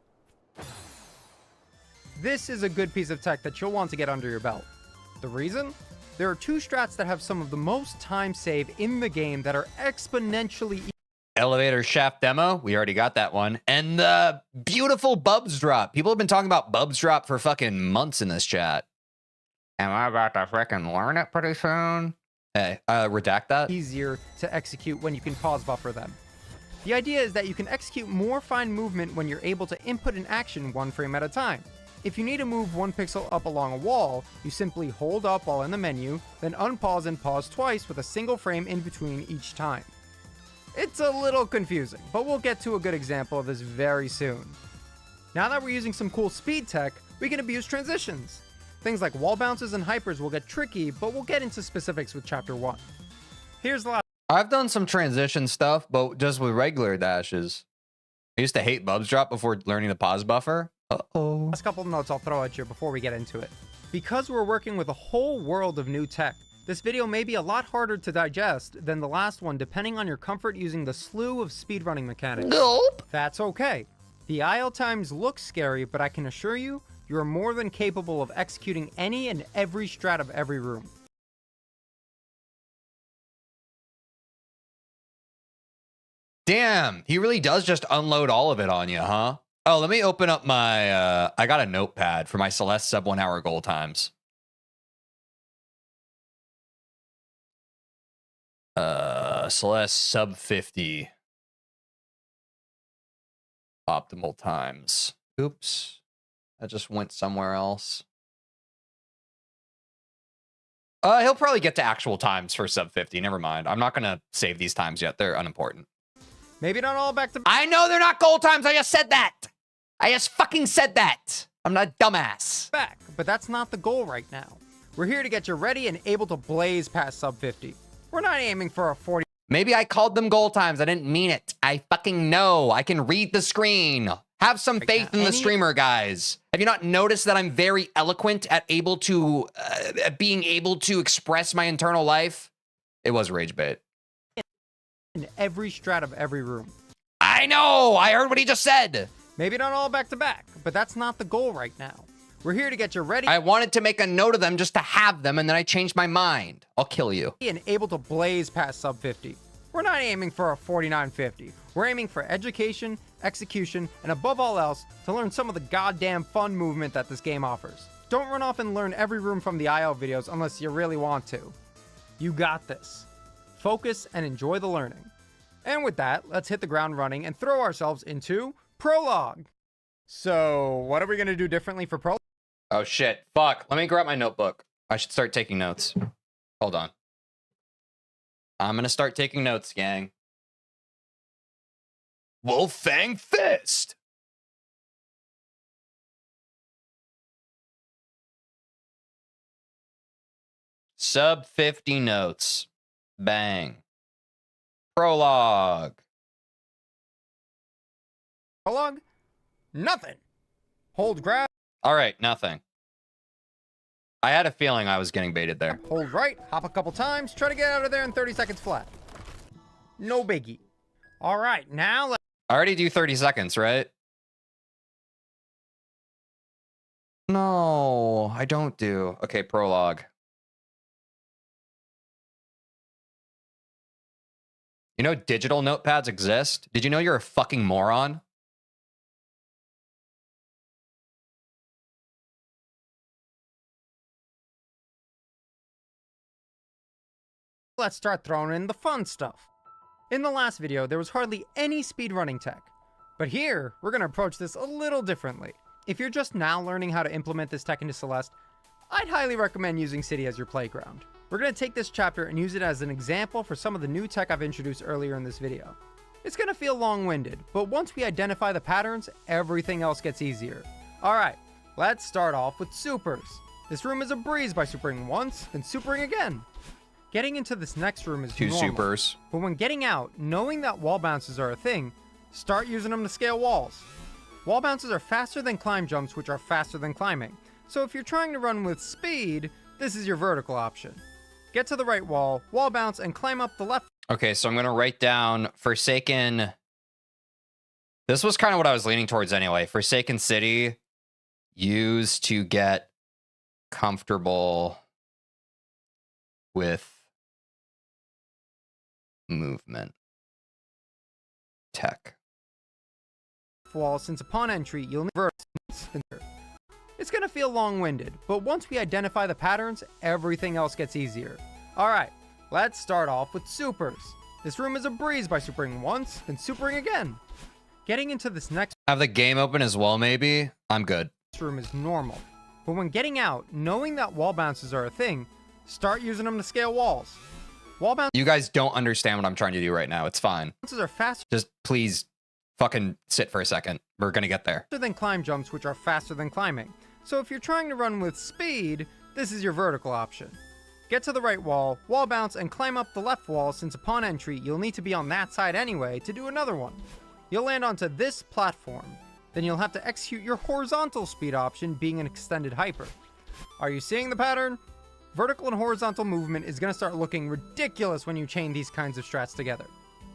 This is a good piece of tech that you'll want to get under your belt. The reason? There are 2 strats that have some of the most time save in the game that are exponentially Elevator shaft demo. We already got that one. And the beautiful Bubs drop. People have been talking about Bubs drop for fucking months in this chat. Am I about to freaking learn it pretty soon? Hey, redact that. easier to execute when you can pause buffer them. The idea is that you can execute more fine movement when you're able to input an action 1 frame at a time. If you need to move 1 pixel up along a wall, you simply hold up while in the menu, then unpause and pause twice with a single frame in between each time. It's a little confusing, but we'll get to a good example of this very soon. Now that we're using some cool speed tech, we can abuse transitions. Things like wall bounces and hypers will get tricky, but we'll get into specifics with Chapter 1. Here's the last I've done some transition stuff, but just with regular dashes. I used to hate Bubs drop before learning the pause buffer. Uh-oh. couple of notes I'll throw at you before we get into it. Because we're working with a whole world of new tech, this video may be a lot harder to digest than the last one depending on your comfort using the slew of speedrunning mechanics. Nope. That's okay. The IL times look scary, but I can assure you, you are more than capable of executing any and every strat of every room. Damn, he really does just unload all of it on you, huh? Oh, let me open up my, I got a notepad for my Celeste sub 1 hour goal times. Celeste sub 50. Optimal times. Oops. That just went somewhere else. He'll probably get to actual times for sub 50. Never mind. I'm not going to save these times yet. They're unimportant. Maybe not all back to I know they're not goal times. I just said that. I just fucking said that. I'm not a dumbass. back, but that's not the goal right now. We're here to get you ready and able to blaze past sub 50. We're not aiming for a 40. Maybe I called them goal times. I didn't mean it. I fucking know. I can read the screen. Have some faith in the streamer, guys. Have you not noticed that I'm very eloquent at being able to express my internal life? It was rage bait. in every strat of every room. I know. I heard what he just said. Maybe not all back to back, but that's not the goal right now. We're here to get you ready I wanted to make a note of them just to have them, and then I changed my mind. I'll kill you. and able to blaze past sub 50. We're not aiming for a 49.50. We're aiming for education, execution, and above all else, to learn some of the goddamn fun movement that this game offers. Don't run off and learn every room from the IL videos unless you really want to. You got this. Focus and enjoy the learning. And with that, let's hit the ground running and throw ourselves into Prologue. So, what are we going to do differently for Prologue? Oh, shit. Fuck. Let me grab my notebook. I should start taking notes. Hold on. I'm going to start taking notes, gang. Wolfang Fist. Sub 50 notes. Bang. Prologue. Prologue? Nothing. Hold grab, All right, nothing. I had a feeling I was getting baited there. hold right, hop a couple times, try to get out of there in 30 seconds flat. No biggie. All right, now let's I already do 30 seconds, right? No, I don't do. Okay, prologue. You know digital notepads exist? Did you know you're a fucking moron? Let's start throwing in the fun stuff. In the last video, there was hardly any speedrunning tech. But here, we're going to approach this a little differently. If you're just now learning how to implement this tech into Celeste, I'd highly recommend using City as your playground. We're going to take this chapter and use it as an example for some of the new tech I've introduced earlier in this video. It's going to feel long-winded, but once we identify the patterns, everything else gets easier. Alright, let's start off with supers. This room is a breeze by supering once, then supering again. Getting into this next room is Two normal, supers. but when getting out, knowing that wall bounces are a thing, start using them to scale walls. Wall bounces are faster than climb jumps, which are faster than climbing. So if you're trying to run with speed, this is your vertical option. Get to the right wall, wall bounce, and climb up the left. Okay, so I'm going to write down Forsaken. This was kind of what I was leaning towards anyway. Forsaken City, used to get comfortable with movement tech. Wall, since upon entry, you'll need vertical. It's going to feel long-winded, but once we identify the patterns, everything else gets easier. Alright, let's start off with supers. This room is a breeze by supering once, then supering again. Getting into this next Have the game open as well, maybe? I'm good. room is normal. But when getting out, knowing that wall bounces are a thing, start using them to scale walls. Wall bounces You guys don't understand what I'm trying to do right now. It's fine. are faster Just please fucking sit for a second. We're going to get there. than climb jumps, which are faster than climbing. So if you're trying to run with speed, this is your vertical option. Get to the right wall, wall bounce, and climb up the left wall, since upon entry, you'll need to be on that side anyway to do another one. You'll land onto this platform. Then you'll have to execute your horizontal speed option, being an extended hyper. Are you seeing the pattern? Vertical and horizontal movement is going to start looking ridiculous when you chain these kinds of strats together.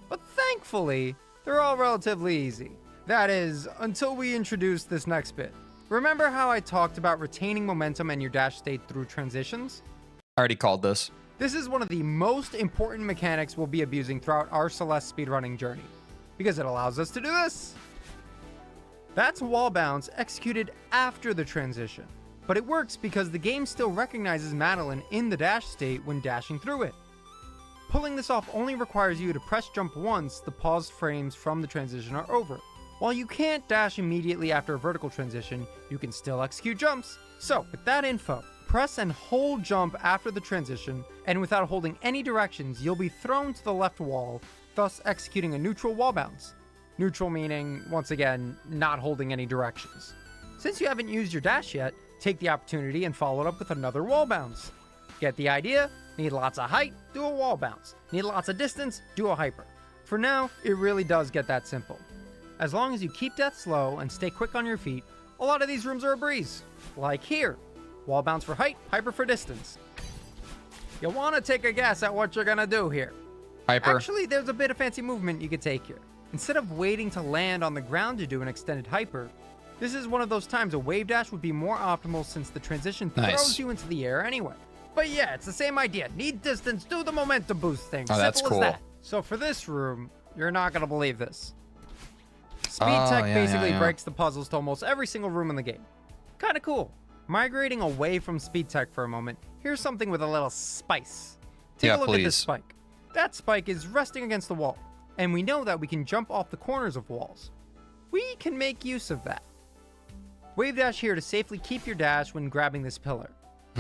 But thankfully, they're all relatively easy. That is, until we introduce this next bit. Remember how I talked about retaining momentum and your dash state through transitions? I already called this. This is one of the most important mechanics we'll be abusing throughout our Celeste speedrunning journey, because it allows us to do this. That's wall bounce executed after the transition, but it works because the game still recognizes Madeline in the dash state when dashing through it. Pulling this off only requires you to press jump once the paused frames from the transition are over. While you can't dash immediately after a vertical transition, you can still execute jumps. So, with that info, press and hold jump after the transition, and without holding any directions, you'll be thrown to the left wall, thus executing a neutral wall bounce. Neutral meaning, once again, not holding any directions. Since you haven't used your dash yet, take the opportunity and follow it up with another wall bounce. Get the idea? Need lots of height? Do a wall bounce. Need lots of distance? Do a hyper. For now, it really does get that simple. As long as you keep death slow and stay quick on your feet, a lot of these rooms are a breeze. Like here. Wall bounce for height, hyper for distance. You'll want to take a guess at what you're gonna do here. Hyper. Actually, there's a bit of fancy movement you could take here. Instead of waiting to land on the ground to do an extended hyper, this is one of those times a wave dash would be more optimal since the transition throws Nice. you into the air anyway. But yeah, it's the same idea. Need distance, do the momentum boost thing. Oh, that's Simple cool. as that. So for this room, you're not gonna believe this. Speed Oh, tech yeah, basically yeah. breaks the puzzles to almost every single room in the game. Kinda cool. Migrating away from speed tech for a moment, here's something with a little spice. Take Yeah, a look at this please. spike. That spike is resting against the wall, and we know that we can jump off the corners of walls. We can make use of that. Wave dash here to safely keep your dash when grabbing this pillar.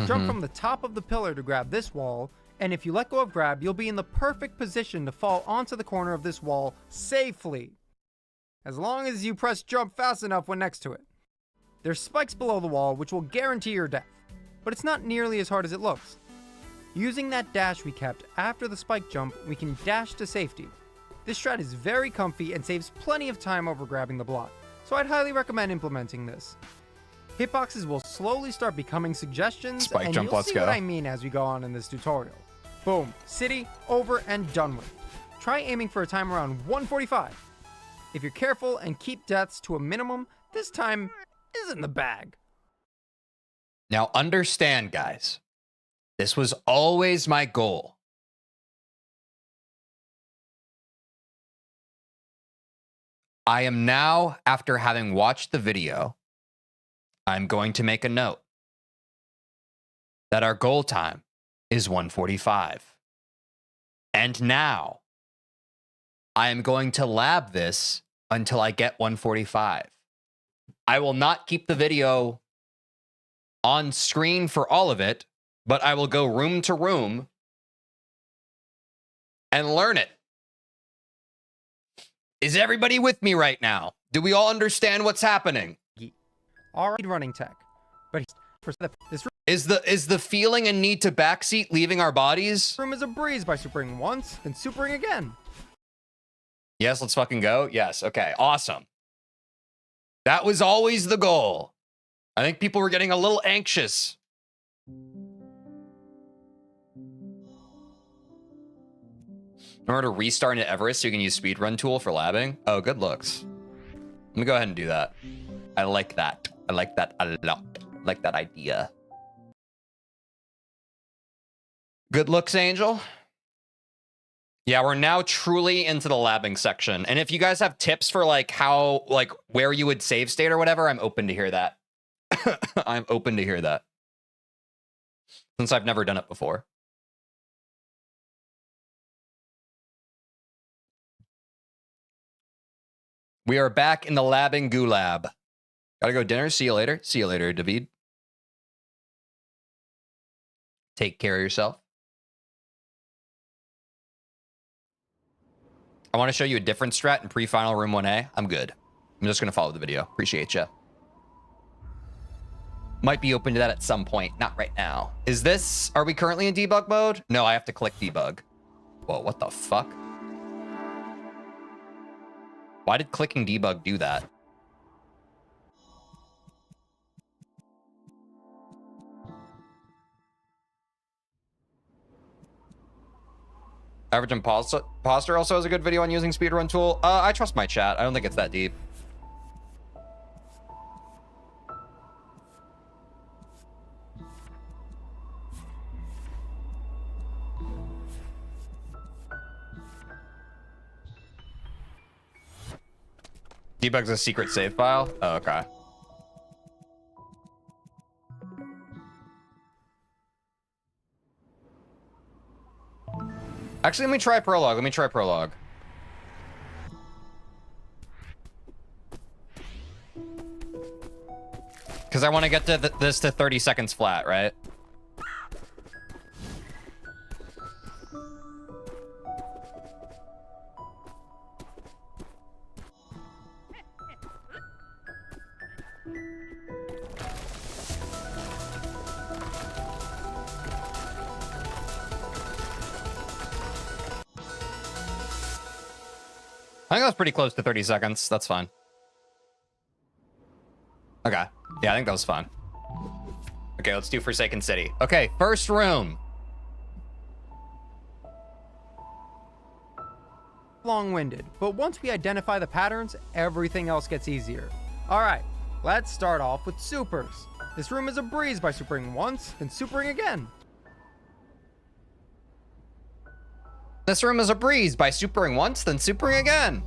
Jump from the top of the pillar to grab this wall, and if you let go of grab, you'll be in the perfect position to fall onto the corner of this wall safely. As long as you press jump fast enough when next to it. There's spikes below the wall which will guarantee your death, but it's not nearly as hard as it looks. Using that dash we kept after the spike jump, we can dash to safety. This strat is very comfy and saves plenty of time over grabbing the block, so I'd highly recommend implementing this. Hitboxes will slowly start becoming suggestions, Spike and jump, you'll let's see go. what I mean as we go on in this tutorial. Boom, city, over and done with. Try aiming for a time around 145. If you're careful and keep deaths to a minimum, this time is in the bag. Now understand, guys. This was always my goal. I am now, after having watched the video, I'm going to make a note that our goal time is 1:45. And now I am going to lab this until I get 1:45. I will not keep the video on screen for all of it, but I will go room to room and learn it. Is everybody with me right now? Do we all understand what's happening? All right, running tech. But this Is the feeling and need to backseat leaving our bodies? room is a breeze by supering once, then supering again. Yes, let's fucking go. Yes, okay, awesome. That was always the goal. I think people were getting a little anxious. Remember to restart into Everest so you can use speedrun tool for labbing? Oh, good looks. Let me go ahead and do that. I like that. I like that a lot. I like that idea. Good looks, Angel. Yeah, we're now truly into the labbing section. And if you guys have tips for like how, like where you would save state or whatever, I'm open to hear that. I'm open to hear that. Since I've never done it before. We are back in the labbing gulab. Gotta go dinner. See you later. See you later, David. Take care of yourself. I want to show you a different strat in pre-final room 1A. I'm good. I'm just going to follow the video. Appreciate you. Might be open to that at some point. Not right now. Is this... Are we currently in debug mode? No, I have to click debug. Whoa, what the fuck? Why did clicking debug do that? Average Imposter also has a good video on using speedrun tool. I trust my chat. I don't think it's that deep. Debug's a secret save file? Oh, okay. Actually, let me try prologue. Let me try prologue. Because I want to get to this to 30 seconds flat, right? I think that's pretty close to 30 seconds. That's fine. Okay. Yeah, I think that was fun. Okay, let's do Forsaken City. Okay, first room. long-winded, but once we identify the patterns, everything else gets easier. All right, let's start off with supers. This room is a breeze by supering once, then supering again. This room is a breeze by supering once, then supering again.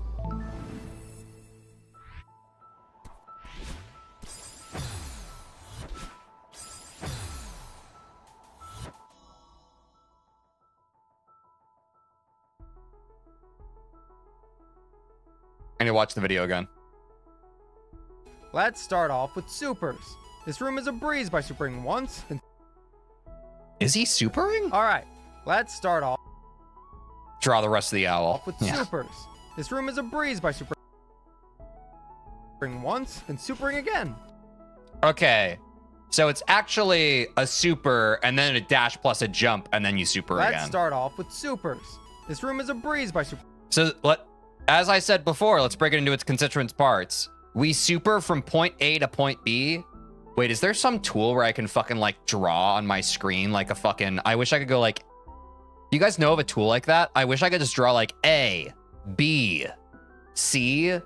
I need to watch the video again. Let's start off with supers. This room is a breeze by supering once, then... Is he supering? All right, let's start off Draw the rest of the owl. with Yeah. supers. This room is a breeze by supering once, then supering again. Okay. So it's actually a super and then a dash plus a jump and then you super Let's again. start off with supers. This room is a breeze by So as I said before, let's break it into its constituent parts. We super from point A to point B. Wait, is there some tool where I can fucking like draw on my screen like a fucking... I wish I could go like... You guys know of a tool like that? I wish I could just draw like A, B, C,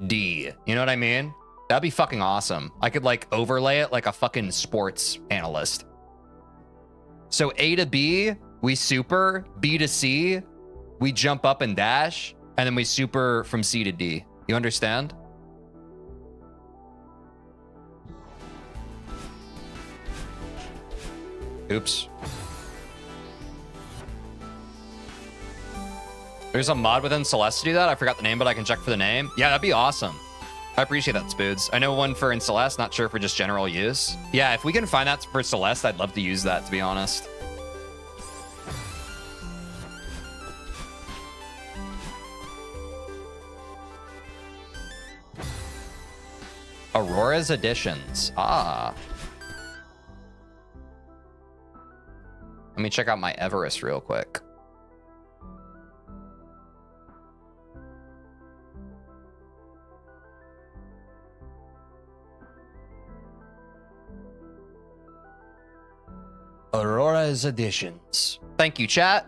D. You know what I mean? That'd be fucking awesome. I could like overlay it like a fucking sports analyst. So A to B, we super. B to C, we jump up and dash. And then we super from C to D. You understand? Oops. There's a mod within Celeste to do that. I forgot the name, but I can check for the name. Yeah, that'd be awesome. I appreciate that, Spoods. I know one for in Celeste, not sure for just general use. Yeah, if we can find that for Celeste, I'd love to use that, to be honest. Aurora's Editions. Ah. Let me check out my Everest real quick. Aurora's Editions. Thank you, chat.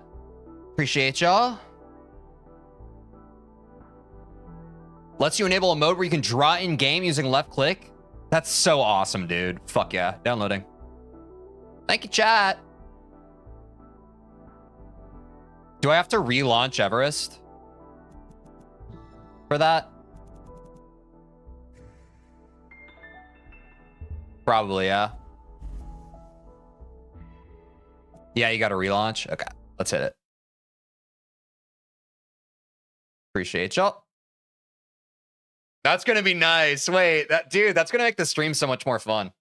Appreciate y'all. Lets you enable a mode where you can draw in game using left click. That's so awesome, dude. Fuck yeah. Downloading. Thank you, chat. Do I have to relaunch Everest for that? Probably, yeah. Yeah, you got to relaunch. Okay, let's hit it. Appreciate y'all. That's gonna be nice. Wait, that's gonna make the stream so much more fun.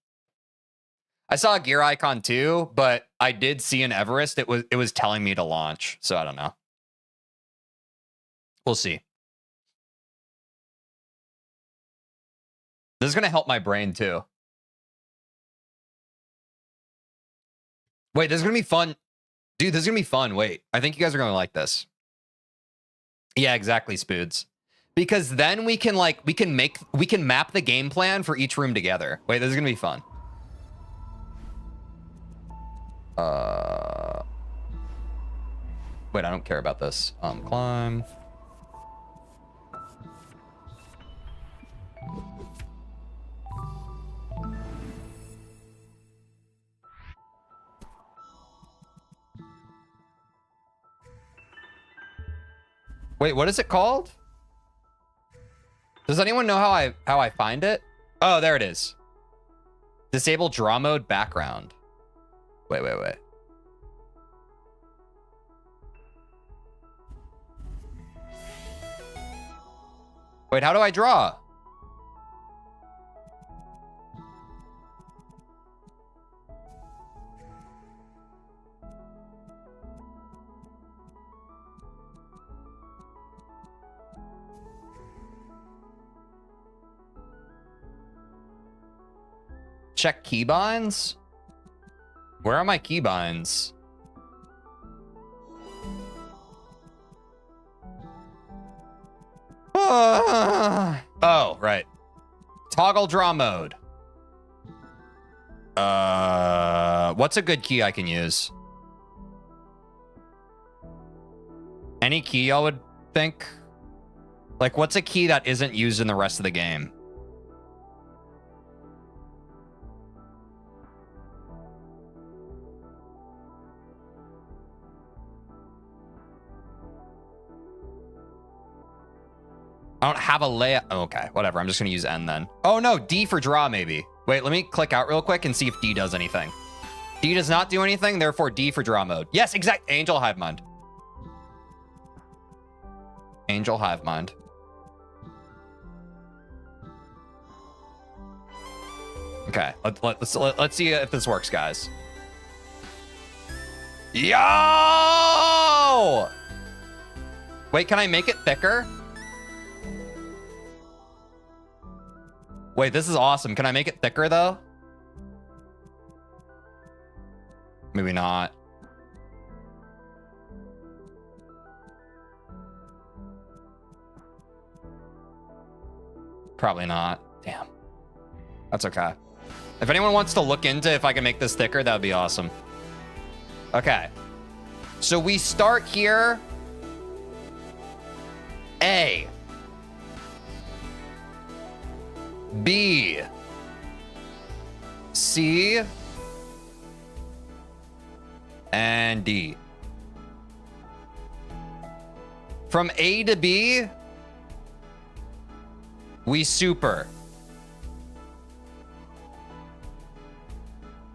I saw a gear icon too, but I did see an Everest. It was telling me to launch, so I don't know. We'll see. This is gonna help my brain too. Wait, this is gonna be fun. Dude, this is gonna be fun. Wait, I think you guys are gonna like this. Yeah, exactly, Spoods. Because then we can map the game plan for each room together. Wait, this is gonna be fun. Wait, I don't care about this. Climb. Wait, what is it called? Does anyone know how I find it? Oh, there it is. Disable draw mode background. Wait. Wait, how do I draw? Check keybinds? Where are my keybinds? Oh, right. Toggle draw mode. What's a good key I can use? Any key I would think? Like, what's a key that isn't used in the rest of the game? I don't have a layout. Oh, okay, whatever. I'm just going to use N then. Oh, no. D for draw, maybe. Wait, let me click out real quick and see if D does anything. D does not do anything, therefore D for draw mode. Yes, exact. Angel Hive Mind. Angel Hive Mind. Okay, let's see if this works, guys. Yo! Wait, can I make it thicker? Wait, this is awesome. Can I make it thicker, though? Maybe not. Probably not. Damn. That's okay. If anyone wants to look into if I can make this thicker, that would be awesome. Okay. So we start here. A. B, C, and D. From A to B, We super.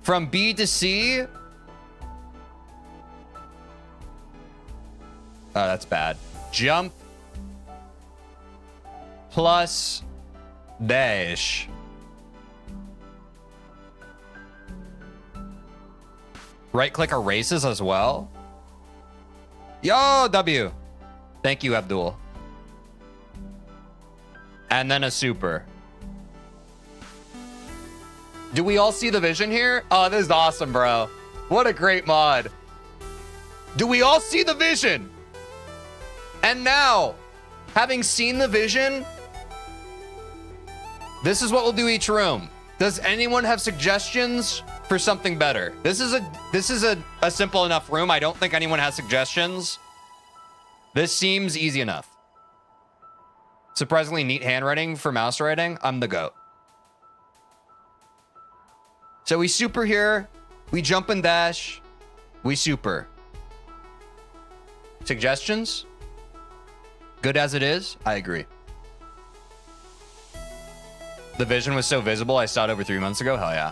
From B to C. Oh, that's bad. Jump plus dash. Right click erases as well. Yo, W. Thank you, Abdul. And then a super. Do we all see the vision here? Oh, this is awesome, bro. What a great mod. Do we all see the vision? And now, having seen the vision, this is what we'll do each room. Does anyone have suggestions for something better? This is a simple enough room. I don't think anyone has suggestions. This seems easy enough. Surprisingly neat handwriting for mouse writing. I'm the GOAT. So we super here. We jump and dash. We super. Suggestions? Good as it is? I agree. The vision was so visible, I saw it over 3 months ago. Hell yeah.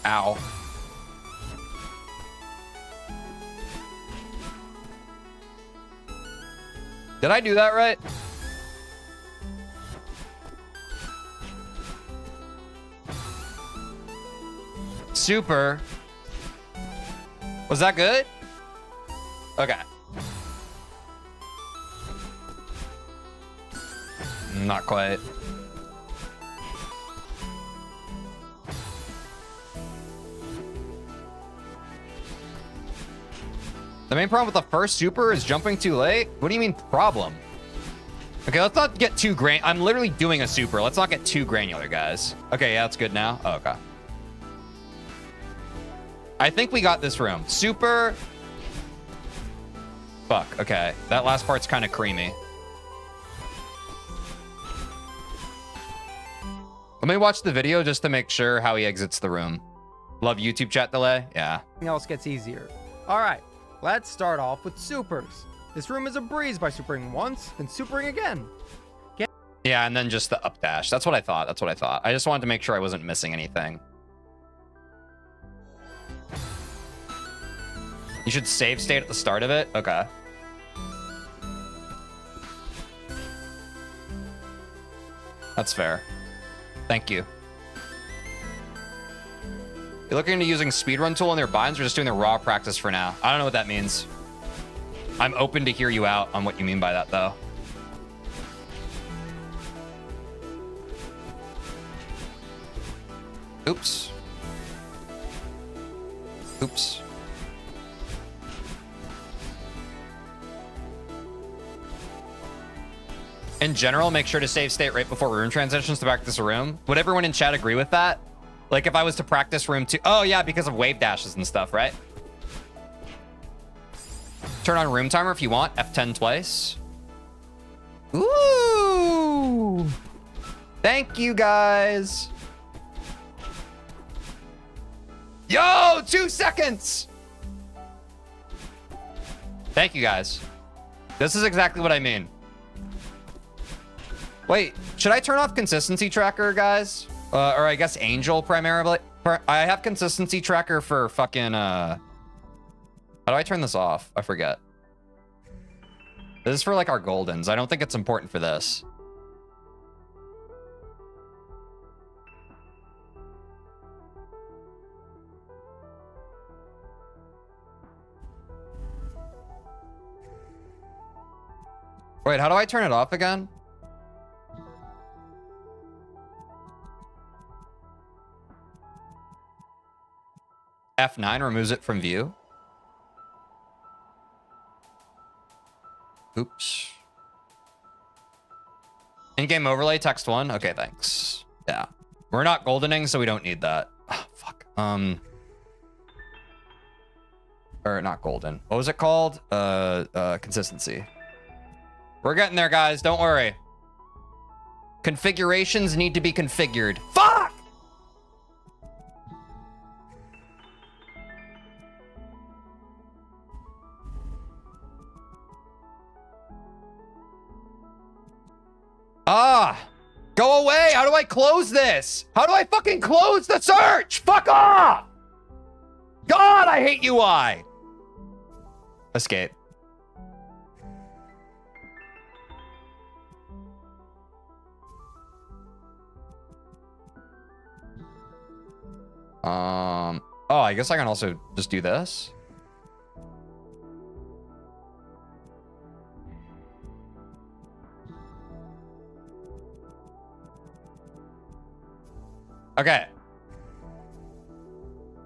Ow. Did I do that right? Super. Was that good? Okay. Not quite. The main problem with the first super is jumping too late? What do you mean problem? Okay, let's not get too I'm literally doing a super. Let's not get too granular, guys. Okay, yeah, that's good now. Oh, okay. I think we got this room. Super. Fuck, okay. That last part's kind of creamy. Let me watch the video just to make sure how he exits the room. Love YouTube chat delay? Yeah. Everything else gets easier. All right, let's start off with supers. This room is a breeze by supering once, then supering again. Yeah, and then just the up dash. That's what I thought. That's what I thought. I just wanted to make sure I wasn't missing anything. You should save state at the start of it? Okay. That's fair. Thank you. You're looking into using speedrun tool in their binds or just doing the raw practice for now? I don't know what that means. I'm open to hear you out on what you mean by that, though. Oops. Oops. In general, make sure to save state right before room transitions to practice a room. Would everyone in chat agree with that? Like if I was to practice room 2. Oh yeah, because of wave dashes and stuff, right? Turn on room timer if you want. F10 twice. Ooh. Thank you, guys. Yo, 2 seconds. Thank you, guys. This is exactly what I mean. Wait, should I turn off consistency tracker, guys? Or I guess Angel primarily. I have consistency tracker for fucking, how do I turn this off? I forget. This is for like our Goldens. I don't think it's important for this. Wait, how do I turn it off again? F9 removes it from view. Oops. In-game overlay, text 1. Okay, thanks. Yeah. We're not goldening, so we don't need that. Oh, fuck. Or not golden. What was it called? Consistency. We're getting there, guys. Don't worry. Configurations need to be configured. Fuck! Ah! Go away! How do I close this? How do I fucking close the search? Fuck off! God, I hate UI! Escape. Oh, I guess I can also just do this. Okay.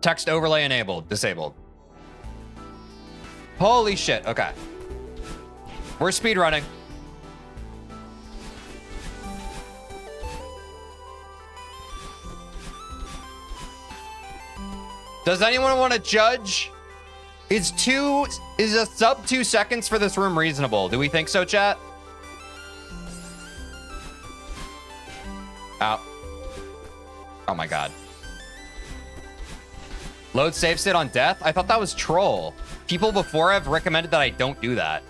Text overlay enabled, disabled. Holy shit, okay. We're speedrunning. Does anyone want to judge? Is a sub 2 seconds for this room reasonable? Do we think so, chat? Out. Oh my god. Load save state on death? I thought that was troll. People before have recommended that I don't do that.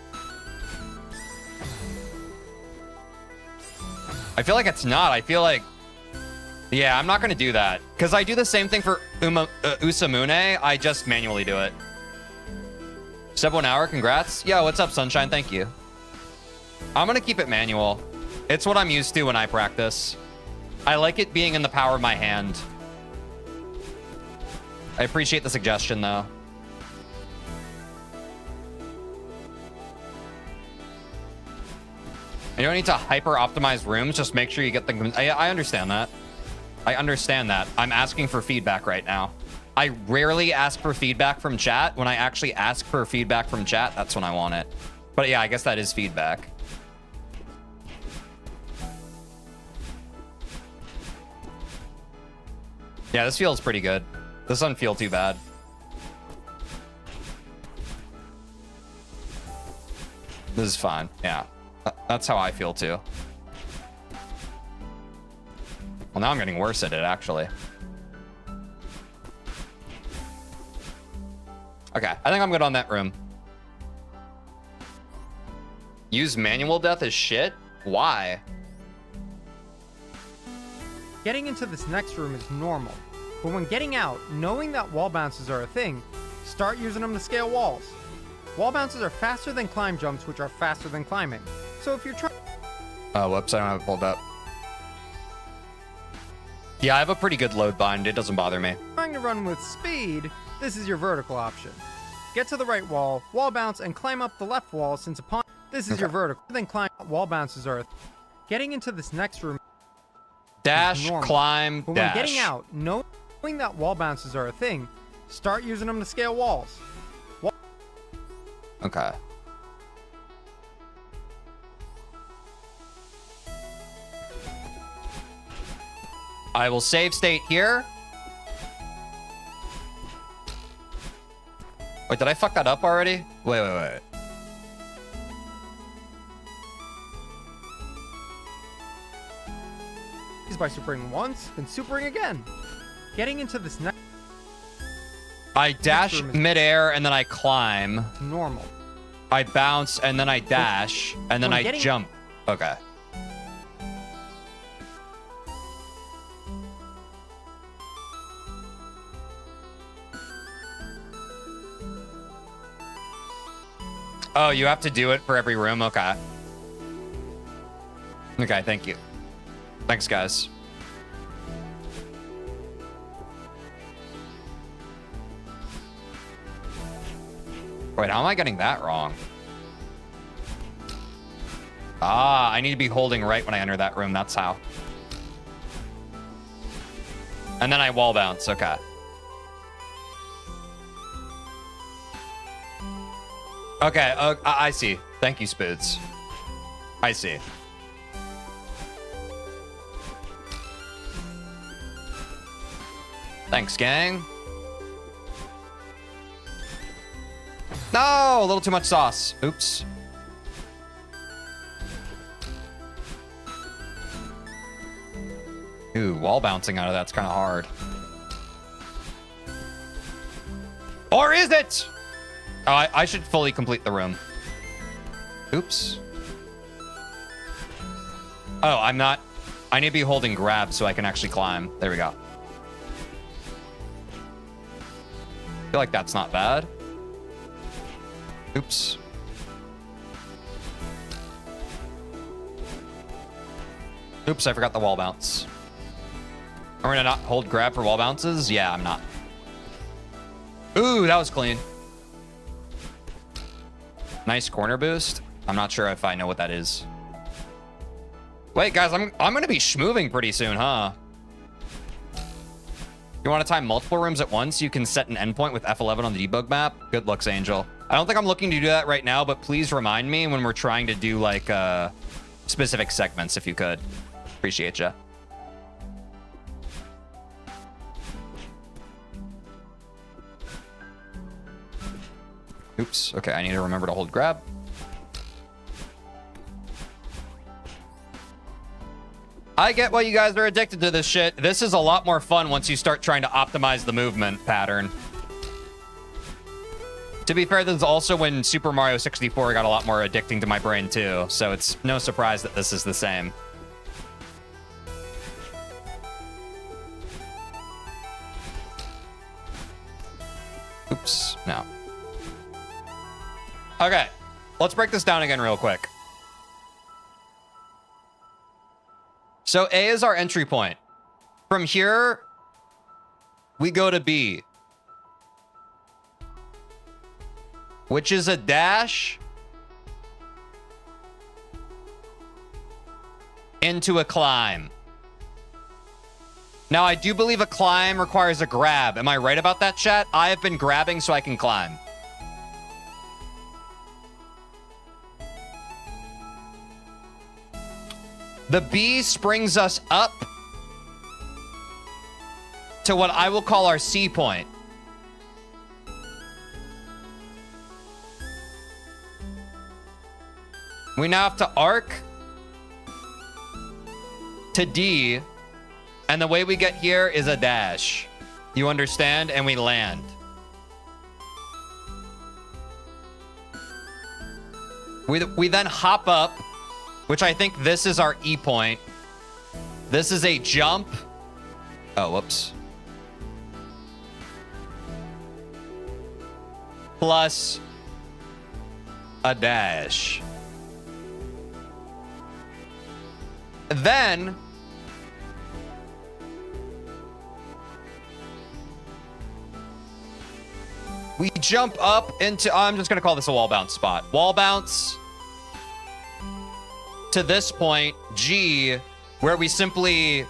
I feel like it's not. I feel like... Yeah, I'm not going to do that. Because I do the same thing for Usamune. I just manually do it. Sub 1 hour, congrats. Yo, what's up, Sunshine? Thank you. I'm going to keep it manual. It's what I'm used to when I practice. I like it being in the power of my hand. I appreciate the suggestion, though. You don't need to hyper-optimize rooms. Just make sure you get the... I understand that. I understand that. I'm asking for feedback right now. I rarely ask for feedback from chat. When I actually ask for feedback from chat, that's when I want it. But yeah, I guess that is feedback. Yeah, this feels pretty good. This doesn't feel too bad. This is fine. Yeah. That's how I feel too. Well, now I'm getting worse at it, actually. Okay, I think I'm good on that room. Use manual death as shit? Why? Getting into this next room is normal, but when getting out, knowing that wall bounces are a thing, start using them to scale walls. Wall bounces are faster than climb jumps, which are faster than climbing. So if you're trying... Oh, whoops, I don't have it pulled up. Yeah, I have a pretty good load bind. It doesn't bother me. Trying to run with speed, this is your vertical option. Get to the right wall, wall bounce, and climb up the left wall since upon... This is your vertical. Then climb, wall bounces are... Getting into this next room... Dash, climb, but dash. when getting out, knowing that wall bounces are a thing, start using them to scale walls. Okay. I will save state here. Wait, did I fuck that up already? Wait. By supering once, then supering again. Getting into this next... I dash midair and then I climb. Normal. I bounce and then I dash and then I jump. Okay. Oh, you have to do it for every room? Okay. Okay, thank you. Thanks, guys. Wait, how am I getting that wrong? Ah, I need to be holding right when I enter that room. That's how. And then I wall bounce. Okay. Okay, I see. Thank you, Spoods. I see. Thanks, gang. No, a little too much sauce. Oops. Ooh, wall bouncing out of that's kind of hard. Or is it? Oh, I should fully complete the room. Oops. Oh, I'm not. I need to be holding grab so I can actually climb. There we go. I feel like that's not bad. Oops. Oops, I forgot the wall bounce. Am I gonna not hold grab for wall bounces? Yeah, I'm not. Ooh, that was clean. Nice corner boost. I'm not sure if I know what that is. Wait, guys, I'm gonna be schmoving pretty soon, huh? You want to time multiple rooms at once? You can set an endpoint with F11 on the debug map. Good looks, Angel. I don't think I'm looking to do that right now, but please remind me when we're trying to do like specific segments, if you could. Appreciate ya. Oops. Okay, I need to remember to hold grab. I get why you guys are addicted to this shit. This is a lot more fun once you start trying to optimize the movement pattern. To be fair, this is also when Super Mario 64 got a lot more addicting to my brain too, so it's no surprise that this is the same. Oops, no. Okay, let's break this down again real quick. So A is our entry point. From here, we go to B, which is a dash into a climb. Now, I do believe a climb requires a grab. Am I right about that, chat? I have been grabbing so I can climb. The B springs us up to what I will call our C point. We now have to arc to D, and the way we get here is a dash. You understand? And we land. We then hop up, which I think this is our E point. This is a jump. Oh, whoops. Plus a dash. Then we jump up into, I'm just going to call this a wall bounce spot. Wall bounce to this point, G, where we simply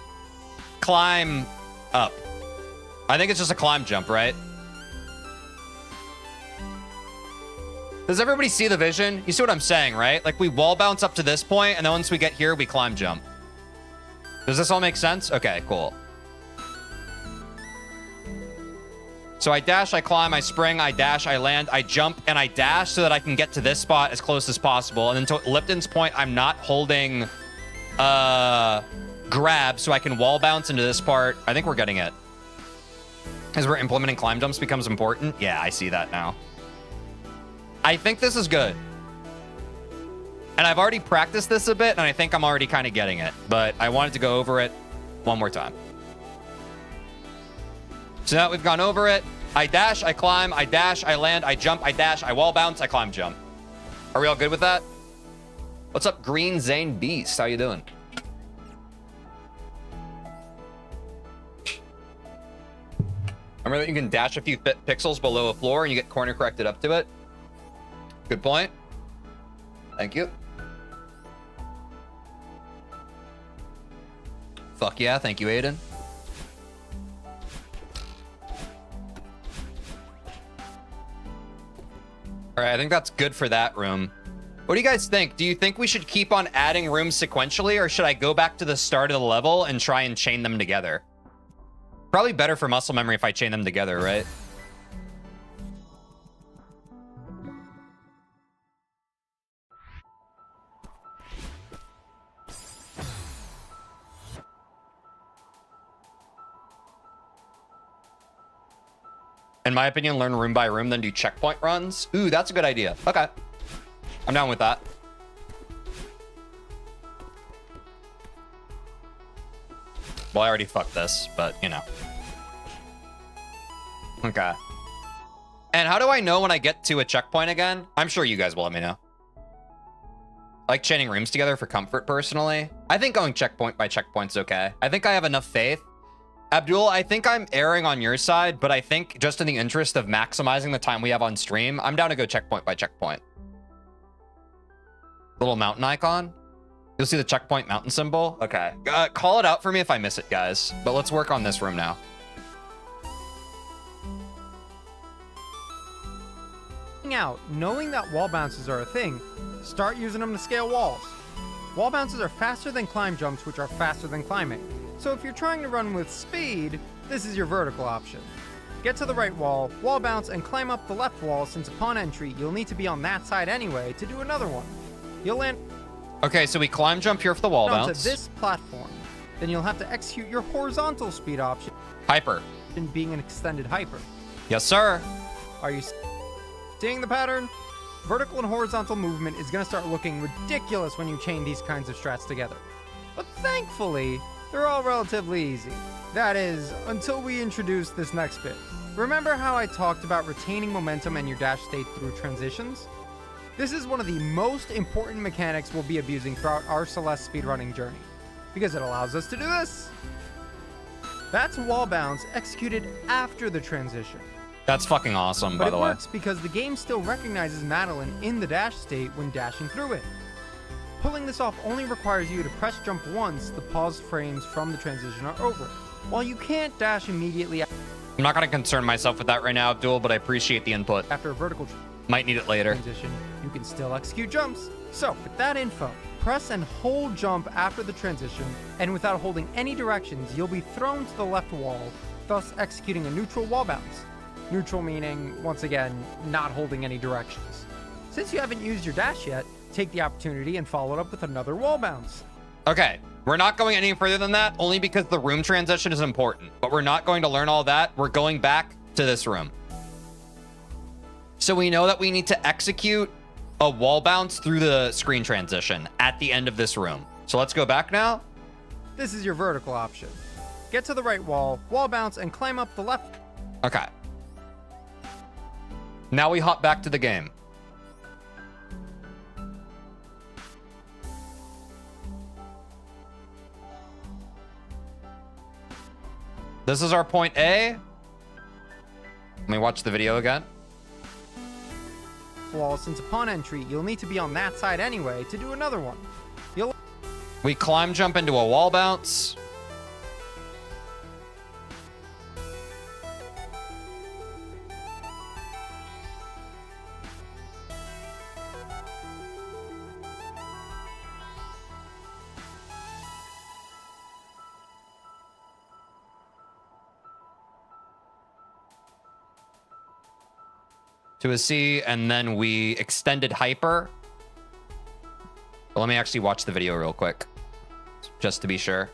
climb up. I think it's just a climb jump, right? Does everybody see the vision? You see what I'm saying, right? Like we wall bounce up to this point, and then once we get here, we climb jump. Does this all make sense? Okay, cool. So I dash, I climb, I spring, I dash, I land, I jump, and I dash so that I can get to this spot as close as possible. And then to Lipton's point, I'm not holding grab so I can wall bounce into this part. I think we're getting it. As we're implementing climb jumps becomes important. Yeah, I see that now. I think this is good. And I've already practiced this a bit, and I think I'm already kind of getting it. But I wanted to go over it one more time. So now that we've gone over it, I dash, I climb, I dash, I land, I jump, I dash, I wall bounce, I climb, jump. Are we all good with that? What's up, Green Zane Beast? How you doing? Remember that you can dash a few pixels below a floor and you get corner corrected up to it? Good point. Thank you. Fuck yeah, thank you, Aiden. All right, I think that's good for that room. What do you guys think? Do you think we should keep on adding rooms sequentially, or should I go back to the start of the level and try and chain them together? Probably better for muscle memory if I chain them together, right? In my opinion, learn room by room, then do checkpoint runs. Ooh, that's a good idea. Okay. I'm down with that. Well, I already fucked this, but you know. Okay. And how do I know when I get to a checkpoint again? I'm sure you guys will let me know. I like chaining rooms together for comfort, personally. I think going checkpoint by checkpoint's okay. I think I have enough faith. Abdul, I think I'm erring on your side, but I think just in the interest of maximizing the time we have on stream, I'm down to go checkpoint by checkpoint. Little mountain icon. You'll see the checkpoint mountain symbol. Okay. Call it out for me if I miss it, guys. But let's work on this room now. Out, knowing that wall bounces are a thing, start using them to scale walls. Wall bounces are faster than climb jumps, which are faster than climbing. So if you're trying to run with speed, this is your vertical option. Get to the right wall bounce, and climb up the left wall, since upon entry, you'll need to be on that side anyway to do another one. You'll land... Okay, so we climb jump here for the wall onto bounce. this platform. Then you'll have to execute your horizontal speed option. Hyper. Being an extended hyper. Yes, sir. Are you seeing the pattern? Vertical and horizontal movement is going to start looking ridiculous when you chain these kinds of strats together. But thankfully, they're all relatively easy. That is, until we introduce this next bit. Remember how I talked about retaining momentum and your dash state through transitions? This is one of the most important mechanics we'll be abusing throughout our Celeste speedrunning journey, because it allows us to do this. That's wall bounce executed after the transition. That's fucking awesome, by the way. But it works because the game still recognizes Madeline in the dash state when dashing through it. Pulling this off only requires you to press jump once the paused frames from the transition are over. While you can't dash immediately I'm not going to concern myself with that right now, Abdul, but I appreciate the input. after a vertical Might need it later. transition, you can still execute jumps. So, with that info, press and hold jump after the transition, and without holding any directions, you'll be thrown to the left wall, thus executing a neutral wall bounce. Neutral meaning, once again, not holding any directions. Since you haven't used your dash yet, take the opportunity and follow it up with another wall bounce. Okay, we're not going any further than that, only because the room transition is important. But we're not going to learn all that. We're going back to this room. So we know that we need to execute a wall bounce through the screen transition at the end of this room. So let's go back now. This is your vertical option. Get to the right wall bounce, and climb up the left. Okay. Now we hop back to the game. This is our point A. Let me watch the video again. Wall, since upon entry, you'll need to be on that side anyway to do another one. We climb jump into a wall bounce. To a C, and then we extended hyper. But let me actually watch the video real quick, just to be sure.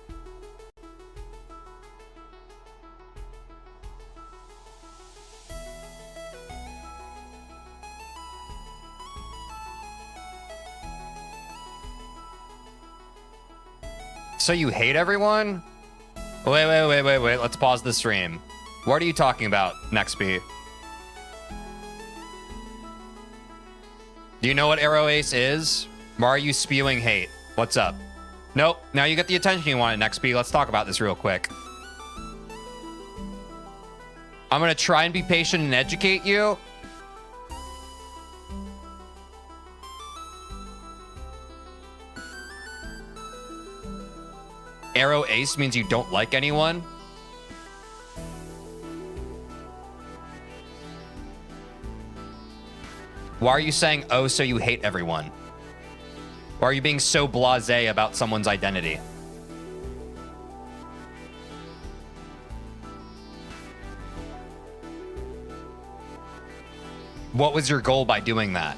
So you hate everyone? Wait. Let's pause the stream. What are you talking about, Nextby? Do you know what Arrow Ace is? Why are you spewing hate? What's up? Nope. Now you get the attention you wanted, Nextby. Let's talk about this real quick. I'm going to try and be patient and educate you. Arrow Ace means you don't like anyone. Why are you saying, oh, so you hate everyone? Why are you being so blasé about someone's identity? What was your goal by doing that?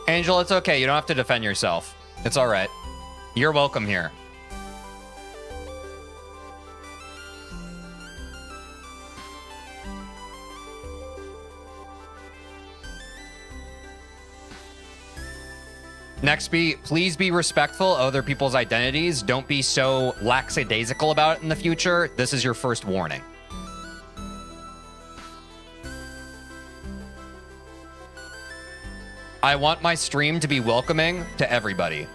Angel, it's okay. You don't have to defend yourself. It's all right. You're welcome here. Next, please be respectful of other people's identities. Don't be so lackadaisical about it in the future. This is your first warning. I want my stream to be welcoming to everybody.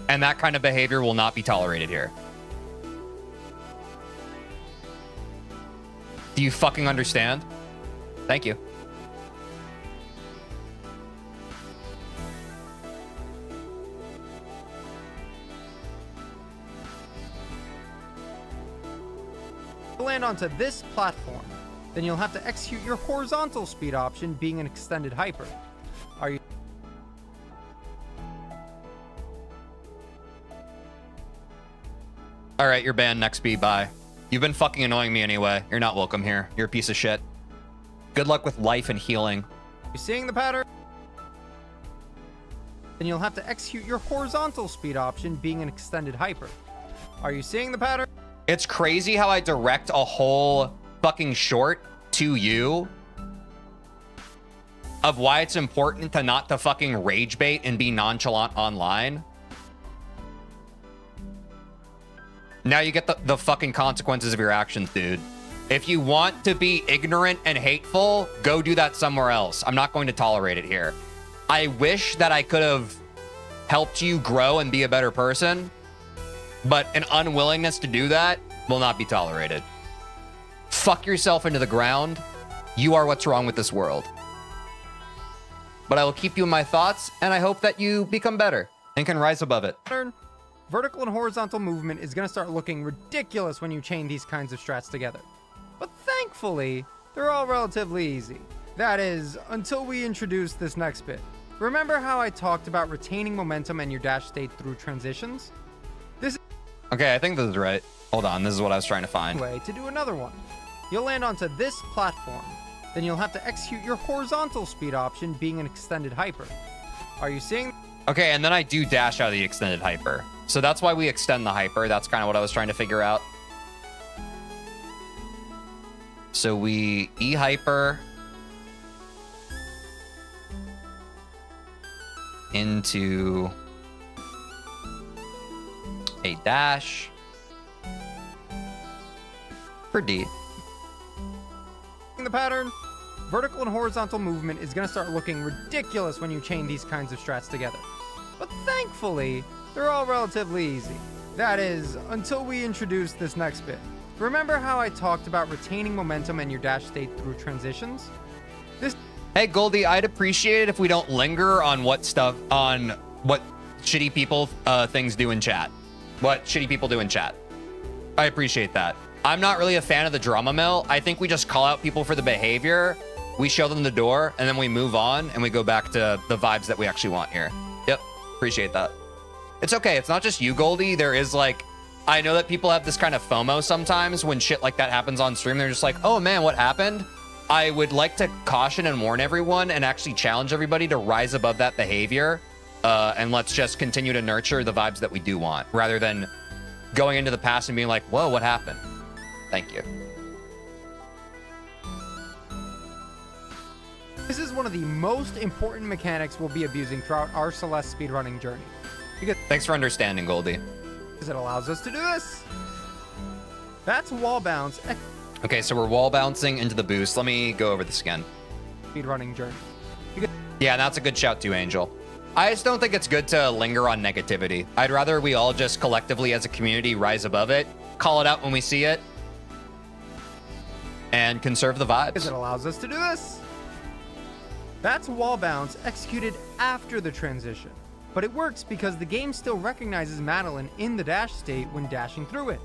And that kind of behavior will not be tolerated here. Do you fucking understand? Thank you. Land onto this platform, then you'll have to execute your horizontal speed option, being an extended hyper. Are you... All right, you're banned. Next speed, bye. You've been fucking annoying me anyway. You're not welcome here. You're a piece of shit. Good luck with life and healing. You seeing the pattern? Then you'll have to execute your horizontal speed option, being an extended hyper. Are you seeing the pattern? It's crazy how I direct a whole fucking short to you of why it's important to not to fucking rage bait and be nonchalant online. Now you get the fucking consequences of your actions, dude. If you want to be ignorant and hateful, go do that somewhere else. I'm not going to tolerate it here. I wish that I could have helped you grow and be a better person, but an unwillingness to do that will not be tolerated. Fuck yourself into the ground. You are what's wrong with this world. But I will keep you in my thoughts, and I hope that you become better and can rise above it. Vertical and horizontal movement is going to start looking ridiculous when you chain these kinds of strats together. But thankfully, they're all relatively easy. That is, until we introduce this next bit. Remember how I talked about retaining momentum and your dash state through transitions? This is Okay, I think this is right. Hold on, this is what I was trying to find. way to do another one. You'll land onto this platform, then you'll have to execute your horizontal speed option, being an extended hyper. Are you seeing? Okay, and then I do dash out of the extended hyper. So that's why we extend the hyper. That's kind of what I was trying to figure out. So we E-hyper into a dash for D. The pattern? Vertical and horizontal movement is going to start looking ridiculous when you chain these kinds of strats together. But thankfully, they're all relatively easy. That is, until we introduce this next bit. Remember how I talked about retaining momentum and your dash state through transitions? Hey Goldie, I'd appreciate it if we don't linger on what shitty people things do in chat. What shitty people do in chat. I appreciate that. I'm not really a fan of the drama mill. I think we just call out people for the behavior, we show them the door, and then we move on and we go back to the vibes that we actually want here. Yep, appreciate that. It's okay, it's not just you, Goldie. There is like, I know that people have this kind of FOMO sometimes when shit like that happens on stream. They're just like, oh man, what happened? I would like to caution and warn everyone and actually challenge everybody to rise above that behavior. And let's just continue to nurture the vibes that we do want, rather than going into the past and being like, whoa, what happened? Thank you. This is one of the most important mechanics we'll be abusing throughout our Celeste speedrunning journey. Thanks for understanding, Goldie. Because it allows us to do this. That's wall bounce. Okay, so we're wall bouncing into the boost. Let me go over this again. Speedrunning journey. Yeah, that's a good shout too, Angel. I just don't think it's good to linger on negativity. I'd rather we all just collectively as a community rise above it, call it out when we see it, and conserve the vibes. Because it allows us to do this. That's wall bounce executed after the transition. But it works because the game still recognizes Madeline in the dash state when dashing through it.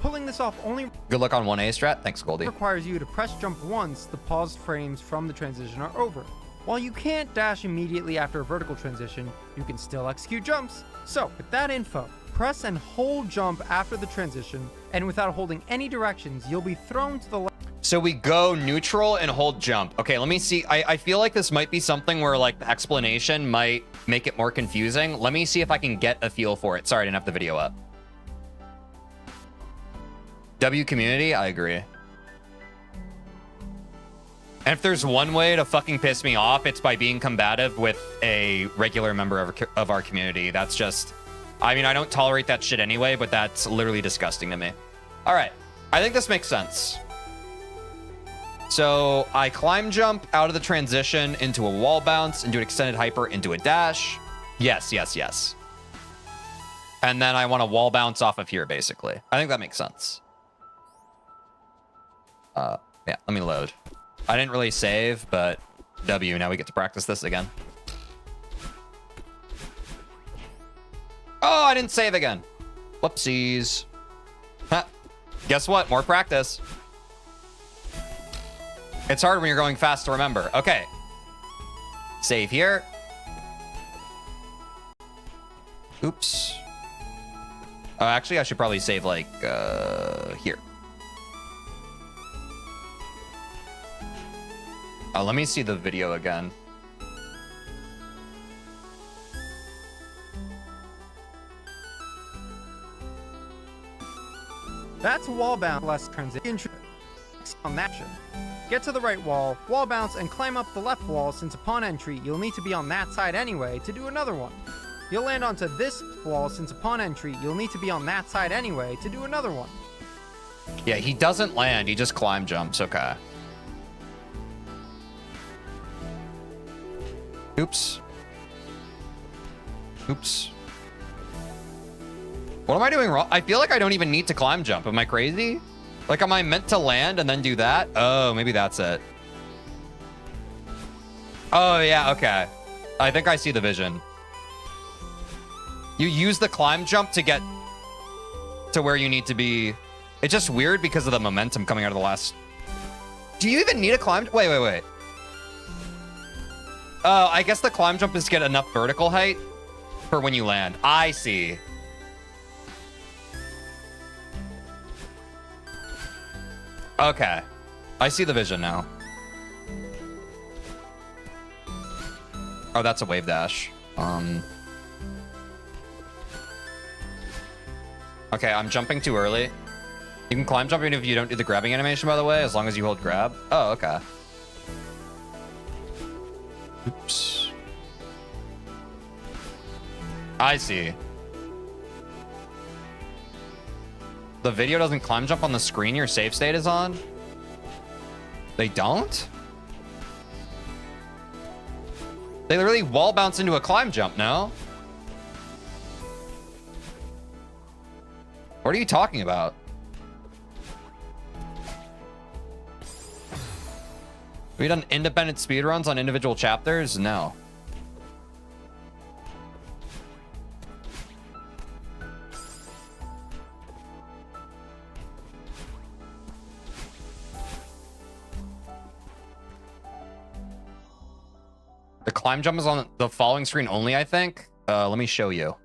Pulling this off only Good luck on 1A strat. Thanks, Goldie. requires you to press jump once the paused frames from the transition are over. While you can't dash immediately after a vertical transition, you can still execute jumps. So, with that info, press and hold jump after the transition, and without holding any directions, you'll be thrown to the left. So we go neutral and hold jump. Okay, let me see. I feel like this might be something where like the explanation might make it more confusing. Let me see if I can get a feel for it. Sorry, I didn't have the video up. W community, I agree. And if there's one way to fucking piss me off, it's by being combative with a regular member of our community. That's just, I mean, I don't tolerate that shit anyway, but that's literally disgusting to me. All right, I think this makes sense. So I climb jump out of the transition into a wall bounce, into an extended hyper, into a dash. Yes, yes, yes. And then I want to wall bounce off of here, basically. I think that makes sense. Yeah, let me load. I didn't really save, but W, now we get to practice this again. Oh, I didn't save again. Whoopsies. Huh. Guess what? More practice. It's hard when you're going fast to remember. Okay. Save here. Oops. Actually, I should probably save, like, here. Let me see the video again. That's wall bounce less transition on that shit. Get to the right wall bounce, and climb up the left wall, since upon entry, you'll need to be on that side anyway to do another one. You'll land onto this wall, since upon entry, you'll need to be on that side anyway to do another one. Yeah, he doesn't land, he just climb jumps, okay. Oops. Oops. What am I doing wrong? I feel like I don't even need to climb jump. Am I crazy? Like, am I meant to land and then do that? Oh, maybe that's it. Oh, yeah, okay. I think I see the vision. You use the climb jump to get to where you need to be. It's just weird because of the momentum coming out of the last... Do you even need a climb? Wait, wait, wait. Oh, I guess the climb jump is to get enough vertical height for when you land. I see. Okay. I see the vision now. Oh, that's a wave dash. Okay, I'm jumping too early. You can climb jump even if you don't do the grabbing animation, by the way, as long as you hold grab. Oh, okay. Oops. I see. The video doesn't climb jump on the screen your save state is on? They don't? They literally wall bounce into a climb jump, no? What are you talking about? Have we done independent speedruns on individual chapters? No. The climb jump is on the following screen only, I think. Let me show you.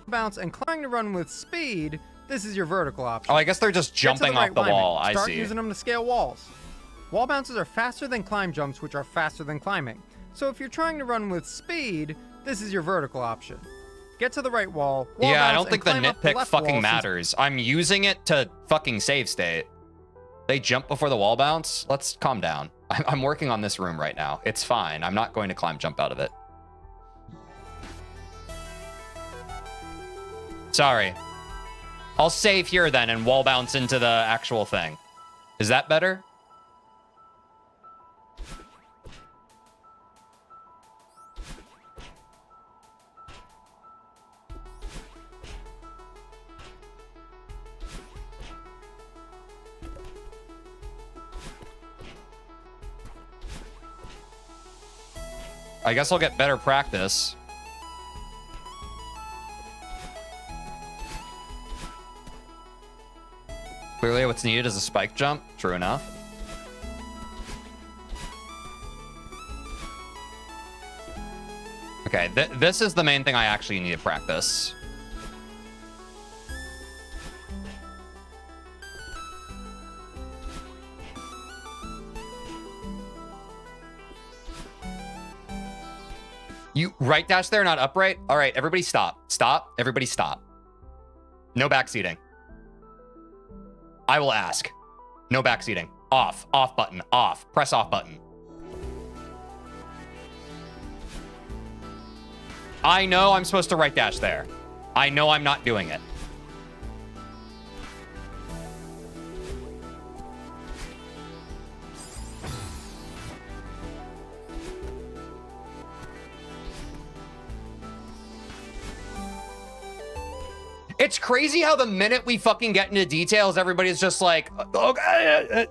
Bounce and climbing to run with speed, this is your vertical option. Oh, I guess they're just jumping off the wall. I see. Start using them to scale walls. Wall bounces are faster than climb jumps, which are faster than climbing. So if you're trying to run with speed, this is your vertical option. Get to the right wall. Yeah, I don't think the nitpick fucking matters. I'm using it to fucking save state. They jump before the wall bounce. Let's calm down. I'm working on this room right now. It's fine. I'm not going to climb jump out of it. Sorry. I'll save here then and wall bounce into the actual thing. Is that better? I guess I'll get better practice. Clearly what's needed is a spike jump. True enough. Okay, this is the main thing I actually need to practice. You right dash there, not upright? All right, everybody stop. Stop. Everybody stop. No backseating. I will ask. No backseating. Off. Off button. Off. Press off button. I know I'm supposed to right dash there. I know I'm not doing it. It's crazy how the minute we fucking get into details, everybody's just like, okay.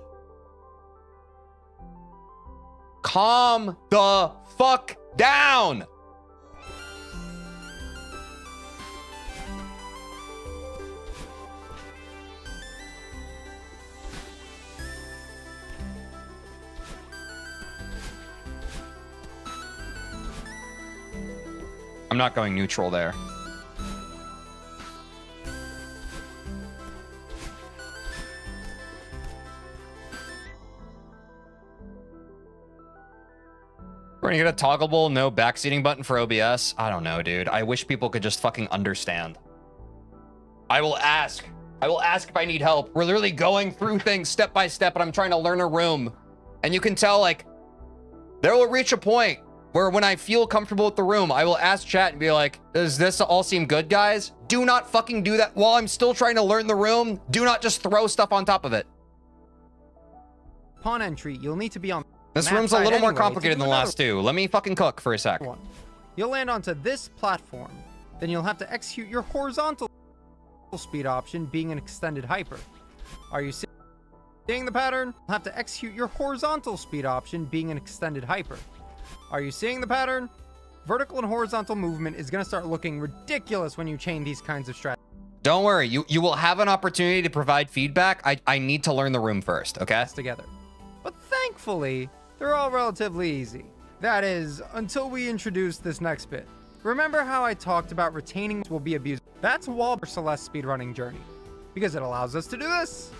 Calm the fuck down. I'm not going neutral there. We're gonna get a toggleable no backseating button for OBS. I don't know, dude. I wish people could just fucking understand. I will ask. I will ask if I need help. We're literally going through things step by step, and I'm trying to learn a room. And you can tell, like, there will reach a point where when I feel comfortable with the room, I will ask chat and be like, does this all seem good, guys? Do not fucking do that while I'm still trying to learn the room. Do not just throw stuff on top of it. Upon entry, you'll need to be on this room's a little more complicated than the last two. Let me fucking cook for a sec. You'll land onto this platform. Then you'll have to execute your horizontal speed option, being an extended hyper. Are you seeing the pattern? You'll have to execute your horizontal speed option, being an extended hyper. Are you seeing the pattern? Vertical and horizontal movement is going to start looking ridiculous when you chain these kinds of strategies. Don't worry, you will have an opportunity to provide feedback. I need to learn the room first, okay? Together. But thankfully, they're all relatively easy. That is, until we introduce this next bit. Remember how I talked about retaining will be abused? That's wall Celeste speedrunning journey, because it allows us to do this.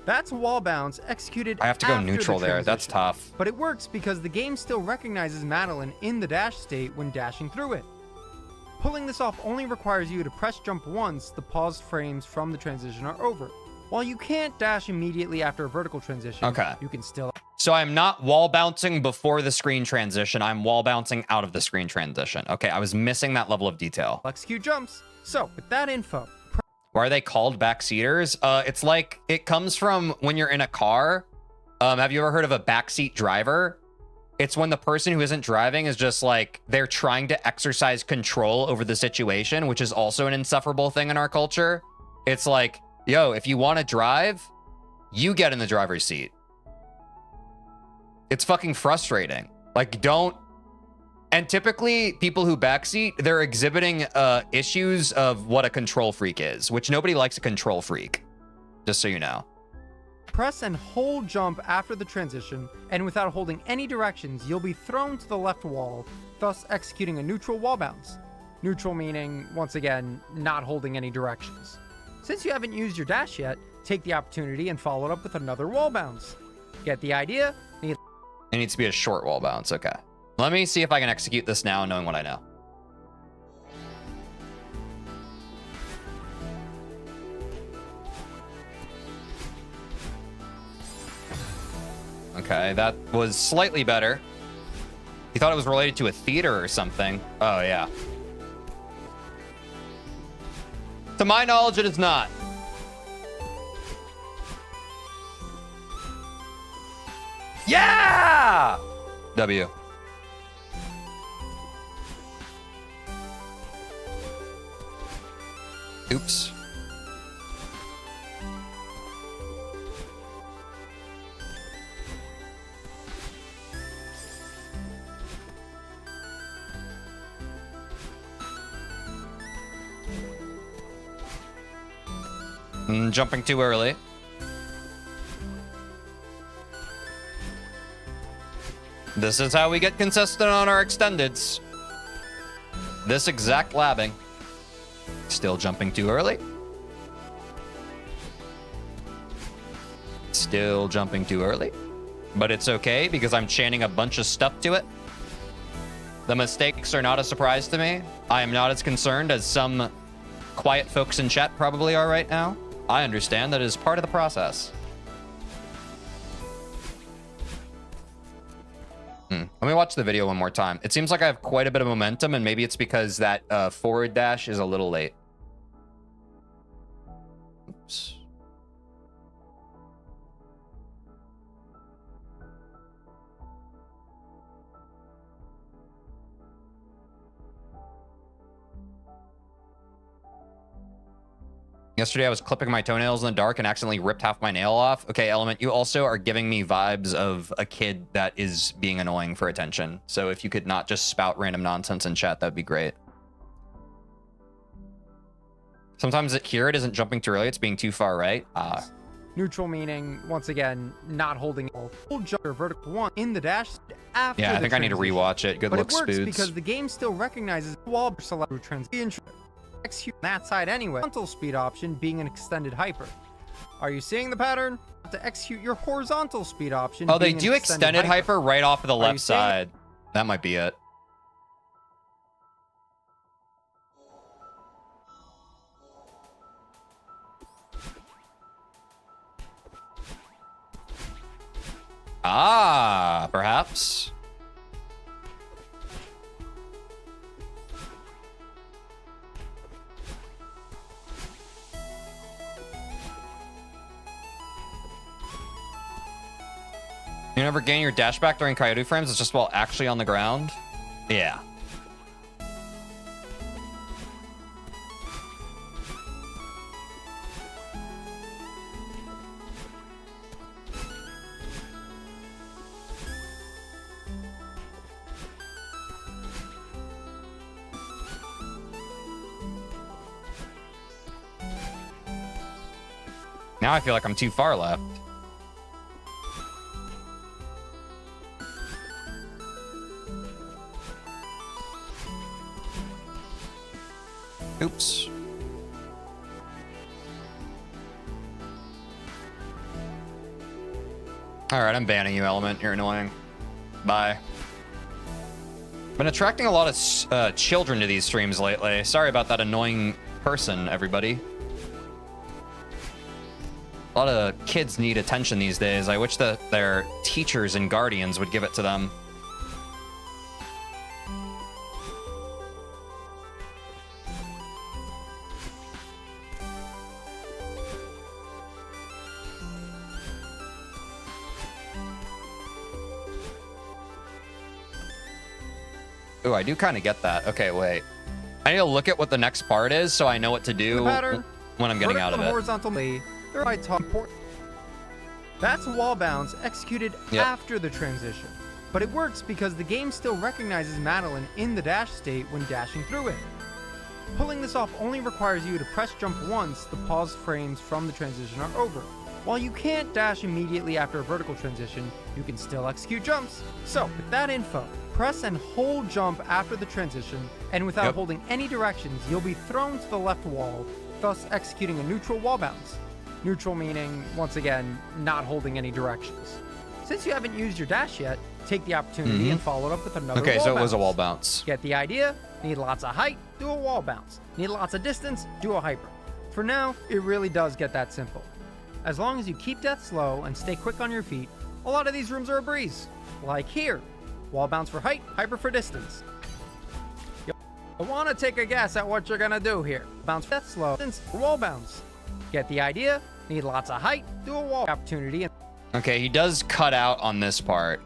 That's wall bounce executed. I have to go neutral there. That's tough. But it works because the game still recognizes Madeline in the dash state when dashing through it. Pulling this off only requires you to press jump once the paused frames from the transition are over. While you can't dash immediately after a vertical transition, okay, you can still... So I'm not wall bouncing before the screen transition. I'm wall bouncing out of the screen transition. Okay, I was missing that level of detail. Execute jumps. So with that info... Why are they called backseaters? It's like, it comes from when you're in a car. Have you ever heard of a backseat driver? It's when the person who isn't driving is just like, they're trying to exercise control over the situation, which is also an insufferable thing in our culture. It's like, yo, if you want to drive, you get in the driver's seat. It's fucking frustrating. Like, don't... And typically, people who backseat, they're exhibiting issues of what a control freak is, which nobody likes a control freak, just so you know. Press and hold jump after the transition, and without holding any directions, you'll be thrown to the left wall, thus executing a neutral wall bounce. Neutral meaning, once again, not holding any directions. Since you haven't used your dash yet, take the opportunity and follow it up with another wall bounce. Get the idea? It needs to be a short wall bounce, okay. Let me see if I can execute this now, knowing what I know. Okay, that was slightly better. You thought it was related to a theater or something. Oh, yeah. To my knowledge, it is not. Yeah! W. Oops. Jumping too early. This is how we get consistent on our extendeds. This exact labbing. Still jumping too early. Still jumping too early. But it's okay because I'm chaining a bunch of stuff to it. The mistakes are not a surprise to me. I am not as concerned as some quiet folks in chat probably are right now. I understand that it is part of the process. Let me watch the video one more time. It seems like I have quite a bit of momentum, and maybe it's because that forward dash is a little late. Oops. Yesterday, I was clipping my toenails in the dark and accidentally ripped half my nail off. Okay, Element, you also are giving me vibes of a kid that is being annoying for attention. So if you could not just spout random nonsense in chat, that'd be great. Sometimes here it isn't jumping too early, it's being too far right. Neutral meaning, once again, not holding full jump or vertical one in the dash after Yeah, I the think I need to transition. rewatch it. Good But luck, it works Spoods. because the game still recognizes wall select transition. Execute that side anyway. Horizontal speed option being an extended hyper. Are you seeing the pattern? To execute your horizontal speed option. Oh, they being an do extended hyper right off of the Are you left seeing it? side. That might be it. Ah, perhaps. You never gain your dash back during coyote frames? It's just while actually on the ground? Yeah. Now I feel like I'm too far left. Oops. All right, I'm banning you, Element. You're annoying. Bye. Been attracting a lot of children to these streams lately. Sorry about that annoying person, everybody. A lot of kids need attention these days. I wish that their teachers and guardians would give it to them. Ooh, I do kind of get that. Okay, wait. I need to look at what the next part is so I know what to do when I'm getting out of it. Horizontally, they're right top important. That's a wall bounce executed after the transition. But it works because the game still recognizes Madeline in the dash state when dashing through it. Pulling this off only requires you to press jump once the pause frames from the transition are over. While you can't dash immediately after a vertical transition, you can still execute jumps. So, with that info, press and hold jump after the transition, and without holding any directions, you'll be thrown to the left wall, thus executing a neutral wall bounce. Neutral meaning, once again, not holding any directions. Since you haven't used your dash yet, take the opportunity and follow it up with another wall bounce. Okay, so it was a wall bounce. Get the idea? Need lots of height? Do a wall bounce. Need lots of distance? Do a hyper. For now, it really does get that simple. As long as you keep death slow and stay quick on your feet, a lot of these rooms are a breeze. Like here. Wall bounce for height, hyper for distance. I want to take a guess at what you're going to do here. Bounce for death slow, distance, wall bounce. Get the idea? Need lots of height? Do a wall opportunity. Okay, he does cut out on this part,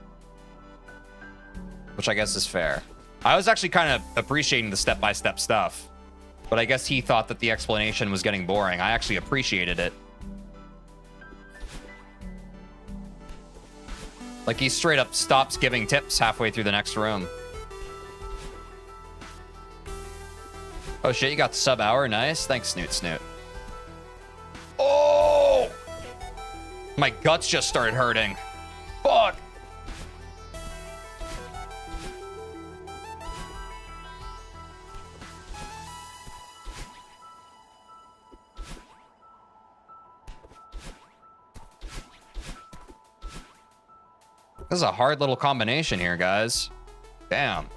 which I guess is fair. I was actually kind of appreciating the step-by-step stuff, but I guess he thought that the explanation was getting boring. I actually appreciated it. Like, he straight up stops giving tips halfway through the next room. Oh shit, you got the sub hour. Nice. Thanks, Snoot Snoot. Oh! My guts just started hurting. Fuck! This is a hard little combination here, guys. Damn.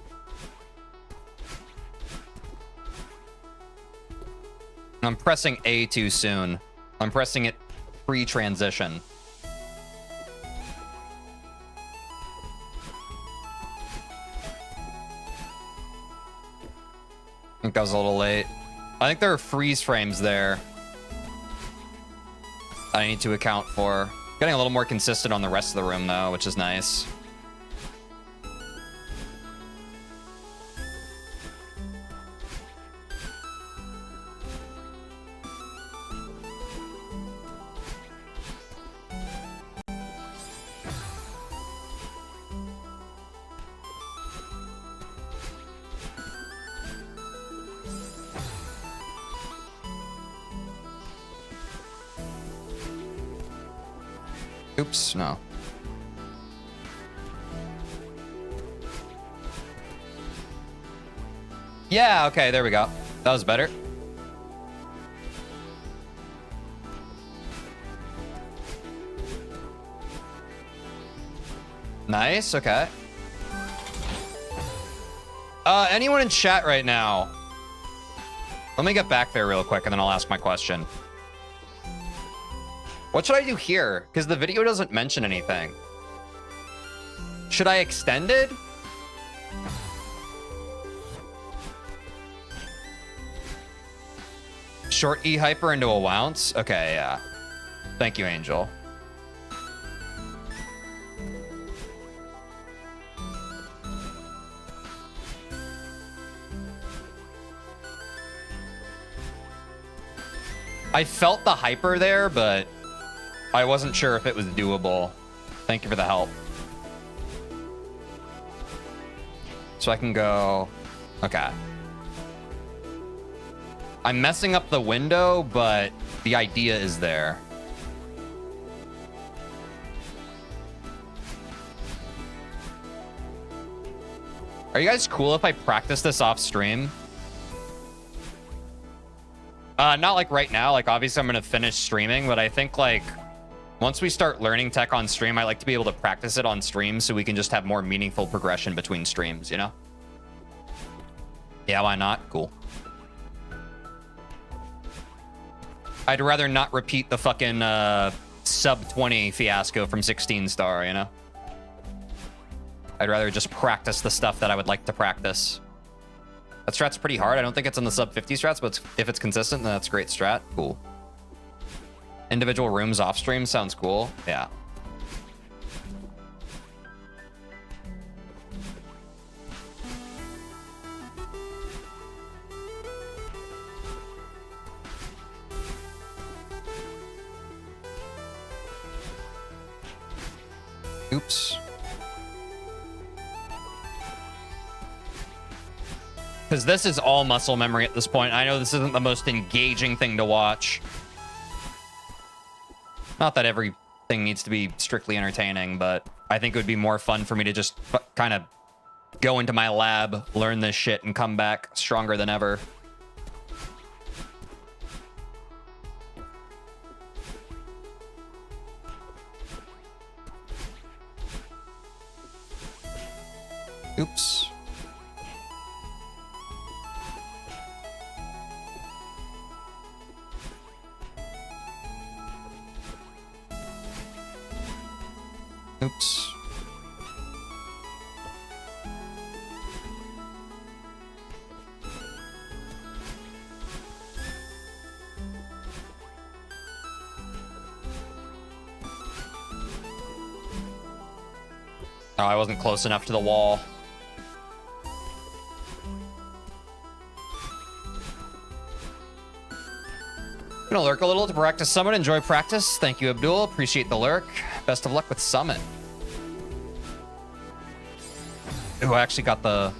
I'm pressing A too soon. I'm pressing it pre-transition. think that was a little late. I think there are freeze frames there I need to account for. Getting a little more consistent on the rest of the room, though, which is nice. Oops, no. Yeah, okay, there we go. That was better. Nice, okay. Anyone in chat right now? Let me get back there real quick and then I'll ask my question. What should I do here? Because the video doesn't mention anything. Should I extend it? Short E hyper into a bounce? Okay, yeah. Thank you, Angel. I felt the hyper there, but I wasn't sure if it was doable. Thank you for the help. So I can go... Okay. I'm messing up the window, but the idea is there. Are you guys cool if I practice this off stream? Not like right now. Like, obviously, I'm going to finish streaming, but I think, like, once we start learning tech on stream, I like to be able to practice it on stream so we can just have more meaningful progression between streams, you know? Yeah, why not? Cool. I'd rather not repeat the fucking sub 20 fiasco from 16 star, you know? I'd rather just practice the stuff that I would like to practice. That strat's pretty hard. I don't think it's in the sub 50 strats, but if it's consistent, then that's great strat. Cool. Individual rooms off stream sounds cool. Yeah. Oops. Because this is all muscle memory at this point. I know this isn't the most engaging thing to watch. Not that everything needs to be strictly entertaining, but I think it would be more fun for me to just kind of go into my lab, learn this shit, and come back stronger than ever. Oops. Oops. Oh, I wasn't close enough to the wall. Gonna lurk a little to practice summon. Enjoy practice. Thank you, Abdul. Appreciate the lurk. Best of luck with summon. Ooh, I actually got the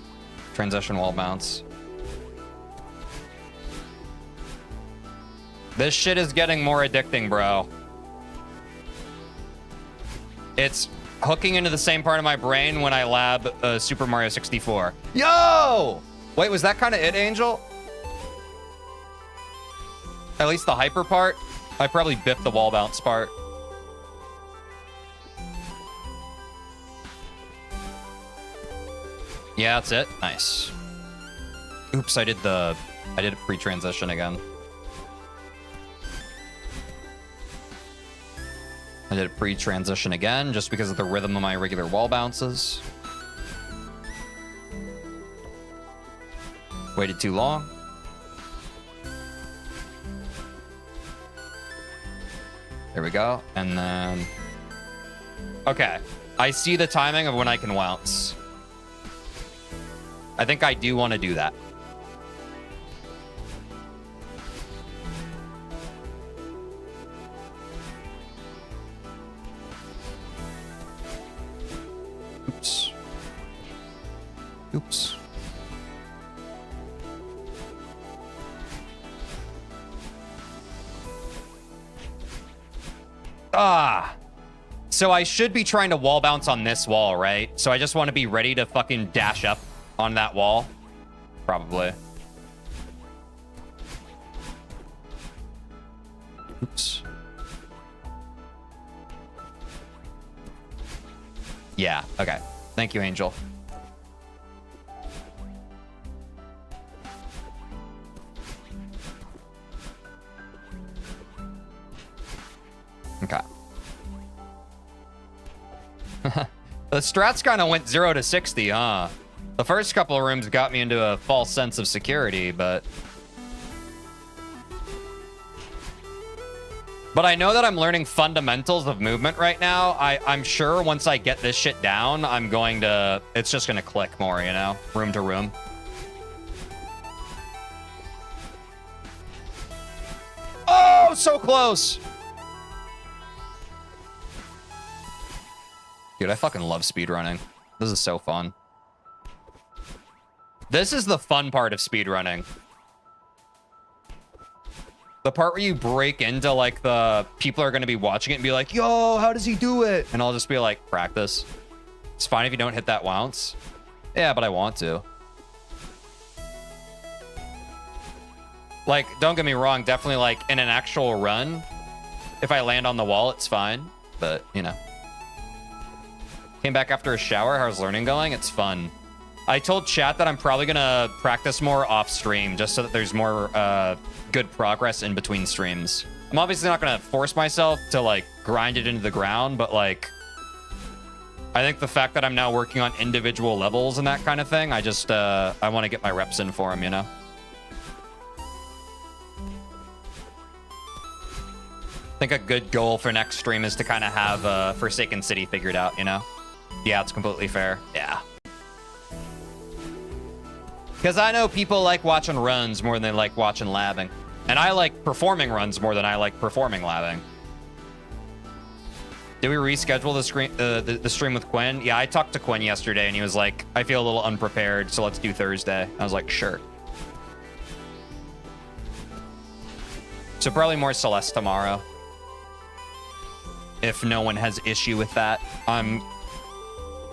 transition wall bounce. This shit is getting more addicting, bro. It's hooking into the same part of my brain when I lab Super Mario 64. Yo! Wait, was that kind of it, Angel? At least the hyper part? I probably biffed the wall bounce part. Yeah, that's it. Nice. Oops, I did a pre-transition again. I did a pre-transition again just because of the rhythm of my regular wall bounces. Waited too long. Here we go. And then... Okay. I see the timing of when I can bounce. I think I do want to do that. Oops. Oops. Ah. So I should be trying to wall bounce on this wall, right? So I just want to be ready to fucking dash up on that wall. Probably. Oops. Yeah, okay. Thank you, Angel. Okay. The strats kind of went 0 to 60, huh? The first couple of rooms got me into a false sense of security, but I know that I'm learning fundamentals of movement right now. I'm sure once I get this shit down, it's just gonna click more, you know? Room to room. Oh, so close! Dude, I fucking love speedrunning. This is so fun. This is the fun part of speedrunning. The part where you break into, like, the people are going to be watching it and be like, yo, how does he do it? And I'll just be like, practice. It's fine if you don't hit that bounce. Yeah, but I want to. Like, don't get me wrong. Definitely, like, in an actual run, if I land on the wall, it's fine. But, you know. Came back after a shower. How's learning going? It's fun. I told chat that I'm probably going to practice more off stream just so that there's more good progress in between streams. I'm obviously not going to force myself to, like, grind it into the ground, but, like, I think the fact that I'm now working on individual levels and that kind of thing, I just, I want to get my reps in for them, you know? I think a good goal for next stream is to kind of have Forsaken City figured out, you know? Yeah, it's completely fair. Yeah. Because I know people like watching runs more than they like watching labbing. And I like performing runs more than I like performing labbing. Did we reschedule the stream with Quinn? Yeah, I talked to Quinn yesterday and he was like, I feel a little unprepared, so let's do Thursday. I was like, sure. So probably more Celeste tomorrow. If no one has issue with that. I'm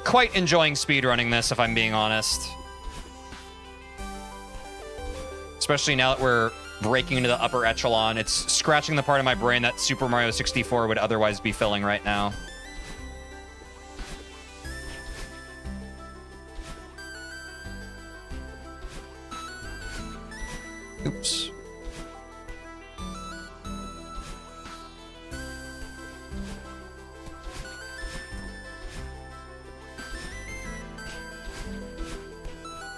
quite enjoying speedrunning this, if I'm being honest. Especially now that we're breaking into the upper echelon. It's scratching the part of my brain that Super Mario 64 would otherwise be filling right now. Oops.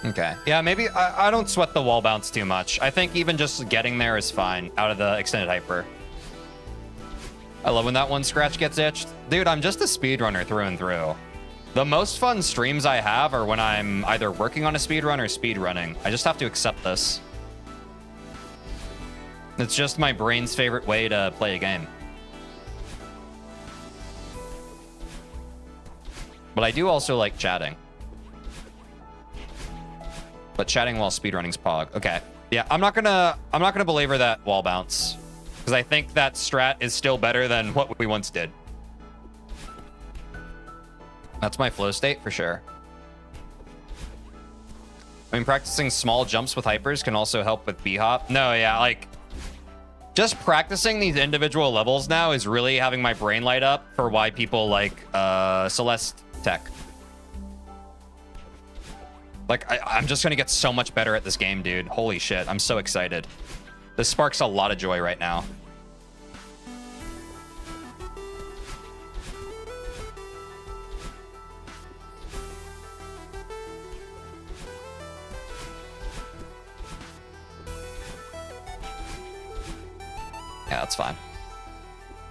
Okay. Yeah, maybe I don't sweat the wall bounce too much. I think even just getting there is fine out of the extended hyper. I love when that one scratch gets itched. Dude, I'm just a speedrunner through and through. The most fun streams I have are when I'm either working on a speedrun or speedrunning. I just have to accept this. It's just my brain's favorite way to play a game. But I do also like chatting. But chatting while speedrunning's pog. Okay. Yeah, I'm not gonna belabor that wall bounce. Because I think that strat is still better than what we once did. That's my flow state for sure. I mean, practicing small jumps with hypers can also help with B-hop. No, yeah, like, just practicing these individual levels now is really having my brain light up for why people like Celeste tech. Like, I'm just going to get so much better at this game, dude. Holy shit. I'm so excited. This sparks a lot of joy right now. Yeah, that's fine.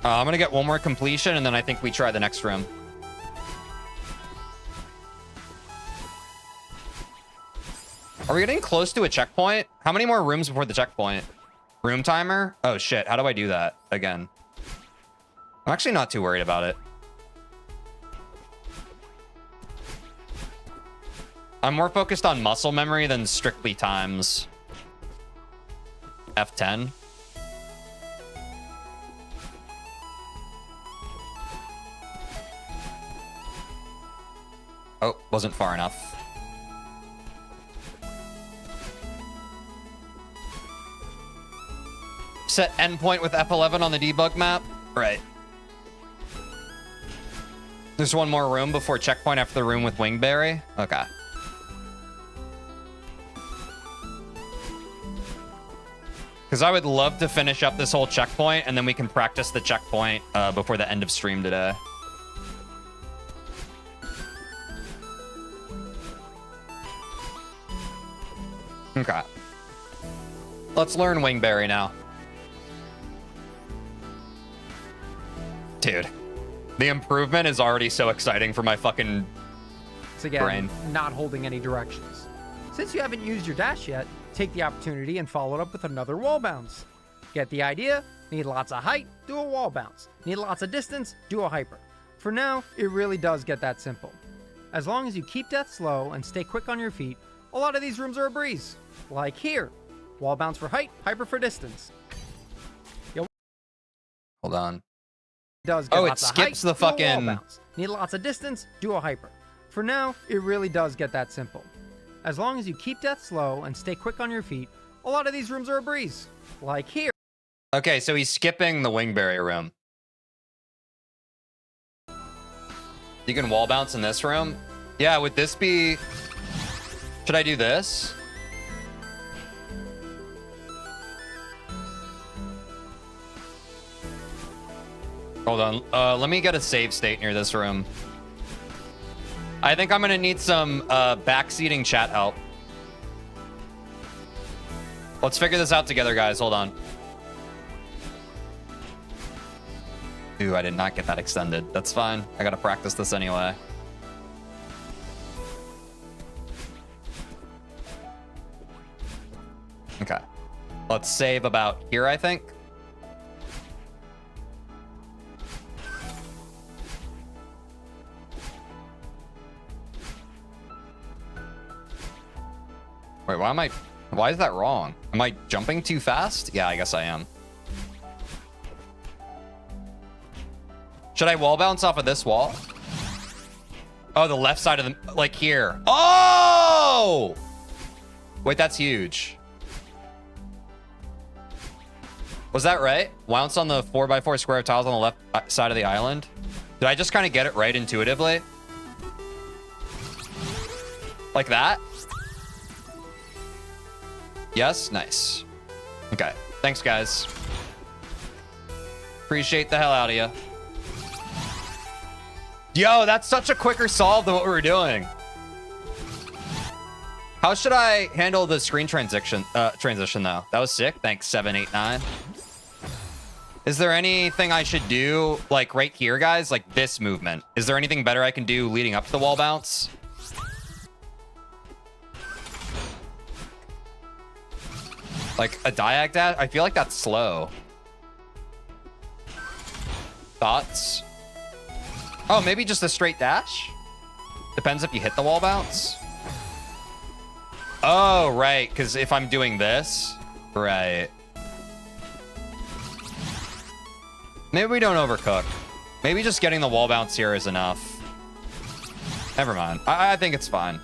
I'm gonna get one more completion, and then I think we try the next room. Are we getting close to a checkpoint? How many more rooms before the checkpoint? Room timer? Oh shit, how do I do that again? I'm actually not too worried about it. I'm more focused on muscle memory than strictly times. F10. Oh, wasn't far enough. Set endpoint with F11 on the debug map. Right. There's one more room before checkpoint after the room with Wingberry. Okay. Because I would love to finish up this whole checkpoint, and then we can practice the checkpoint before the end of stream today. Okay. Let's learn Wingberry now. Dude, the improvement is already so exciting for my fucking Again, brain. not holding any directions. Since you haven't used your dash yet, take the opportunity and follow it up with another wall bounce. Get the idea? Need lots of height? Do a wall bounce. Need lots of distance? Do a hyper. For now, it really does get that simple. As long as you keep death slow and stay quick on your feet, a lot of these rooms are a breeze. Like here. Wall bounce for height, hyper for distance. Hold on. Does get Oh, it lots of skips height, the do a wall fucking... bounce. Need lots of distance? Do a hyper. For now, it really does get that simple. As long as you keep death slow and stay quick on your feet, a lot of these rooms are a breeze. Like here. Okay, so he's skipping the Wingberry room. You can wall bounce in this room? Yeah, would this be... Should I do this? Hold on. Let me get a save state near this room. I think I'm going to need some backseating chat help. Let's figure this out together, guys. Hold on. Ooh, I did not get that extended. That's fine. I got to practice this anyway. Okay. Let's save about here, I think. Wait, why is that wrong? Am I jumping too fast? Yeah, I guess I am. Should I wall bounce off of this wall? Oh, the left side of the, like here. Oh! Wait, that's huge. Was that right? Bounce on the 4x4 square of tiles on the left side of the island. Did I just kind of get it right intuitively? Like that? Yes? Nice. Okay. Thanks, guys. Appreciate the hell out of you. Yo, that's such a quicker solve than what we were doing. How should I handle the screen transition though? That was sick. Thanks, 789. Is there anything I should do, like right here, guys? Like this movement. Is there anything better I can do leading up to the wall bounce? Like a diag dash? I feel like that's slow. Thoughts? Oh, maybe just a straight dash? Depends if you hit the wall bounce. Oh, right. Because if I'm doing this, right. Maybe we don't overcook. Maybe just getting the wall bounce here is enough. Never mind. I think it's fine.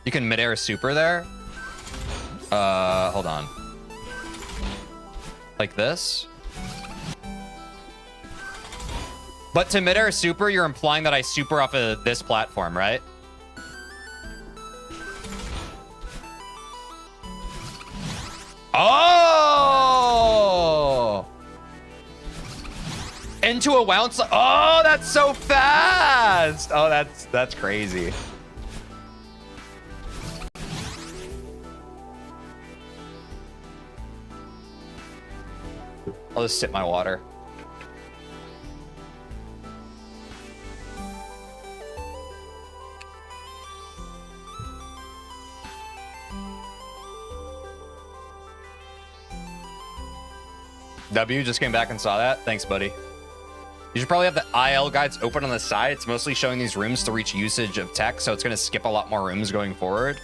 You can midair super there. Hold on. Like this. But to midair super, you're implying that I super off of this platform, right? Oh! Into a bounce. Oh, that's so fast. Oh, that's crazy. I'll just sip my water. W just came back and saw that. Thanks, buddy. You should probably have the IL guides open on the side. It's mostly showing these rooms to reach usage of tech, so it's going to skip a lot more rooms going forward.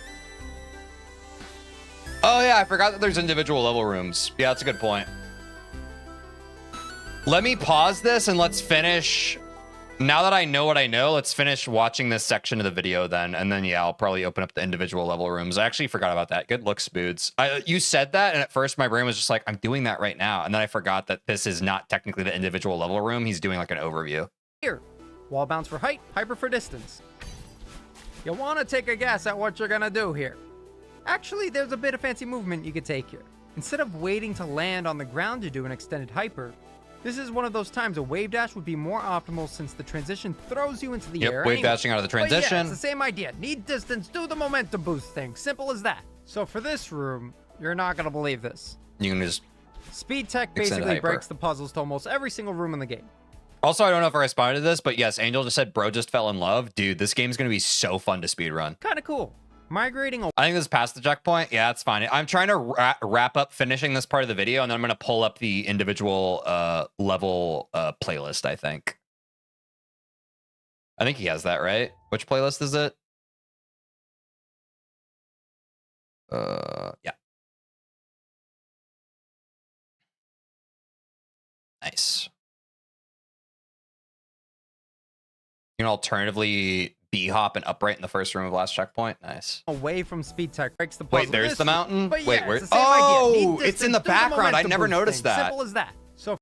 Oh, yeah, I forgot that there's individual level rooms. Yeah, that's a good point. Let me pause this and let's finish. Now that I know what I know, let's finish watching this section of the video then. And then, yeah, I'll probably open up the individual level rooms. I actually forgot about that. Good looks, Spoods. You said that, and at first my brain was just like, I'm doing that right now. And then I forgot that this is not technically the individual level room. He's doing like an overview. Here, wall bounce for height, hyper for distance. You'll want to take a guess at what you're going to do here. Actually, there's a bit of fancy movement you could take here. Instead of waiting to land on the ground to do an extended hyper, this is one of those times a wave dash would be more optimal since the transition throws you into the air. Wave dashing out of the transition. But yeah, it's the same idea. Need distance, do the momentum boost thing. Simple as that. So for this room, you're not going to believe this. You can just... Speed tech basically breaks the puzzles to almost every single room in the game. Also, I don't know if I responded to this, but yes, Angel just said, bro just fell in love. Dude, this game's going to be so fun to speedrun. Kind of cool. Migrating. I think this is past the checkpoint. Yeah, it's fine. I'm trying to wrap up finishing this part of the video, and then I'm going to pull up the individual level playlist, I think. I think he has that, right? Which playlist is it? Yeah. Nice. You can alternatively B-hop and upright in the first room of last checkpoint. Nice. Away from speed tech breaks the puzzle. Wait, there's the mountain? But wait, yeah, where? it's the same idea. It's in the background. I never noticed that. Simple as that. So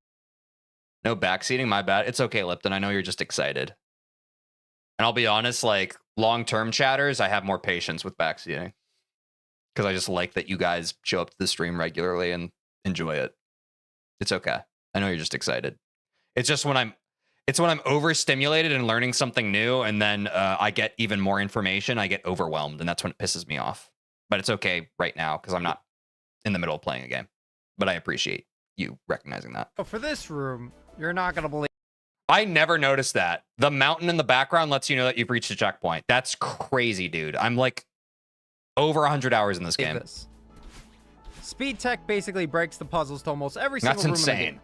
no backseating, my bad. It's okay, Lipton. I know you're just excited. And I'll be honest, like long-term chatters, I have more patience with backseating. Because I just like that you guys show up to the stream regularly and enjoy it. It's okay. I know you're just excited. It's just when I'm overstimulated and learning something new, and then I get even more information, I get overwhelmed, and that's when it pisses me off. But it's okay right now because I'm not in the middle of playing a game. But I appreciate you recognizing that. for this room, you're not going to believe. I never noticed that. The mountain in the background lets you know that you've reached a checkpoint. That's crazy, dude. I'm like over 100 hours in this game. Speed tech basically breaks the puzzles to almost every single room in the game.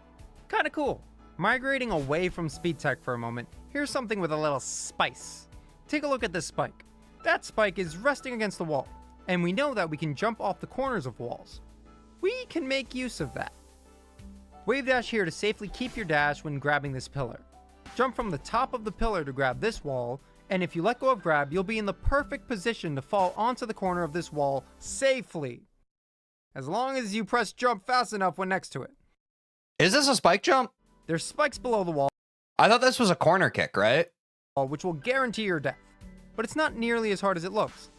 Kind of cool. Migrating away from speed tech for a moment, here's something with a little spice. Take a look at this spike. That spike is resting against the wall, and we know that we can jump off the corners of walls. We can make use of that. Wave dash here to safely keep your dash when grabbing this pillar. Jump from the top of the pillar to grab this wall, and if you let go of grab, you'll be in the perfect position to fall onto the corner of this wall safely. As long as you press jump fast enough when next to it. Is this a spike jump? There's spikes below the wall. I thought this was a corner kick, right? Which will guarantee your death. But it's not nearly as hard as it looks.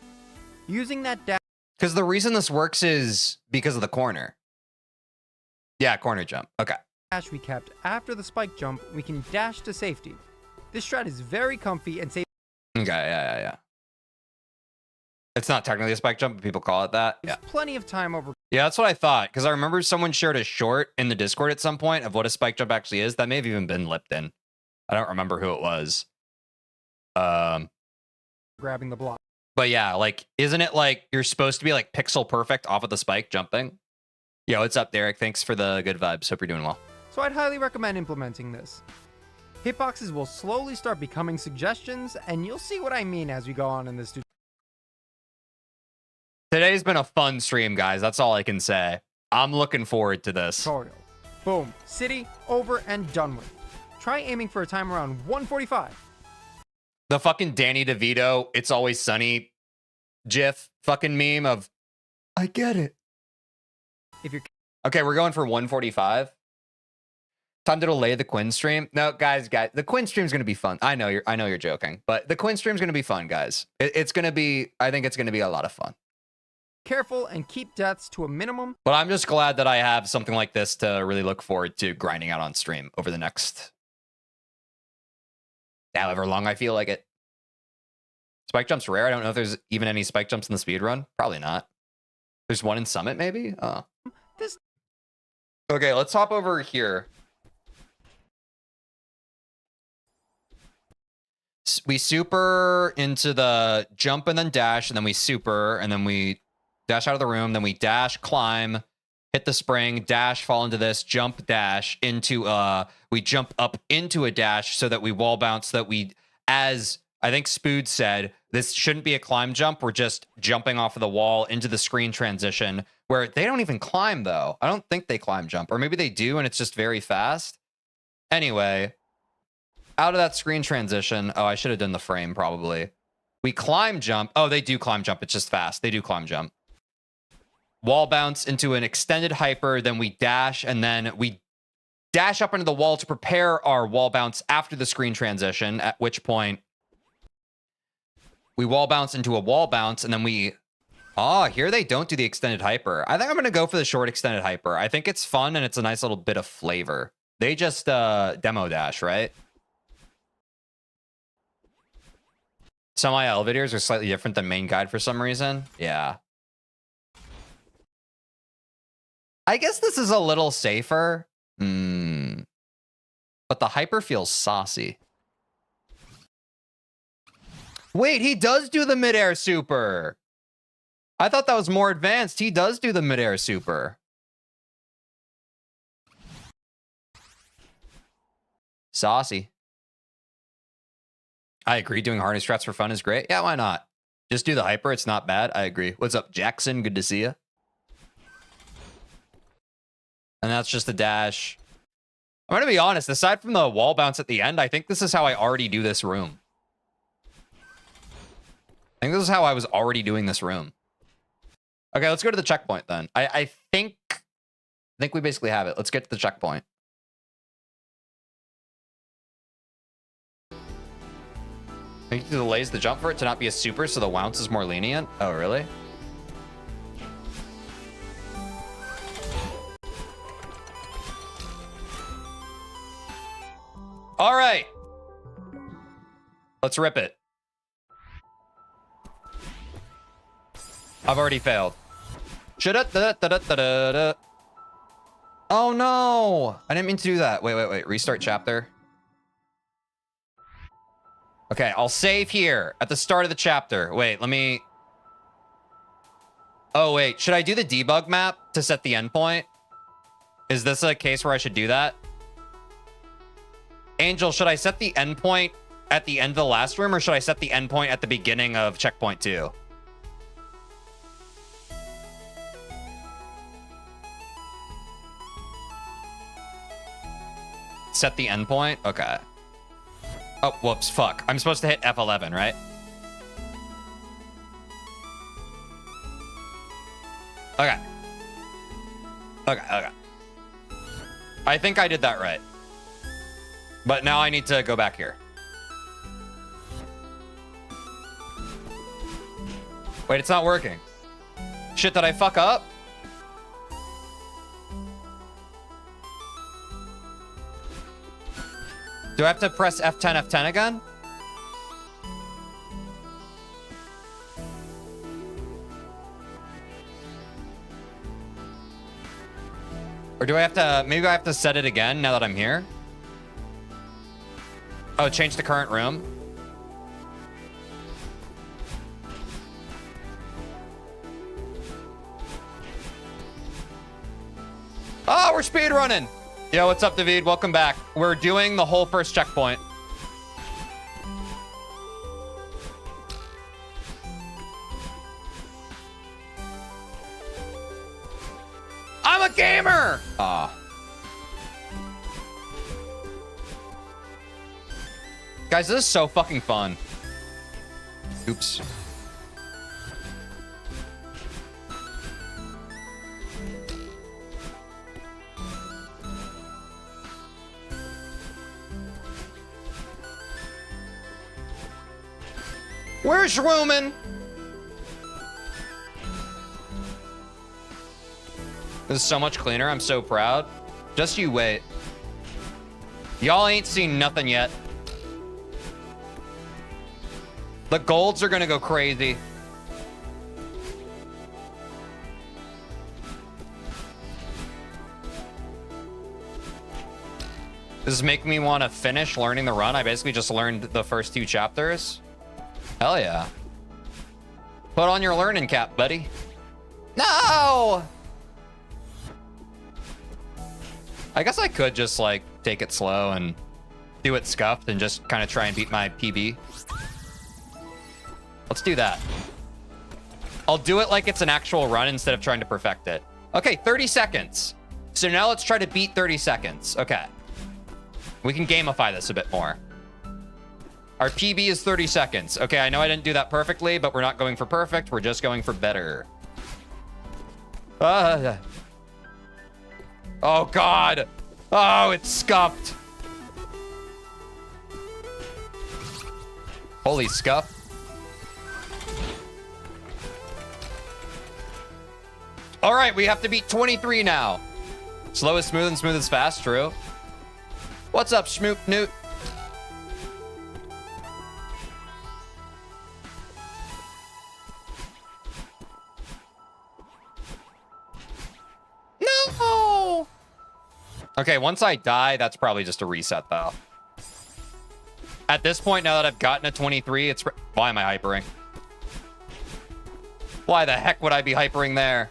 Using that dash. Because the reason this works is because of the corner. Yeah, corner jump. Okay. Dash we kept after the spike jump, we can dash to safety. This strat is very comfy and safe. Okay, yeah. It's not technically a spike jump, but people call it that. Yeah. Plenty of time over. Yeah, that's what I thought. Because I remember someone shared a short in the Discord at some point of what a spike jump actually is. That may have even been Lipton. I don't remember who it was. Grabbing the block. But yeah, like, isn't it like you're supposed to be like pixel perfect off of the spike jumping? Yo, what's up, Derek? Thanks for the good vibes. Hope you're doing well. So I'd highly recommend implementing this. Hitboxes will slowly start becoming suggestions, and you'll see what I mean as we go on in this tutorial. Today's been a fun stream, guys. That's all I can say. I'm looking forward to this. Boom. City, over and done with. Try aiming for a time around 145. The fucking Danny DeVito, It's Always Sunny GIF fucking meme of, I get it. If you're okay, we're going for 145. Time to delay the Quinn stream. No, guys, the Quinn stream's gonna be fun. I know you're joking, but the Quinn stream's gonna be fun, guys. It's gonna be. I think it's gonna be a lot of fun. Careful and keep deaths to a minimum. But I'm just glad that I have something like this to really look forward to grinding out on stream over the next however long I feel like it. Spike jump's rare. I don't know if there's even any spike jumps in the speed run. Probably not. There's one in Summit, maybe. Oh. Okay, let's hop over here. We super into the jump and then dash, and then we super, and then we dash out of the room, then we dash, climb, hit the spring, dash, fall into this, jump, dash, into we jump up into a dash so that we wall bounce, that we, as I think Spood said, this shouldn't be a climb jump. We're just jumping off of the wall into the screen transition, where they don't even climb, though. I don't think they climb jump, or maybe they do, and it's just very fast. Anyway, out of that screen transition, oh, I should have done the frame, probably. We climb jump. Oh, they do climb jump. It's just fast. They do climb jump. Wall bounce into an extended hyper, then we dash, and then we dash up into the wall to prepare our wall bounce after the screen transition, at which point we wall bounce into a wall bounce, and then we... Oh, here they don't do the extended hyper. I think I'm going to go for the short extended hyper. I think it's fun, and it's a nice little bit of flavor. They just demo dash, right? Semi-elevators are slightly different than main guide for some reason. Yeah. I guess this is a little safer. But the hyper feels saucy. Wait, he does do the midair super. I thought that was more advanced. He does do the midair super. Saucy. I agree. Doing harness strats for fun is great. Yeah, why not? Just do the hyper. It's not bad. I agree. What's up, Jackson? Good to see you. And that's just a dash. I'm going to be honest. Aside from the wall bounce at the end, I think this is how I already do this room. I think this is how I was already doing this room. Okay, let's go to the checkpoint then. I think we basically have it. Let's get to the checkpoint. I think it delays the jump for it to not be a super, so the bounce is more lenient. Oh, really? All right. Let's rip it. I've already failed. Oh no! I didn't mean to do that. Wait. Restart chapter. Okay, I'll save here at the start of the chapter. Wait, let me... Oh, wait. Should I do the debug map to set the endpoint? Is this a case where I should do that? Angel, should I set the endpoint at the end of the last room, or should I set the endpoint at the beginning of checkpoint 2? Set the endpoint? Okay. Oh, whoops, fuck. I'm supposed to hit F11, right? Okay. Okay. I think I did that right. But now I need to go back here. Wait, it's not working. Shit, did I fuck up? Do I have to press F10 again? Or do I have to, maybe I have to set it again now that I'm here? Oh, change the current room. Oh, we're speedrunning. Yo, what's up, David? Welcome back. We're doing the whole first checkpoint. I'm a gamer! Guys, this is so fucking fun. Oops. Where's Roman? This is so much cleaner. I'm so proud. Just you wait. Y'all ain't seen nothing yet. The golds are gonna go crazy. This is making me want to finish learning the run. I basically just learned the first 2 chapters. Hell yeah. Put on your learning cap, buddy. No! I guess I could just, like, take it slow and do it scuffed and just kind of try and beat my PB. Let's do that. I'll do it like it's an actual run instead of trying to perfect it. Okay, 30 seconds. So now let's try to beat 30 seconds. Okay. We can gamify this a bit more. Our PB is 30 seconds. Okay, I know I didn't do that perfectly, but we're not going for perfect. We're just going for better. Oh, God. Oh, it's scuffed. Holy scuff. All right, we have to beat 23 now. Slow is smooth and smooth is fast, true. What's up, Schmoop Newt? No! Okay, once I die, that's probably just a reset, though. At this point, now that I've gotten a 23, it's... Why am I hypering? Why the heck would I be hypering there?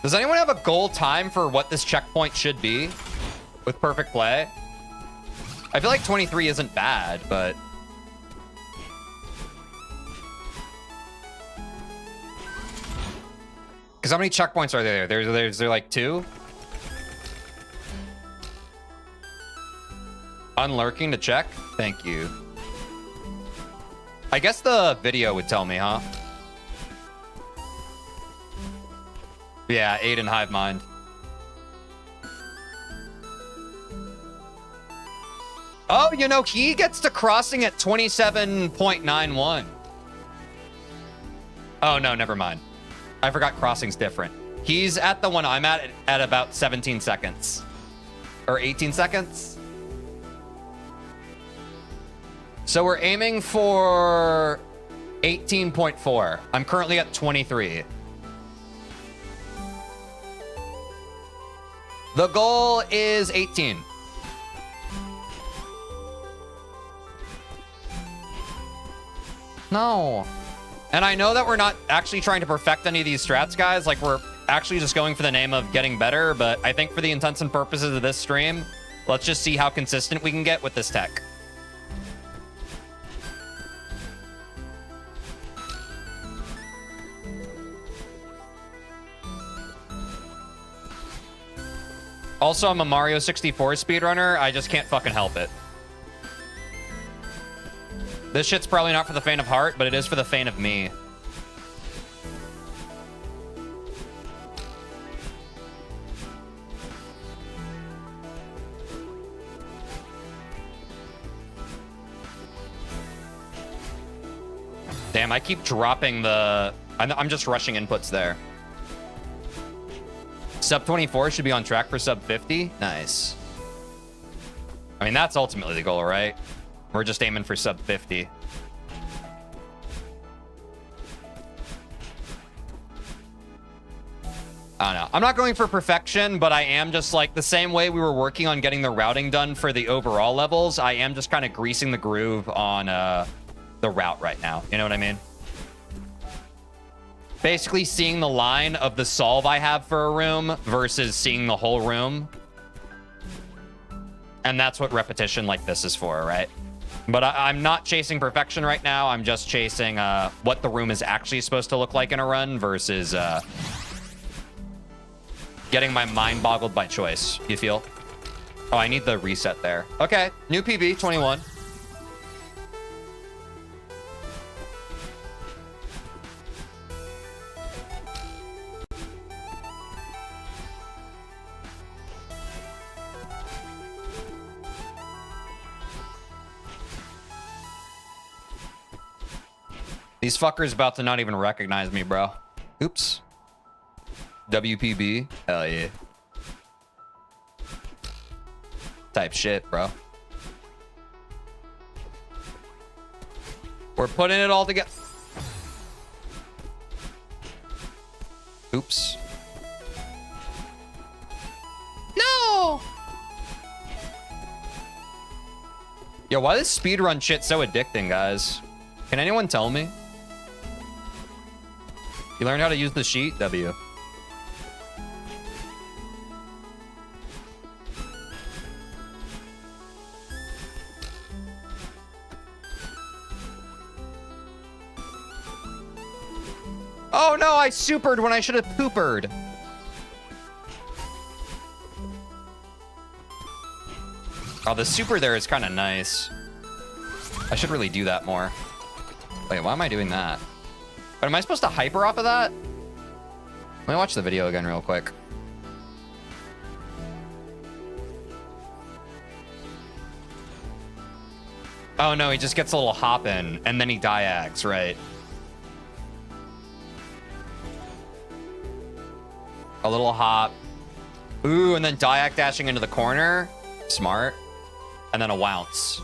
Does anyone have a goal time for what this checkpoint should be with perfect play? I feel like 23 isn't bad, but... Because how many checkpoints are there? There's like 2? Unlurking to check? Thank you. I guess the video would tell me, huh? Yeah, 8 in Hive Mind. Oh, you know, he gets to crossing at 27.91. Oh, no, never mind. I forgot crossing's different. He's at the one I'm at about 17 seconds. Or 18 seconds. So we're aiming for 18.4. I'm currently at 23. The goal is 18. No. And I know that we're not actually trying to perfect any of these strats, guys. Like, we're actually just going for the name of getting better. But I think for the intents and purposes of this stream, let's just see how consistent we can get with this tech. Also, I'm a Mario 64 speedrunner. I just can't fucking help it. This shit's probably not for the faint of heart, but it is for the faint of me. Damn, I keep dropping the... I'm just rushing inputs there. Sub 24 should be on track for sub 50. Nice. I mean, that's ultimately the goal, right? We're just aiming for sub 50. I don't know. I'm not going for perfection, but I am just like the same way we were working on getting the routing done for the overall levels. I am just kind of greasing the groove on the route right now. You know what I mean? Basically seeing the line of the solve I have for a room versus seeing the whole room. And that's what repetition like this is for, right? But I'm not chasing perfection right now. I'm just chasing what the room is actually supposed to look like in a run versus getting my mind boggled by choice. You feel? Oh, I need the reset there. Okay, new PB, 21. These fuckers about to not even recognize me, bro. Oops. WPB. Hell yeah. Type shit, bro. We're putting it all together. Oops. No! Yo, why is speedrun shit so addicting, guys? Can anyone tell me? You learned how to use the sheet? W. Oh no, I supered when I should have poopered. Oh, the super there is kind of nice. I should really do that more. Wait, why am I doing that? But am I supposed to hyper off of that? Let me watch the video again real quick. Oh no, he just gets a little hop in and then he diags, right? A little hop. Ooh, and then diag dashing into the corner. Smart. And then a bounce.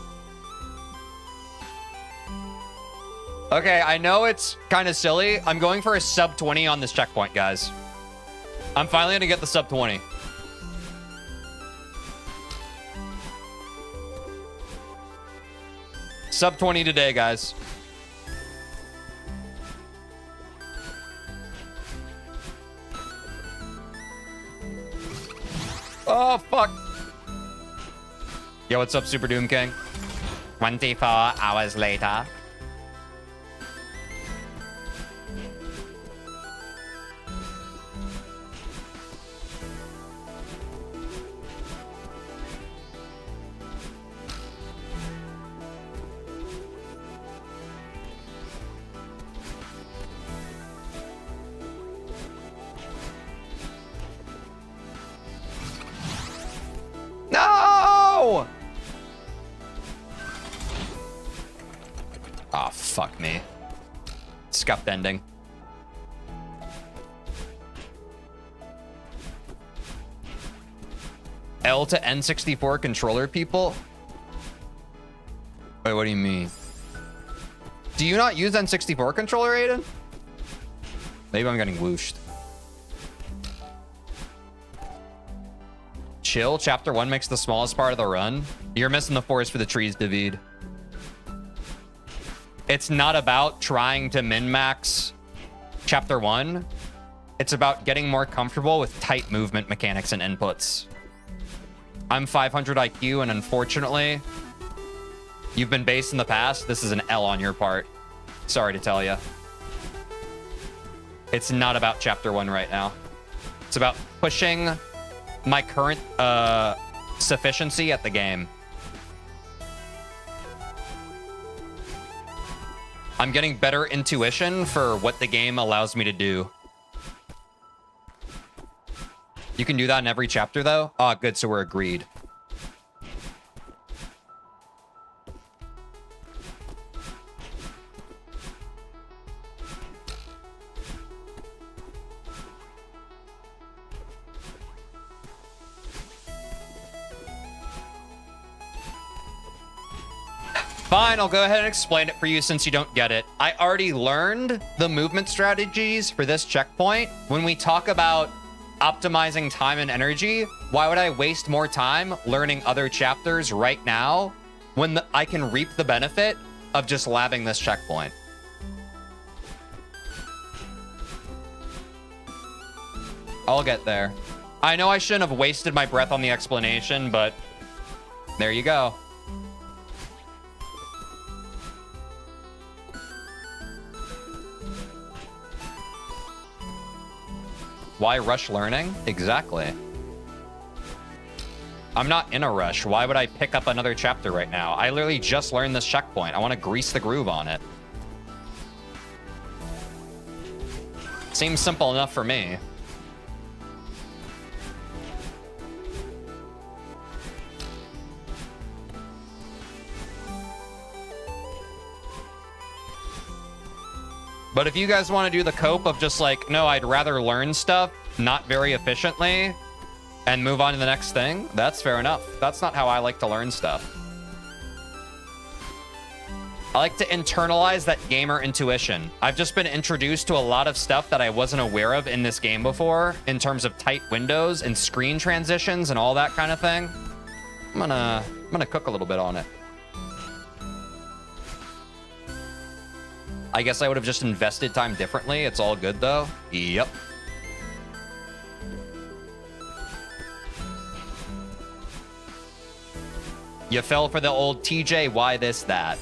Okay, I know it's kind of silly. I'm going for a sub 20 on this checkpoint, guys. I'm finally going to get the sub 20. Sub 20 today, guys. Oh, fuck. Yo, what's up, Super Doom King? 24 hours later. No! Oh, fuck me. Scuffed ending. L to N64 controller people? Wait, what do you mean? Do you not use N64 controller, Aiden? Maybe I'm getting whooshed. Chill, chapter 1 makes the smallest part of the run. You're missing the forest for the trees, David. It's not about trying to min-max chapter 1. It's about getting more comfortable with tight movement mechanics and inputs. I'm 500 IQ, and unfortunately, you've been based in the past. This is an L on your part. Sorry to tell you. It's not about chapter 1 right now. It's about pushing my current sufficiency at the game. I'm getting better intuition for what the game allows me to do. You can do that in every chapter, though? Oh, good, so we're agreed. Fine, I'll go ahead and explain it for you since you don't get it. I already learned the movement strategies for this checkpoint. When we talk about optimizing time and energy, why would I waste more time learning other chapters right now when I can reap the benefit of just labbing this checkpoint? I'll get there. I know I shouldn't have wasted my breath on the explanation, but there you go. Why rush learning? Exactly. I'm not in a rush. Why would I pick up another chapter right now? I literally just learned this checkpoint. I want to grease the groove on it. Seems simple enough for me. But if you guys want to do the cope of just like, no, I'd rather learn stuff not very efficiently and move on to the next thing, that's fair enough. That's not how I like to learn stuff. I like to internalize that gamer intuition. I've just been introduced to a lot of stuff that I wasn't aware of in this game before, in terms of tight windows and screen transitions and all that kind of thing. I'm gonna cook a little bit on it. I guess I would have just invested time differently. It's all good though. Yep. You fell for the old TJ, why this, that?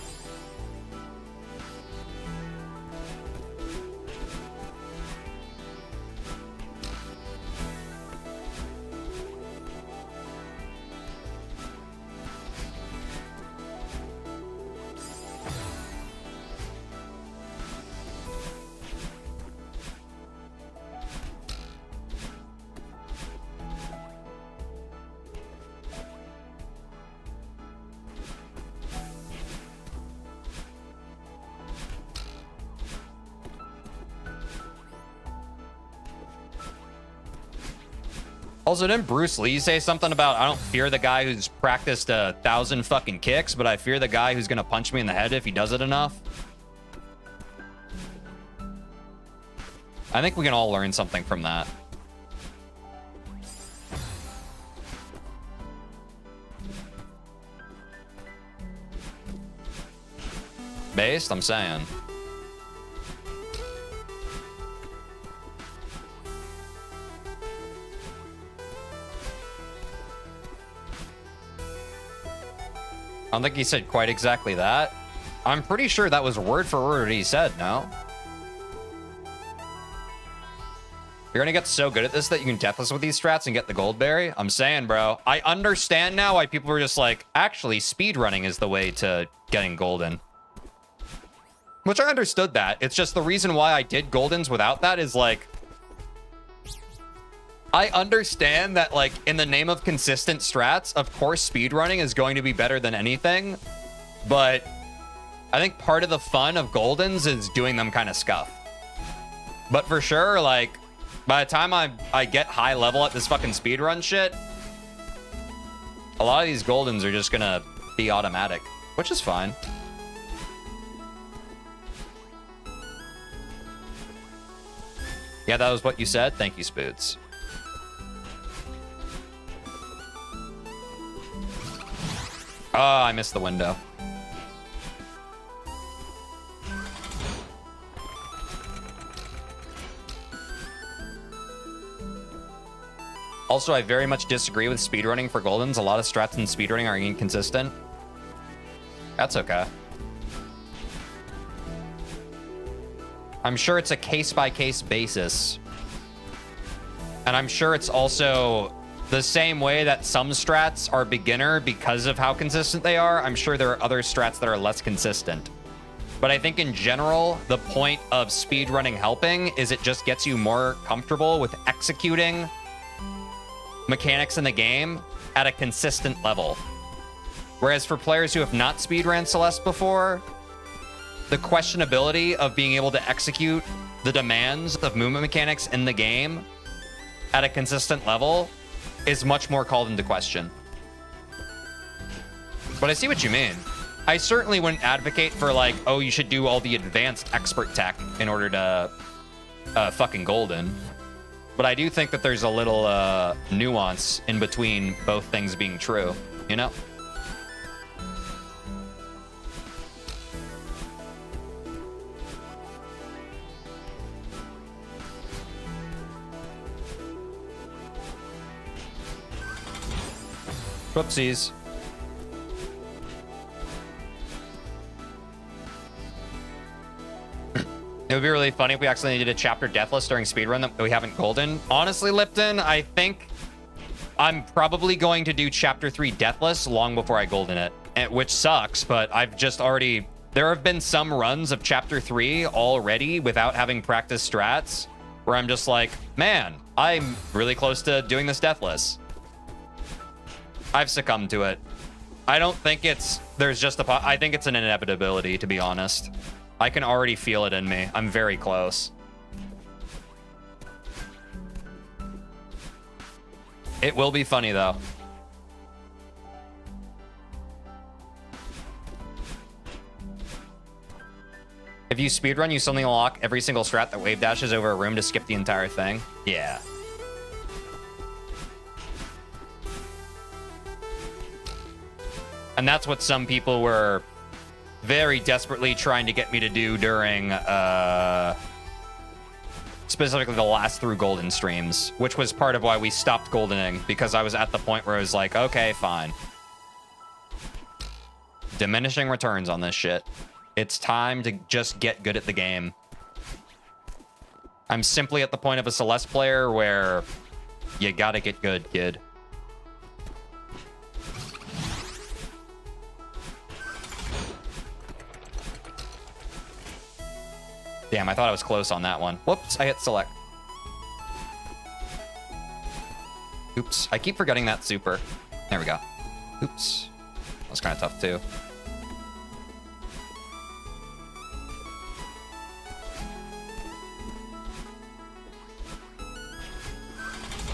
Also, didn't Bruce Lee say something about, I don't fear the guy who's practiced 1,000 fucking kicks, but I fear the guy who's gonna punch me in the head if he does it enough? I think we can all learn something from that. Based, I'm saying. I don't think he said quite exactly that. I'm pretty sure that was word for word what he said, no? You're gonna get so good at this that you can deathless with these strats and get the gold berry? I'm saying, bro. I understand now why people were just like, actually, speedrunning is the way to getting golden. Which I understood that. It's just the reason why I did goldens without that is like, I understand that, like, in the name of consistent strats, of course, speedrunning is going to be better than anything. But I think part of the fun of goldens is doing them kind of scuff. But for sure, like, by the time I get high level at this fucking speedrun shit, a lot of these goldens are just gonna be automatic, which is fine. Yeah, that was what you said. Thank you, Spoots. Oh, I missed the window. Also, I very much disagree with speedrunning for goldens. A lot of strats in speedrunning are inconsistent. That's okay. I'm sure it's a case-by-case basis. And I'm sure it's also the same way that some strats are beginner because of how consistent they are. I'm sure there are other strats that are less consistent. But I think in general, the point of speedrunning helping is it just gets you more comfortable with executing mechanics in the game at a consistent level. Whereas for players who have not speedrun Celeste before, the questionability of being able to execute the demands of movement mechanics in the game at a consistent level is much more called into question. But I see what you mean. I certainly wouldn't advocate for like, oh, you should do all the advanced expert tech in order to fucking golden. But I do think that there's a little nuance in between both things being true, you know? Whoopsies. It would be really funny if we accidentally did a chapter deathless during speedrun that we haven't golden. Honestly, Lipton, I think I'm probably going to do chapter 3 deathless long before I golden it, which sucks, but I've just already... There have been some runs of chapter 3 already without having practiced strats where I'm just like, man, I'm really close to doing this deathless. I've succumbed to it. I don't think it's... There's just a... I think it's an inevitability, to be honest. I can already feel it in me. I'm very close. It will be funny, though. . If you speedrun, you suddenly unlock every single strat that wave dashes over a room to skip the entire thing. Yeah. And that's what some people were very desperately trying to get me to do during, specifically the last through Golden streams, which was part of why we stopped Goldening, because I was at the point where I was like, okay, fine. Diminishing returns on this shit. It's time to just get good at the game. I'm simply at the point of a Celeste player where you gotta get good, kid. Damn, I thought I was close on that one. Whoops, I hit select. Oops, I keep forgetting that super. There we go. Oops. That was kind of tough too.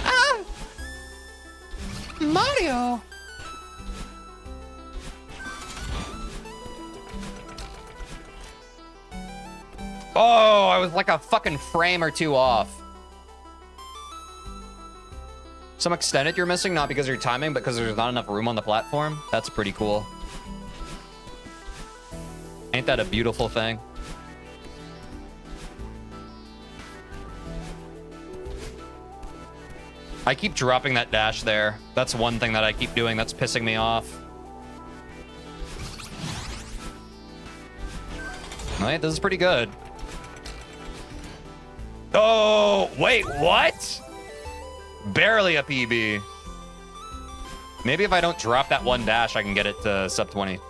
Ah! Mario! Oh, I was like a fucking frame or two off. Some extended you're missing, not because of your timing, but because there's not enough room on the platform. That's pretty cool. Ain't that a beautiful thing? I keep dropping that dash there. That's one thing that I keep doing that's pissing me off. All right, this is pretty good. Oh, wait, what? Barely a PB. Maybe if I don't drop that one dash, I can get it to sub 20.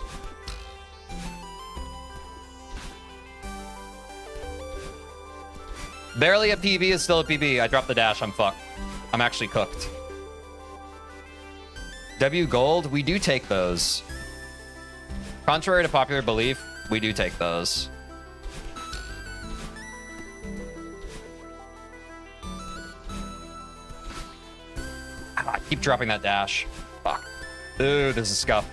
Barely a PB is still a PB. I dropped the dash. I'm fucked. I'm actually cooked. W gold, we do take those. Contrary to popular belief, we do take those. I keep dropping that dash. Fuck. Ooh, this is scuff.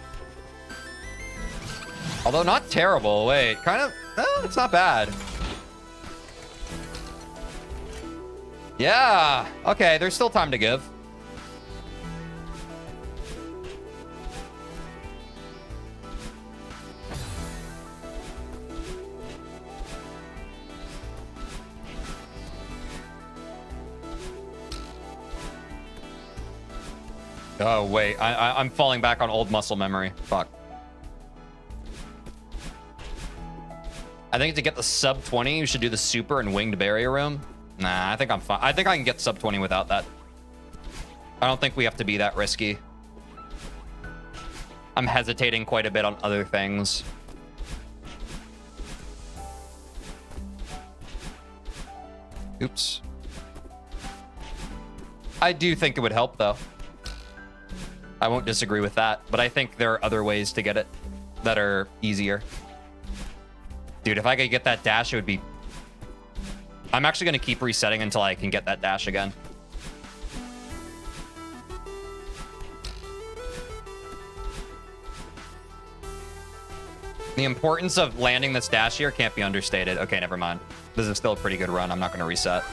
Although not terrible. Wait, kind of... it's not bad. Yeah. Okay, there's still time to give. Oh, wait. I'm falling back on old muscle memory. Fuck. I think to get the sub 20, you should do the super and winged barrier room. Nah, I think I'm fine. I think I can get sub 20 without that. I don't think we have to be that risky. I'm hesitating quite a bit on other things. Oops. I do think it would help, though. I won't disagree with that, but I think there are other ways to get it that are easier. Dude, if I could get that dash, it would be... I'm actually going to keep resetting until I can get that dash again. The importance of landing this dash here can't be understated. Okay, never mind. This is still a pretty good run. I'm not going to reset.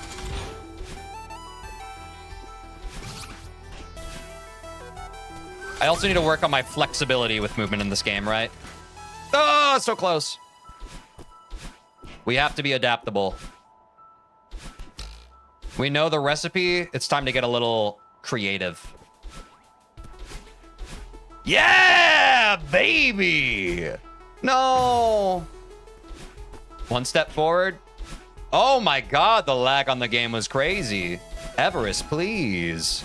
I also need to work on my flexibility with movement in this game, right? Oh, so close. We have to be adaptable. We know the recipe. It's time to get a little creative. Yeah, baby. No. One step forward. Oh my God, the lag on the game was crazy. Everest, please.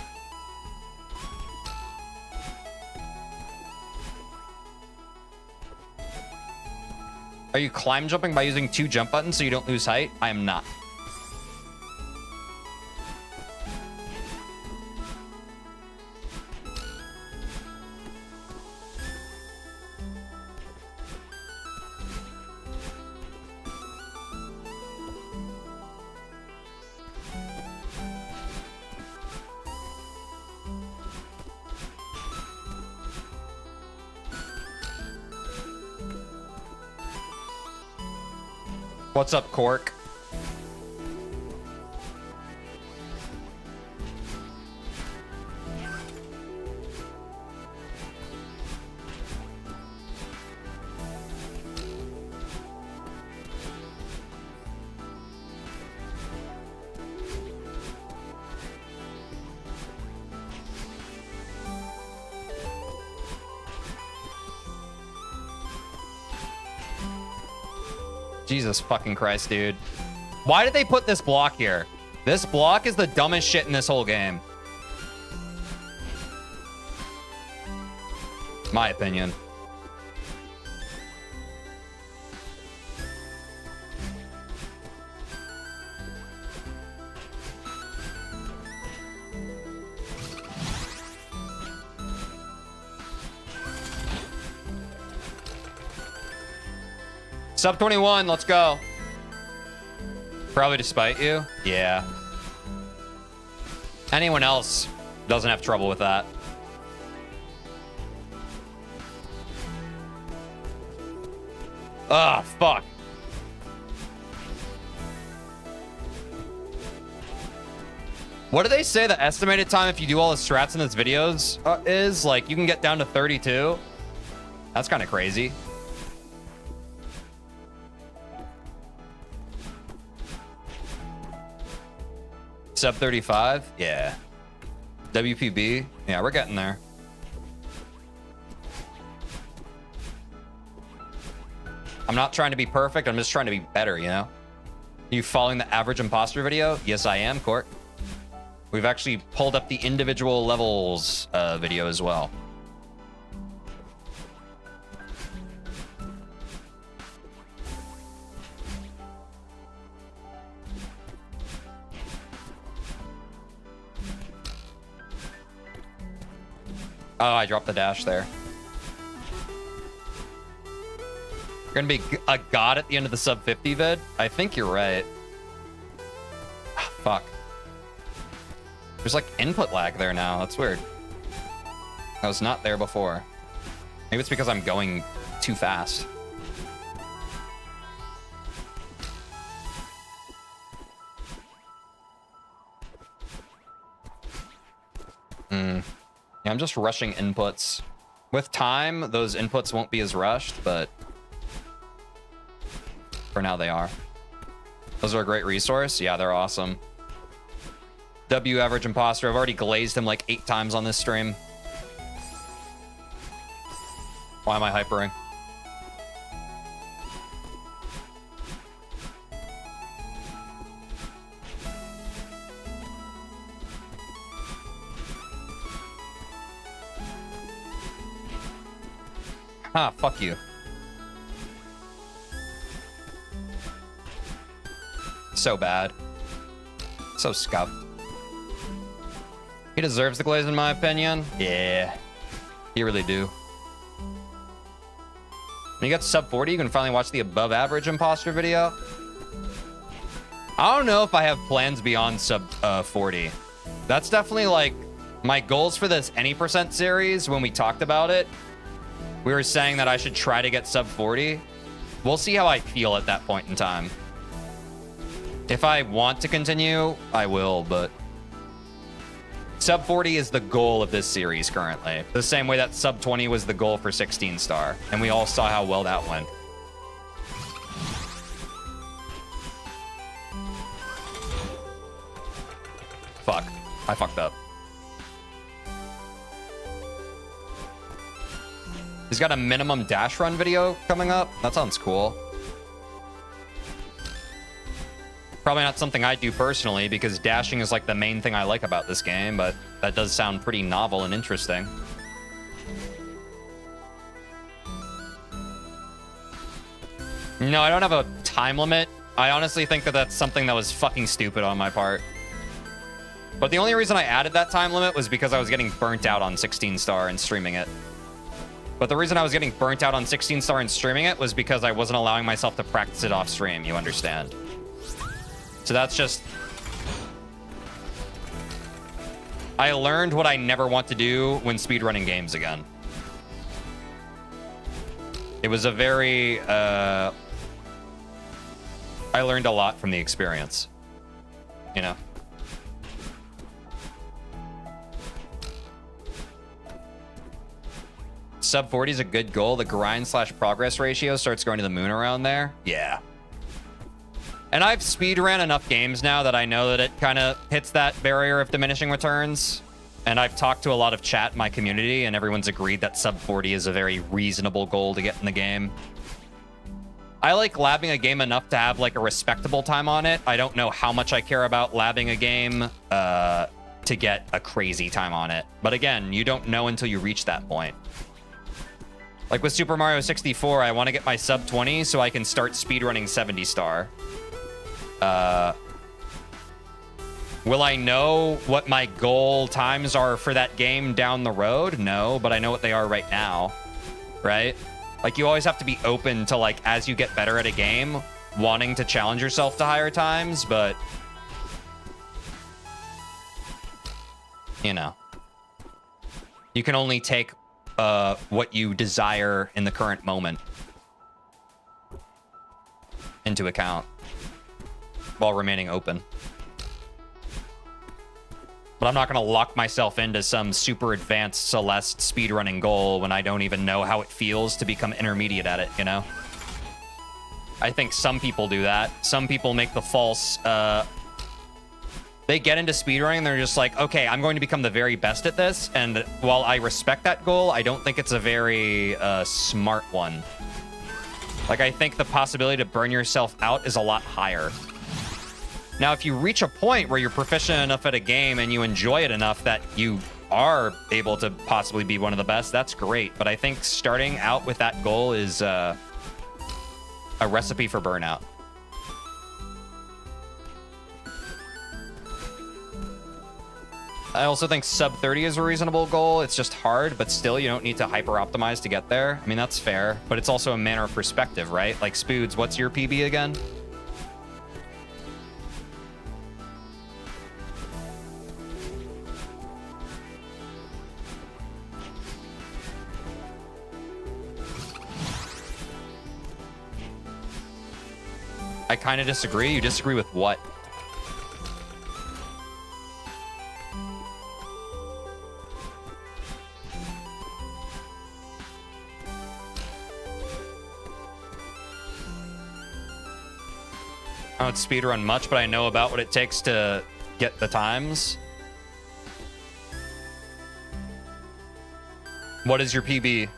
Are you climb jumping by using 2 jump buttons so you don't lose height? I am not. What's up, Cork? Jesus fucking Christ, dude. Why did they put this block here? This block is the dumbest shit in this whole game. My opinion. Sub 21, let's go. Probably to spite you. Yeah. Anyone else doesn't have trouble with that. Ah, fuck. What do they say the estimated time if you do all the strats in this videos is? Like, you can get down to 32? That's kind of crazy. Sub 35? Yeah. WPB? Yeah, we're getting there. I'm not trying to be perfect. I'm just trying to be better, you know? You following the average imposter video? Yes, I am, Court. We've actually pulled up the individual levels video as well. Oh, I dropped the dash there. You're gonna be a god at the end of the sub 50 vid? I think you're right. Fuck. There's like input lag there now. That's weird. That was not there before. Maybe it's because I'm going too fast. Yeah, I'm just rushing inputs. With time, those inputs won't be as rushed, but for now they are. Those are a great resource. Yeah, they're awesome. W average imposter. I've already glazed him like 8 times on this stream. Why am I hypering? Ah, fuck you. So bad. So scuffed. He deserves the glaze in my opinion. Yeah. You really do. When you get to sub 40, you can finally watch the above average imposter video. I don't know if I have plans beyond sub 40. That's definitely like my goals for this any percent series. When we talked about it, we were saying that I should try to get sub 40. We'll see how I feel at that point in time. If I want to continue, I will, but sub 40 is the goal of this series currently. The same way that sub 20 was the goal for 16 star. And we all saw how well that went. Fuck. I fucked up. He's got a minimum dash run video coming up. That sounds cool. Probably not something I do personally because dashing is like the main thing I like about this game, but that does sound pretty novel and interesting. No, I don't have a time limit. I honestly think that that's something that was fucking stupid on my part. But the only reason I added that time limit was because I was getting burnt out on 16 star and streaming it. But the reason I was getting burnt out on 16 star and streaming it was because I wasn't allowing myself to practice it off stream, you understand? So that's just... I learned what I never want to do when speedrunning games again. It was a very, I learned a lot from the experience. You know? Sub 40 is a good goal. The grind/progress ratio starts going to the moon around there. Yeah. And I've speedrun enough games now that I know that it kind of hits that barrier of diminishing returns. And I've talked to a lot of chat in my community, and everyone's agreed that sub 40 is a very reasonable goal to get in the game. I like labbing a game enough to have like a respectable time on it. I don't know how much I care about labbing a game to get a crazy time on it. But again, you don't know until you reach that point. Like with Super Mario 64, I want to get my sub 20 so I can start speedrunning 70 star. Will I know what my goal times are for that game down the road? No, but I know what they are right now, right? Like, you always have to be open to, like, as you get better at a game, wanting to challenge yourself to higher times, but, you know, you can only take what you desire in the current moment into account while remaining open. But I'm not going to lock myself into some super advanced Celeste speedrunning goal when I don't even know how it feels to become intermediate at it, you know? I think some people do that. Some people make the false... they get into speedrunning and they're just like, okay, I'm going to become the very best at this. And while I respect that goal, I don't think it's a very smart one. Like, I think the possibility to burn yourself out is a lot higher. Now, if you reach a point where you're proficient enough at a game and you enjoy it enough that you are able to possibly be one of the best, that's great. But I think starting out with that goal is a recipe for burnout. I also think sub 30 is a reasonable goal. It's just hard, but still, you don't need to hyper optimize to get there. I mean, that's fair, but it's also a matter of perspective, right? Like, Spoods, what's your PB again? I kind of disagree. You disagree with what? I don't speedrun much, but I know about what it takes to get the times. What is your PB?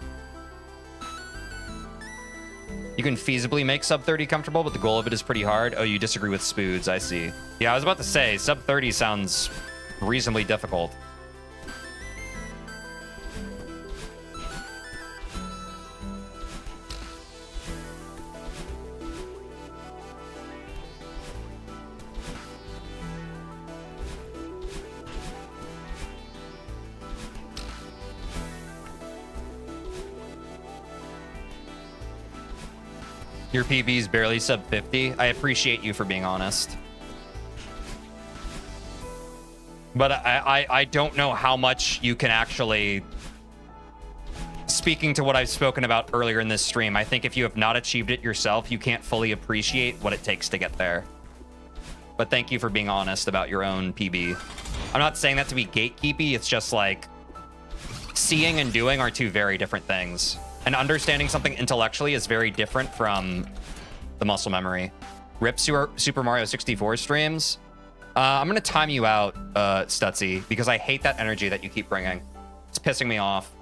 You can feasibly make sub 30 comfortable, but the goal of it is pretty hard. Oh, you disagree with Spoods, I see. Yeah, I was about to say, sub 30 sounds reasonably difficult. Your PB is barely sub 50. I appreciate you for being honest. But I don't know how much you can actually... Speaking to what I've spoken about earlier in this stream, I think if you have not achieved it yourself, you can't fully appreciate what it takes to get there. But thank you for being honest about your own PB. I'm not saying that to be gatekeepy, it's just like... Seeing and doing are two very different things. And understanding something intellectually is very different from the muscle memory. Rip Super Mario 64 streams. I'm going to time you out, Stutzy, because I hate that energy that you keep bringing. It's pissing me off.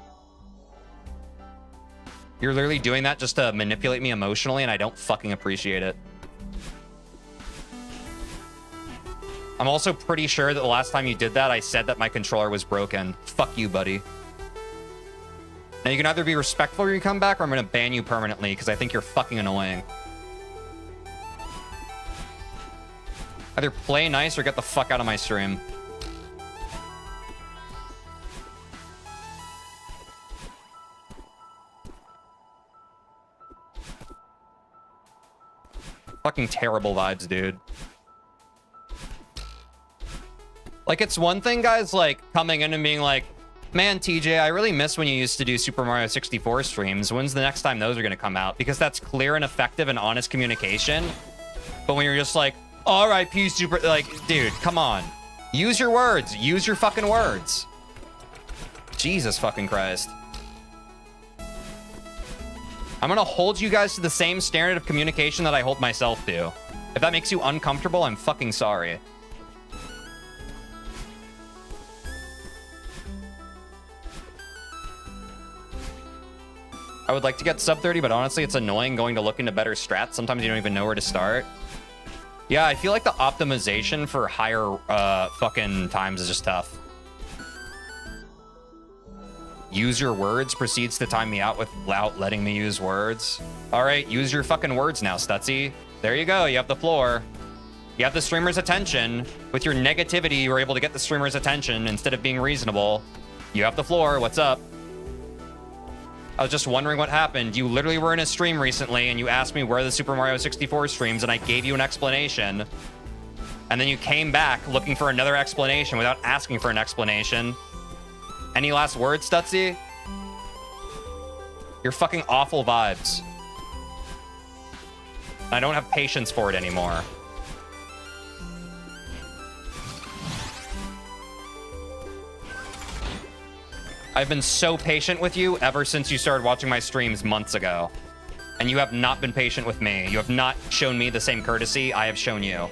You're literally doing that just to manipulate me emotionally, and I don't fucking appreciate it. I'm also pretty sure that the last time you did that, I said that my controller was broken. Fuck you, buddy. Now, you can either be respectful when you come back, or I'm going to ban you permanently, because I think you're fucking annoying. Either play nice or get the fuck out of my stream. Fucking terrible vibes, dude. Like, it's one thing, guys, like, coming in and being like, man, TJ, I really miss when you used to do Super Mario 64 streams. When's the next time those are going to come out? Because that's clear and effective and honest communication. But when you're just like, RIP super, like, dude, come on. Use your words. Use your fucking words. Jesus fucking Christ. I'm gonna hold you guys to the same standard of communication that I hold myself to. If that makes you uncomfortable, I'm fucking sorry. I would like to get sub 30, but honestly, it's annoying going to look into better strats. Sometimes you don't even know where to start. Yeah, I feel like the optimization for higher fucking times is just tough. Use your words proceeds to time me out without letting me use words. All right, use your fucking words now, Stutzy. There you go. You have the floor. You have the streamer's attention. With your negativity, you were able to get the streamer's attention instead of being reasonable. You have the floor. What's up? I was just wondering what happened. You literally were in a stream recently and you asked me where the Super Mario 64 streams and I gave you an explanation. And then you came back looking for another explanation without asking for an explanation. Any last words, Stutzy? You're fucking awful vibes. I don't have patience for it anymore. I've been so patient with you ever since you started watching my streams months ago. And you have not been patient with me. You have not shown me the same courtesy I have shown you.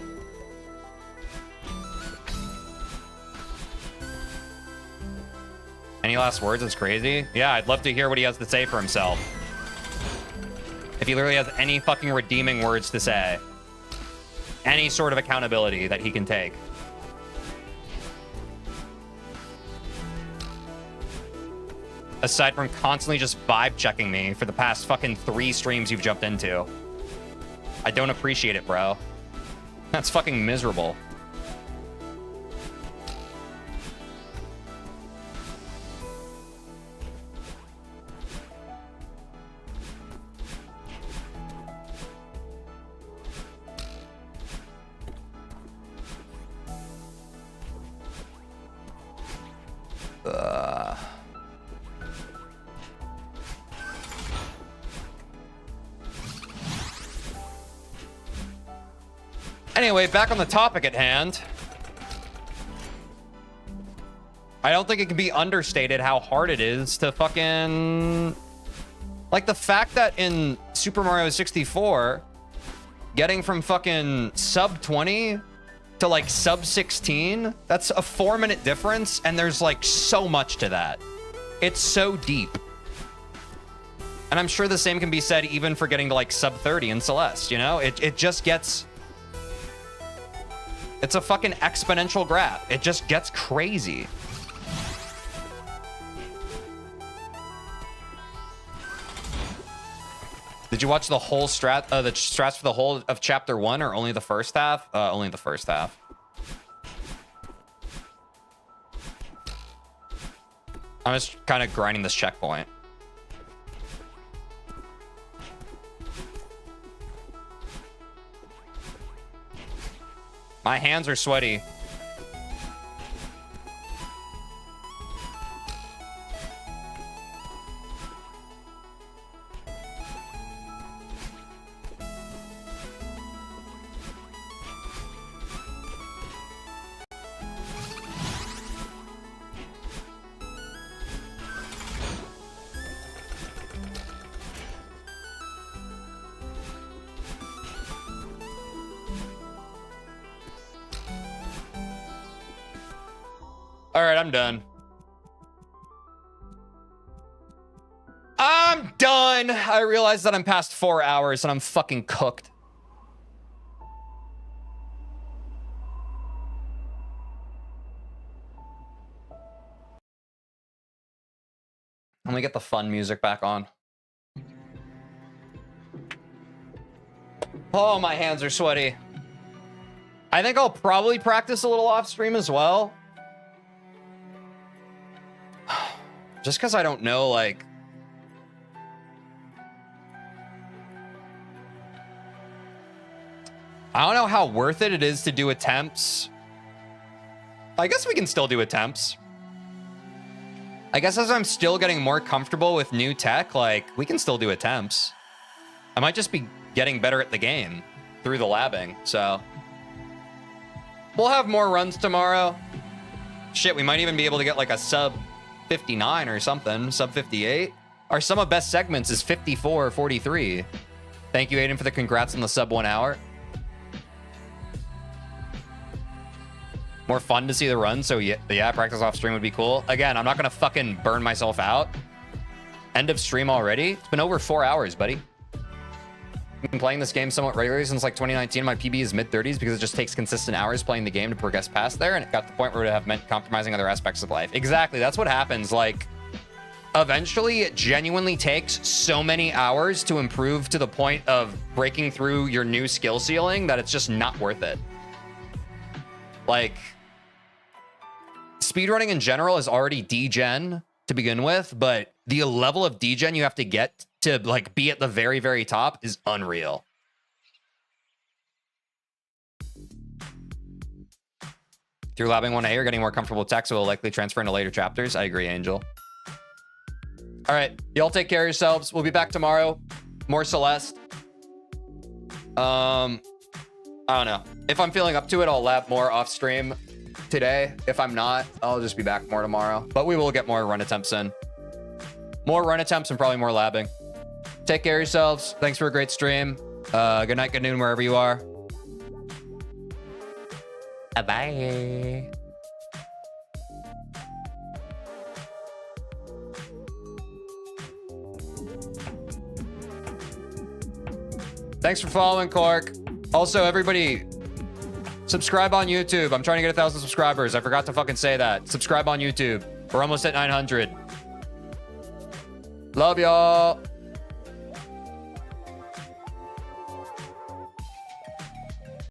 Any last words? It's crazy. Yeah, I'd love to hear what he has to say for himself. If he literally has any fucking redeeming words to say. Any sort of accountability that he can take. Aside from constantly just vibe checking me for the past fucking 3 streams you've jumped into. I don't appreciate it, bro. That's fucking miserable. Anyway, back on the topic at hand. I don't think it can be understated how hard it is to fucking... Like, the fact that in Super Mario 64, getting from fucking sub 20 to, like, sub 16, that's a 4-minute difference, and there's, like, so much to that. It's so deep. And I'm sure the same can be said even for getting to, like, sub 30 in Celeste, you know? It just gets... It's a fucking exponential graph. It just gets crazy. Did you watch the whole the strats for the whole of chapter 1 or only the first half? Only the first half. I'm just kind of grinding this checkpoint. My hands are sweaty. All right, I'm done. I'm done. I realize that I'm past 4 hours and I'm fucking cooked. Let me get the fun music back on. Oh, my hands are sweaty. I think I'll probably practice a little off stream as well. Just because I don't know, like... I don't know how worth it is to do attempts. I guess we can still do attempts. I guess as I'm still getting more comfortable with new tech, like, we can still do attempts. I might just be getting better at the game. through the labbing. So we'll have more runs tomorrow. Shit, we might even be able to get like a sub 59 or something, sub 58. Our sum of best segments is 54:43. Thank you, Aiden, for the congrats on the sub 1 hour. More fun to see the run, so yeah, practice off stream would be cool. Again, I'm not gonna fucking burn myself out. End of stream already? It's been over 4 hours, buddy. I've been playing this game somewhat regularly since like 2019. My PB is mid-30s because it just takes consistent hours playing the game to progress past there, and it got to the point where it would have meant compromising other aspects of life. Exactly, that's what happens. Like, eventually it genuinely takes so many hours to improve to the point of breaking through your new skill ceiling that it's just not worth it. Like, speedrunning in general is already degen to begin with, but the level of degen you have to get to like be at the very, very top is unreal. Through labbing 1A, you're getting more comfortable with tech, so it'll likely transfer into later chapters. I agree, Angel. All right, y'all take care of yourselves. We'll be back tomorrow. More Celeste. I don't know. If I'm feeling up to it, I'll lab more off stream today. If I'm not, I'll just be back more tomorrow. But we will get more run attempts in. More run attempts and probably more labbing. Take care of yourselves. Thanks for a great stream. Good night, good noon, wherever you are. Bye. Thanks for following, Cork. Also, everybody, subscribe on YouTube. I'm trying to get 1,000 subscribers. I forgot to fucking say that. Subscribe on YouTube. We're almost at 900. Love y'all.